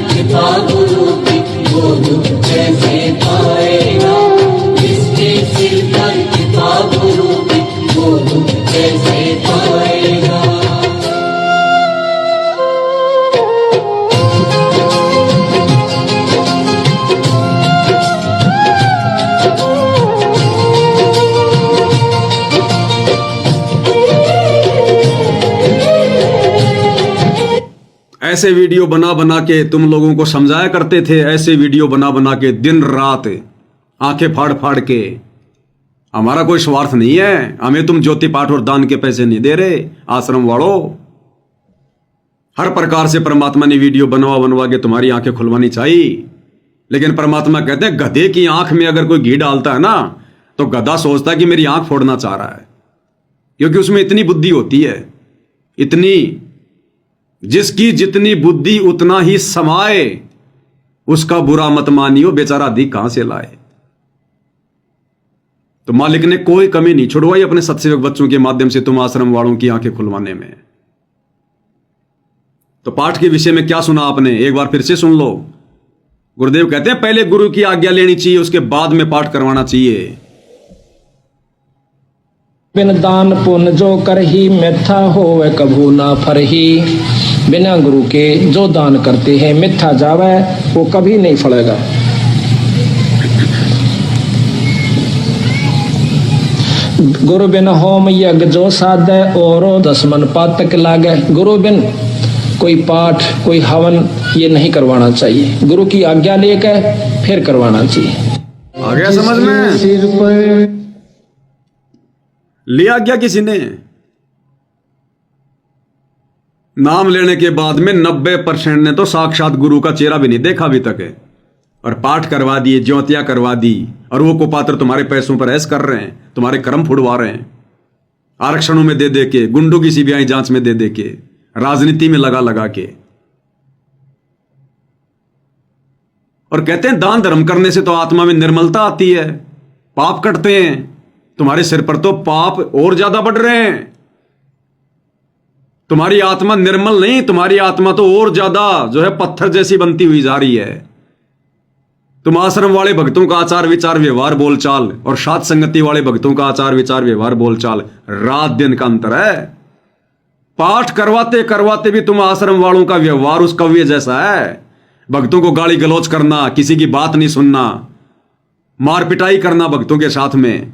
Speaker 7: कृपा गुरु की, वो दुख कैसे पाएगा। जिसके सिर पर कृपा गुरु की, वो दुख कैसे पाएगा।
Speaker 1: ऐसे वीडियो बना बना के तुम लोगों को समझाया करते थे, ऐसे वीडियो बना बना के दिन रात आंखें फाड़ फाड़ के। हमारा कोई स्वार्थ नहीं है, हमें तुम ज्योति पाठ और दान के पैसे नहीं दे रहे आश्रम वालों। हर प्रकार से परमात्मा ने वीडियो बनवा बनवा के तुम्हारी आंखें खुलवानी चाहिए। लेकिन परमात्मा कहते हैं गधे की आंख में अगर कोई घी डालता है ना, तो गधा सोचता है कि मेरी आंख फोड़ना चाह रहा है, क्योंकि उसमें इतनी बुद्धि होती है, इतनी, जिसकी जितनी बुद्धि उतना ही समाए। उसका बुरा मत मानियो, बेचारा अधिक कहां से लाए। तो मालिक ने कोई कमी नहीं छुड़वाई अपने सत्सेवक बच्चों के माध्यम से तुम आश्रम वालों की आंखें खुलवाने में। तो पाठ के विषय में क्या सुना आपने, एक बार फिर से सुन लो। गुरुदेव कहते हैं पहले गुरु की आज्ञा लेनी चाहिए, उसके बाद में पाठ करवाना चाहिए।
Speaker 4: बिन दान पुण्य जो करही मिथ्या होवे कभू ना फरही। बिना गुरु के जो दान करते हैं मिथ्या जावे, वो कभी नहीं फलेगा। गुरु बिन होम यज्ञ जो साधे, और 10 मन पातक लागे। गुरु बिन कोई पाठ कोई हवन ये नहीं करवाना चाहिए, गुरु की आज्ञा लेकर फिर करवाना चाहिए।
Speaker 1: आ गया समझ में?
Speaker 7: सिर पर
Speaker 1: लिया गया किसी ने? नाम लेने के बाद में 90% ने तो साक्षात गुरु का चेहरा भी नहीं देखा अभी तक है, और पाठ करवा दिए, ज्योतियां करवा दी, और वो कुपात्र तुम्हारे पैसों पर ऐश कर रहे हैं, तुम्हारे कर्म फुड़वा रहे हैं, आरक्षणों में दे दे के, गुंडों की सीबीआई जांच में दे दे के, राजनीति में लगा लगा के। और कहते हैं दान धर्म करने से तो आत्मा में निर्मलता आती है, पाप कटते हैं। तुम्हारे सिर पर तो पाप और ज्यादा बढ़ रहे हैं। तुम्हारी आत्मा निर्मल नहीं, तुम्हारी आत्मा तो और ज्यादा जो है पत्थर जैसी बनती हुई जा रही है। तुम आश्रम वाले भक्तों का आचार विचार व्यवहार बोलचाल और सात संगति वाले भक्तों का आचार विचार व्यवहार बोलचाल रात दिन का अंतर है। पाठ करवाते करवाते भी तुम आश्रम वालों का व्यवहार उस कव्य जैसा है। भक्तों को गाली गलौज करना, किसी की बात नहीं सुनना, मार पिटाई करना भक्तों के साथ में।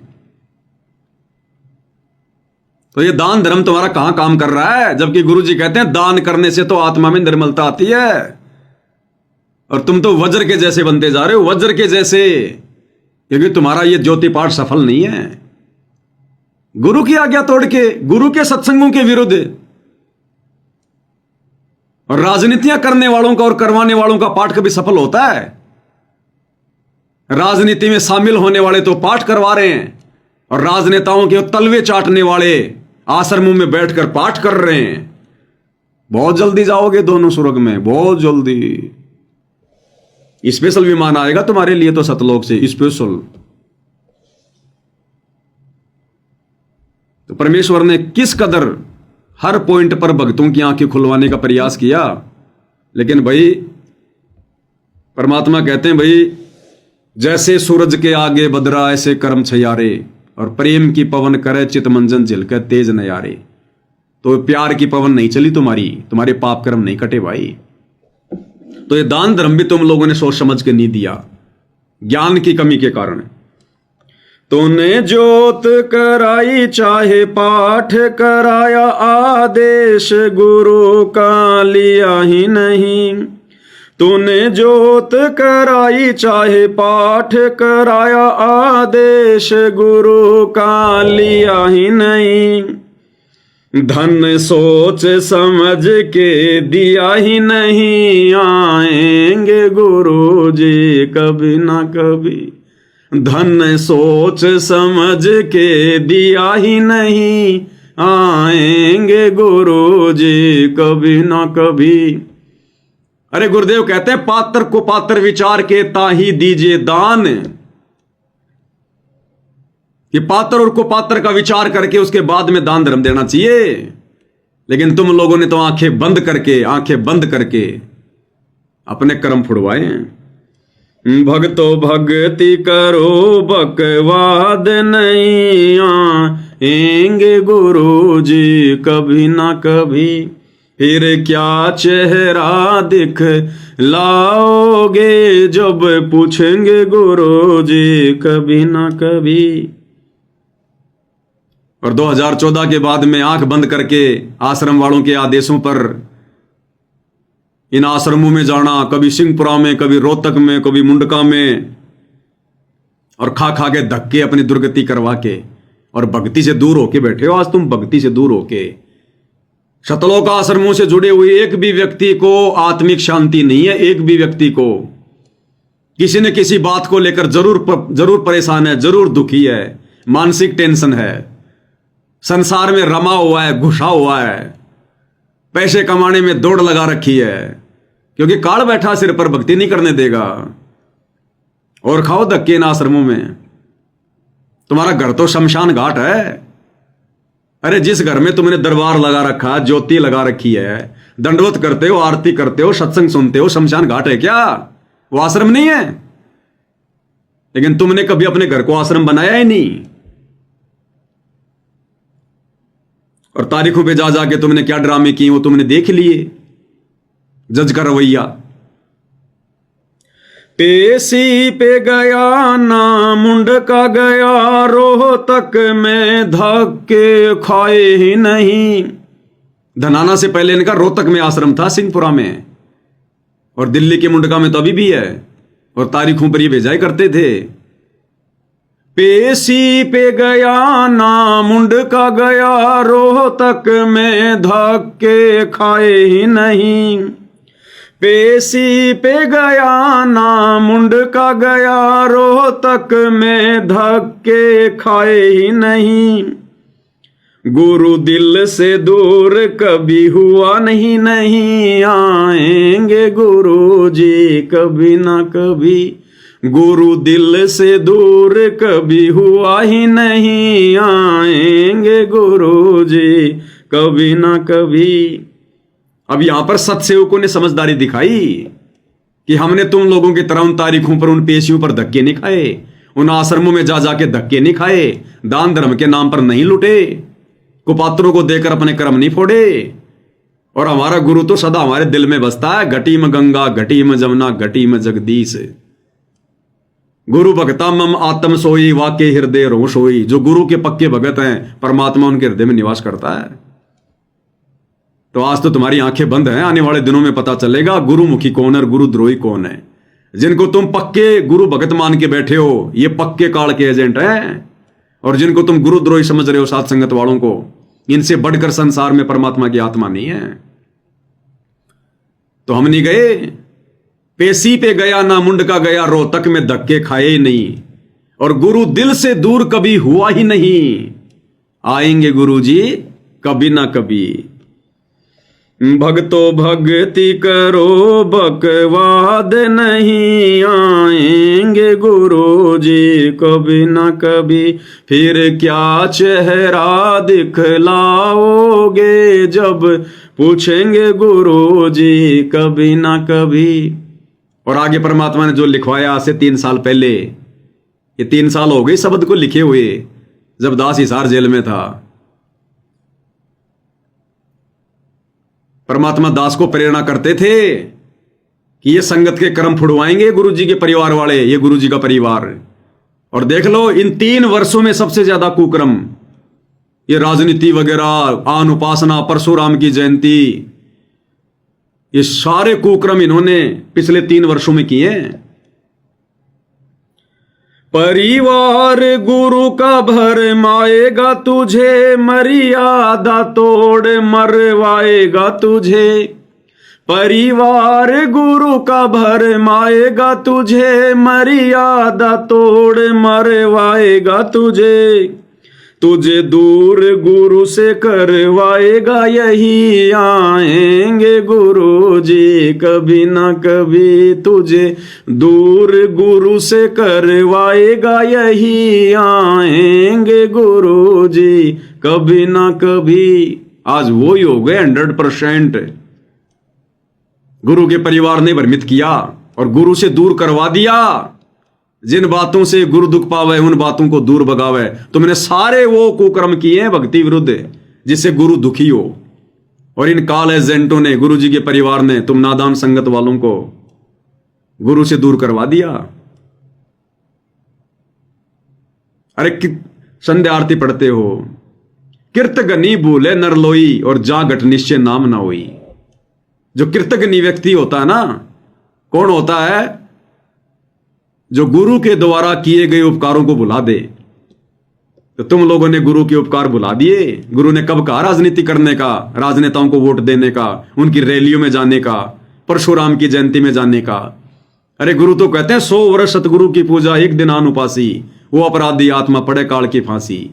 Speaker 1: तो ये दान धर्म तुम्हारा कहां काम कर रहा है? जबकि गुरुजी कहते हैं दान करने से तो आत्मा में निर्मलता आती है। और तुम तो वज्र के जैसे बनते जा रहे हो, वज्र के जैसे, क्योंकि तुम्हारा ये ज्योति पाठ सफल नहीं है। गुरु की आज्ञा तोड़ के, गुरु के सत्संगों के विरुद्ध, और राजनीतियां करने वालों का और करवाने वालों का पाठ कभी सफल होता है? राजनीति में शामिल होने वाले तो पाठ करवा रहे हैं, और राजनेताओं के तलवे चाटने वाले आश्रमों में बैठकर पाठ कर रहे हैं। बहुत जल्दी जाओगे दोनों स्वर्ग में, बहुत जल्दी। स्पेशल विमान आएगा तुम्हारे लिए तो सतलोक से, स्पेशल। तो परमेश्वर ने किस कदर हर पॉइंट पर भक्तों की आंखें खुलवाने का प्रयास किया। लेकिन भाई परमात्मा कहते हैं, भाई जैसे सूरज के आगे बदरा ऐसे कर्म छयारे, और प्रेम की पवन करे चित मंजन झिलके तेज नयारे। तो प्यार की पवन नहीं चली तुम्हारी, तुम्हारे पाप कर्म नहीं कटे भाई। तो ये दान धर्म भी तुम लोगों ने सोच समझ के नहीं दिया, ज्ञान की कमी के कारण। तूने जोत कराई चाहे पाठ कराया, आदेश गुरु का लिया ही नहीं। तूने जोत कराई चाहे पाठ कराया, आदेश गुरु का लिया ही नहीं। धन सोच समझ के दिया ही नहीं, आएंगे गुरु जी कभी ना कभी। धन सोच समझ के दिया ही नहीं, आएंगे गुरु जी कभी ना कभी। अरे गुरुदेव कहते हैं पात्र को पात्र विचार के ताही दीजिए दान। कि पात्र और कुपात्र का विचार करके उसके बाद में दान धर्म देना चाहिए। लेकिन तुम लोगों ने तो आंखें बंद करके अपने कर्म फुड़वाए। भक्तो भक्ति करो बकवाद नहीं, आएंगे गुरु जी कभी ना कभी। फिर क्या चेहरा दिख लाओगे जब पूछेंगे गुरु जी कभी ना कभी। और 2014 के बाद में आंख बंद करके आश्रम वालों के आदेशों पर इन आश्रमों में जाना, कभी सिंहपुरा में, कभी रोहतक में, कभी मुंडका में, और खा खा के धक्के अपनी दुर्गति करवा के, और भक्ति से दूर होके बैठे हो आज तुम। भक्ति से दूर होके शतलोक आश्रमों से जुड़े हुए एक भी व्यक्ति को आत्मिक शांति नहीं है। एक भी व्यक्ति को किसी न किसी बात को लेकर जरूर परेशान है, जरूर दुखी है, मानसिक टेंशन है, संसार में रमा हुआ है, घुसा हुआ है, पैसे कमाने में दौड़ लगा रखी है, क्योंकि काल बैठा सिर पर भक्ति नहीं करने देगा। और खाओ धक्के इन आश्रमों में। तुम्हारा घर तो शमशान घाट है। अरे जिस घर में तुमने दरबार लगा रखा, ज्योति लगा रखी है, दंडवत करते हो, आरती करते हो, सत्संग सुनते हो, शमशान घाट है क्या? वो आश्रम नहीं है। लेकिन तुमने कभी अपने घर को आश्रम बनाया ही नहीं। और तारीखों पे जा जाके तुमने क्या ड्रामे किए वो तुमने देख लिए। जज का रवैया, पेशी पे गया ना मुंडका गया, रोहतक में धक्के खाए ही नहीं। धनाना से पहले इनका रोहतक में आश्रम था, सिंहपुरा में, और दिल्ली के मुंडका में तो अभी भी है, और तारीखों पर ये भेजाई करते थे। पेशी पे गया ना मुंड का गया, रोहतक में धक्के खाए ही नहीं। पेशी पे गया ना मुंड का गया, रोहतक में धक्के खाए ही नहीं। गुरु दिल से दूर कभी हुआ नहीं, नहीं आएंगे गुरु जी कभी ना कभी। गुरु दिल से दूर कभी हुआ ही नहीं, आएंगे गुरु जी कभी ना कभी। अब यहां पर सत्सेवकों ने समझदारी दिखाई कि हमने तुम लोगों की तरह उन तारीखों पर, उन पेशियों पर धक्के नहीं खाए, उन आश्रमों में जा जाके धक्के नहीं खाए, दान धर्म के नाम पर नहीं लुटे, कुपात्रों को देकर अपने कर्म नहीं फोड़े। और हमारा गुरु तो सदा हमारे दिल में बसता है, घटी में गंगा घटी में जमुना घटी में जगदीश। गुरु भगता मम आत्म सोई, वाके हृदय रो सोई। जो गुरु के पक्के भगत हैं, परमात्मा उनके हृदय में निवास करता है। तो आज तो तुम्हारी आंखें बंद हैं, आने वाले दिनों में पता चलेगा गुरुमुखी कौन है और गुरुद्रोही कौन है। जिनको तुम पक्के गुरु भगत मान के बैठे हो, ये पक्के काल के एजेंट हैं। और जिनको तुम गुरुद्रोही समझ रहे हो, साथ संगत वालों को, इनसे बढ़कर संसार में परमात्मा की आत्मा नहीं है। तो हम नहीं गए, पेशी पे गया ना मुंड का गया, रोहतक में धक्के खाए ही नहीं। और गुरु दिल से दूर कभी हुआ ही नहीं, आएंगे गुरु जी कभी ना कभी। भक्तो भक्ति करो बकवाद नहीं, आएंगे गुरु जी कभी ना कभी। फिर क्या चेहरा दिखलाओगे, जब पूछेंगे गुरु जी कभी ना कभी। और आगे परमात्मा ने जो लिखवाया आज से 3 साल पहले, ये 3 साल हो गए शब्द को लिखे हुए, जब दास हिसार जेल में था। परमात्मा दास को प्रेरणा करते थे कि ये संगत के कर्म फुड़वाएंगे गुरु जी के परिवार वाले, ये गुरु जी का परिवार। और देख लो इन 3 वर्षों में सबसे ज्यादा कुकर्म, ये राजनीति वगैरह, आन उपासना, परशुराम की जयंती, ये सारे कुकर्म इन्होंने पिछले 3 वर्षों में किए हैं। परिवार गुरु का भरमाएगा तुझे, मर्यादा तोड़ मरवाएगा तुझे। परिवार गुरु का भरमाएगा तुझे, मर्यादा तोड़ मरवाएगा तुझे। तुझे दूर गुरु से करवाएगा यही, आएंगे गुरु जी कभी ना कभी। तुझे दूर गुरु से करवाएगा यही, आएंगे गुरु जी कभी ना कभी। आज वो ही हो गए 100%। गुरु के परिवार ने भ्रमित किया और गुरु से दूर करवा दिया। जिन बातों से गुरु दुख पावे, उन बातों को दूर भगावे। तुमने सारे वो कुकर्म किए हैं भक्ति विरुद्ध, जिससे गुरु दुखी हो। और इन काल एजेंटों ने, गुरु जी के परिवार ने, तुम नादान संगत वालों को गुरु से दूर करवा दिया। अरे संध्या आरती पढ़ते हो, कीर्तगनी भूले नरलोई, और जा घट निश्चय नाम ना होई। जो कीर्तगनी व्यक्ति होता है ना, कौन होता है? जो गुरु के द्वारा किए गए उपकारों को भुला दे। तो तुम लोगों ने गुरु के उपकार भुला दिए। गुरु ने कब कहा राजनीति करने का, राजनेताओं को वोट देने का, उनकी रैलियों में जाने का, परशुराम की जयंती में जाने का? अरे गुरु तो कहते हैं 100 वर्ष सतगुरु की पूजा, एक दिन आन उपासी, वो अपराधी आत्मा पड़े काल की फांसी।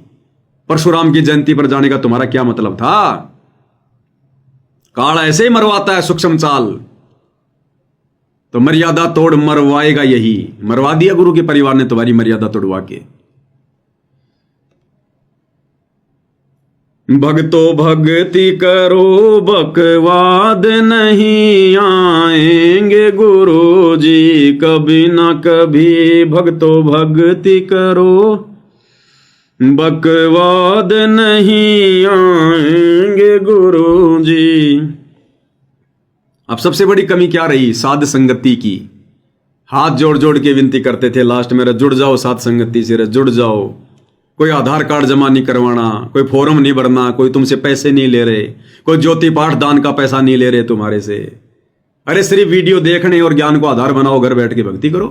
Speaker 1: परशुराम की जयंती पर जाने का तुम्हारा क्या मतलब था? काल ऐसे ही मरवाता है सूक्ष्म चाल। तो मर्यादा तोड़ मरवाएगा यही। मरवा दिया गुरु के परिवार ने तुम्हारी मर्यादा तोड़वा के। भक्तो भक्ति करो बकवाद नहीं, आएंगे गुरु जी कभी ना कभी। भक्तो भक्ति करो बकवाद नहीं, आएंगे गुरु जी। अब सबसे बड़ी कमी क्या रही? साध संगति की। हाथ जोड़ जोड़ के विनती करते थे लास्ट में, जुड़ जाओ साध संगति से, जुड़ जाओ। कोई आधार कार्ड जमा नहीं करवाना, कोई फॉर्म नहीं भरना, कोई तुमसे पैसे नहीं ले रहे, कोई ज्योति पाठ दान का पैसा नहीं ले रहे तुम्हारे से। अरे सिर्फ वीडियो देखने और ज्ञान को आधार बनाओ, घर बैठ के भक्ति करो।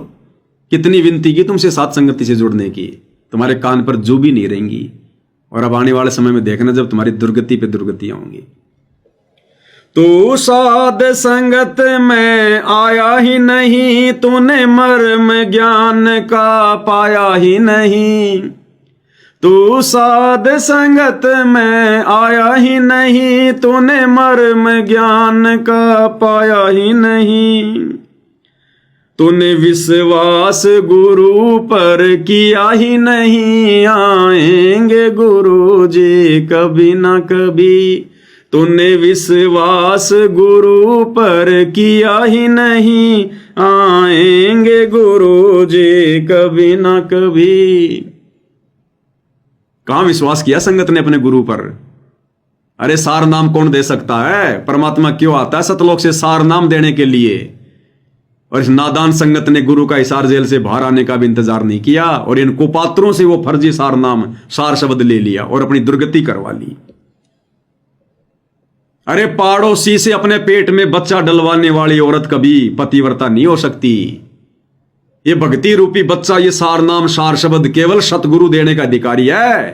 Speaker 1: कितनी विनती की तुमसे साध संगति से जुड़ने की, तुम्हारे कान पर जू भी नहीं रहेंगी। और अब आने वाले समय में देखना जब तुम्हारी दुर्गति पे दुर्गतियां होंगी। तू साध संगत में आया ही नहीं, तूने मर्म ज्ञान का पाया ही नहीं। तू साध संगत में आया ही नहीं, तूने मर्म ज्ञान का पाया ही नहीं। तूने विश्वास गुरु पर किया ही नहीं, आएंगे गुरु जी कभी ना कभी। तूने विश्वास गुरु पर किया ही नहीं, आएंगे गुरु जी कभी ना कभी। कहां विश्वास किया संगत ने अपने गुरु पर? अरे सार नाम कौन दे सकता है? परमात्मा क्यों आता है सतलोक से सार नाम देने के लिए? और इस नादान संगत ने गुरु का हिसार जेल से बाहर आने का भी इंतजार नहीं किया और इन कुपात्रों से वो फर्जी सार नाम सार शब्द ले लिया और अपनी दुर्गति करवा ली। अरे पाड़ोसी से अपने पेट में बच्चा डलवाने वाली औरत कभी पतिव्रता नहीं हो सकती। ये भक्ति रूपी बच्चा, ये सार नाम सार शब्द केवल सतगुरु देने का अधिकारी है।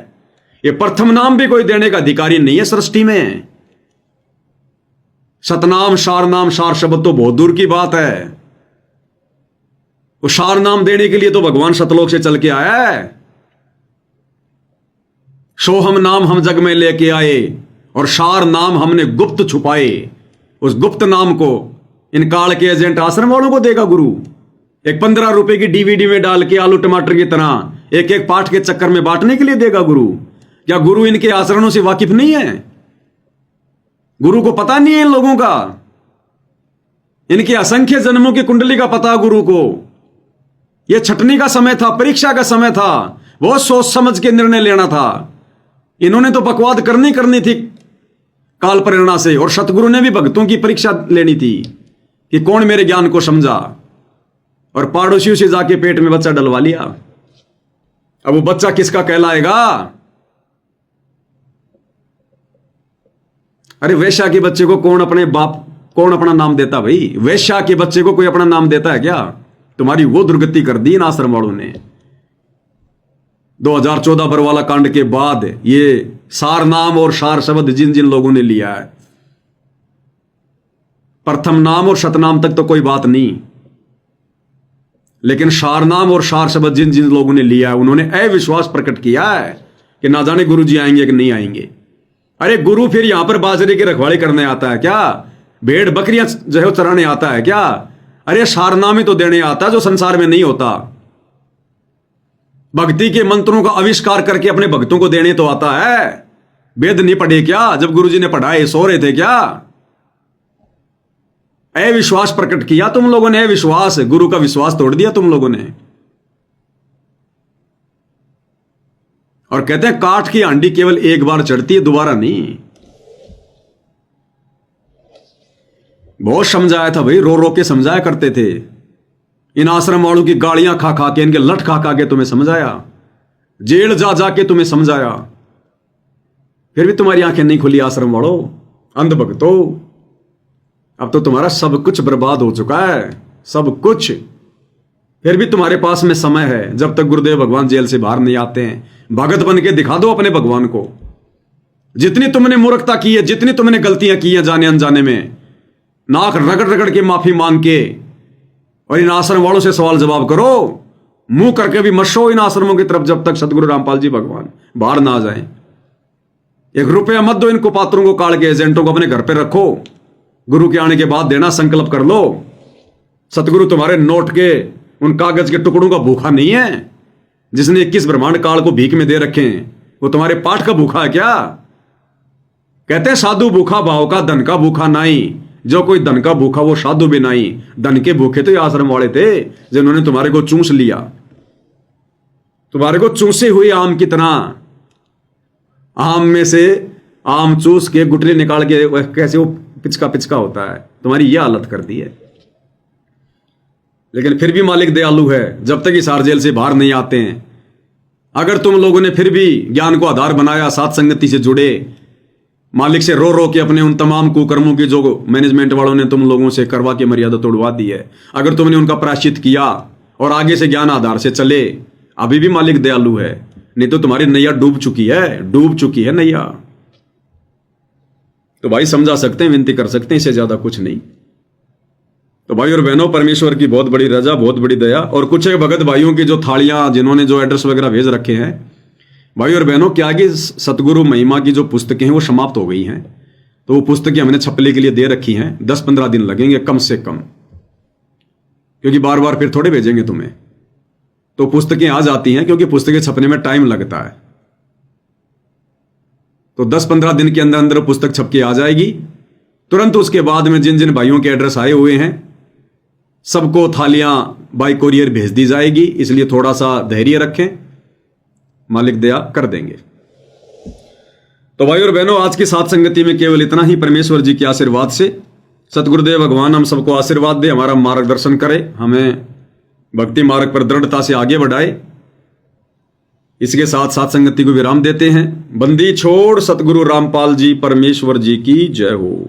Speaker 1: ये प्रथम नाम भी कोई देने का अधिकारी नहीं है सृष्टि में। सतनाम सार शब्द तो बहुत दूर की बात है। वो सार नाम देने के लिए तो भगवान सतलोक से चल के आया है। सोहम नाम हम जग में लेके आए और सार नाम हमने गुप्त छुपाए। उस गुप्त नाम को इन काल के एजेंट आश्रम वालों को देगा गुरु। एक 15 रुपए की डीवीडी में डाल के आलू टमाटर की तरह एक एक पाठ के चक्कर में बांटने के लिए देगा गुरु। क्या गुरु इनके आचरणों से वाकिफ नहीं है? गुरु को पता नहीं है इन लोगों का? इनके असंख्य जन्मों की कुंडली का पता गुरु को। यह छटनी का समय था, परीक्षा का समय था, बहुत सोच समझ के निर्णय लेना था। इन्होंने तो बकवाद करनी थी काल प्रेरणा से, और सतगुरु ने भी भक्तों की परीक्षा लेनी थी कि कौन मेरे ज्ञान को समझा। और पड़ोसियों से जाके पेट में बच्चा डलवा लिया। अब वो बच्चा किसका कहलाएगा? अरे वेश्या के बच्चे को कौन अपना नाम देता भाई? वेश्या के बच्चे को कोई अपना नाम देता है क्या? तुम्हारी वो दुर्गति कर दी इन आश्रम वालों ने। 2014 बरवाला कांड के बाद ये सार नाम और सार शब्द जिन जिन लोगों ने लिया है, प्रथम नाम और शतनाम तक तो कोई बात नहीं, लेकिन सार नाम और सार शब्द जिन जिन लोगों ने लिया है उन्होंने अविश्वास प्रकट किया है कि ना जाने गुरु जी आएंगे कि नहीं आएंगे। अरे गुरु फिर यहां पर बाजरे की रखवाली करने आता है क्या? भेड़ बकरियां जो है चराने आता है क्या? अरे सारनाम ही तो देने आता है जो संसार में नहीं होता। भक्ति के मंत्रों का आविष्कार करके अपने भक्तों को देने तो आता है। वेद नहीं पढ़े क्या? जब गुरुजी ने पढ़ाए सो रहे थे क्या? अविश्वास प्रकट किया तुम लोगों ने। अविश्वास, गुरु का विश्वास तोड़ दिया तुम लोगों ने। और कहते हैं काठ की हांडी केवल एक बार चढ़ती है, दोबारा नहीं। बहुत समझाया था भाई, रो रो के समझाया करते थे। इन आश्रम वालों की गालियां खा खा के, इनके लठ खा खा के तुम्हें समझाया, जेल जा जा के तुम्हें समझाया, फिर भी तुम्हारी आंखें नहीं खुली आश्रम वालों, अंध भक्तों। अब तो तुम्हारा सब कुछ बर्बाद हो चुका है, सब कुछ। फिर भी तुम्हारे पास में समय है, जब तक गुरुदेव भगवान जेल से बाहर नहीं आते हैं। भगत बन के दिखा दो अपने भगवान को। जितनी तुमने मूर्खता की है, जितनी तुमने गलतियां की हैं जाने अनजाने में, नाक रगड़ रगड़ के माफी मांग के, और इन आश्रम वालों से सवाल जवाब करो। मुंह करके भी मत शो इन आश्रमों की तरफ जब तक सदगुरु रामपाल जी भगवान बाहर ना आ जाए। 1 रुपया मत दो इनको पात्रों को, काल के एजेंटों को अपने घर पे रखो। गुरु के आने के बाद देना, संकल्प कर लो। सतगुरु तुम्हारे नोट के, उन कागज के टुकड़ों का भूखा नहीं है। जिसने 21 ब्रह्मांड काल को भीख में दे रखे हैं, वो तुम्हारे पाठ का भूखा है क्या? कहते हैं साधु भूखा भाव का, धन का भूखा नहीं। जो कोई धन का भूखा वो साधु भी नहीं। धन के भूखे तो ये आश्रम वाले थे जिन्होंने तुम्हारे को चूस लिया, तुम्हारे को चूसे हुए आम की तरह। आम में से आम चूस के गुठली निकाल के कैसे वो पिचका पिचका होता है, तुम्हारी यह हालत कर दी है। लेकिन फिर भी मालिक दयालु है, जब तक इस जेल से बाहर नहीं आते हैं। अगर तुम लोगों ने फिर भी ज्ञान को आधार बनाया, साथ संगति से जुड़े, मालिक से रो रो के अपने उन तमाम कुकर्मों की जो मैनेजमेंट वालों ने तुम लोगों से करवा के मर्यादा तोड़वा दी है, अगर तुमने उनका प्रायश्चित किया और आगे से ज्ञान आधार से चले, अभी भी मालिक दयालु है। नहीं तो तुम्हारी नैया डूब चुकी है नैया। तो भाई समझा सकते हैं, विनती कर सकते हैं, इससे ज्यादा कुछ नहीं। तो भाई और बहनों, परमेश्वर की बहुत बड़ी रजा, बहुत बड़ी दया। और कुछ एक भगत भाइयों की जो थालियां, जिन्होंने जो एड्रेस वगैरह भेज रखे हैं, भाई और बहनों, क्या कि सतगुरु महिमा की जो पुस्तकें हैं वो समाप्त हो गई हैं। तो वो पुस्तकें हमने छपने के लिए दे रखी हैं। 10-15 दिन लगेंगे कम से कम, क्योंकि बार बार फिर थोड़े भेजेंगे तुम्हें। तो पुस्तकें आ जाती हैं, क्योंकि पुस्तकें छपने में टाइम लगता है। तो 10-15 दिन के अंदर अंदर पुस्तक छप के आ जाएगी। तुरंत उसके बाद में जिन जिन भाइयों के एड्रेस आए हुए हैं सबको थालियां बाय कोरियर भेज दी जाएगी। इसलिए थोड़ा सा धैर्य रखें, मालिक दया कर देंगे। तो भाई और बहनों, आज की साथ संगति में केवल इतना ही। परमेश्वर जी के आशीर्वाद से सतगुरुदेव भगवान हम सबको आशीर्वाद दे, हमारा मार्गदर्शन करे, हमें भक्ति मार्ग पर दृढ़ता से आगे बढ़ाए। इसके साथ साथ संगति को विराम देते हैं। बंदी छोड़ सतगुरु रामपाल जी परमेश्वर जी की जय हो।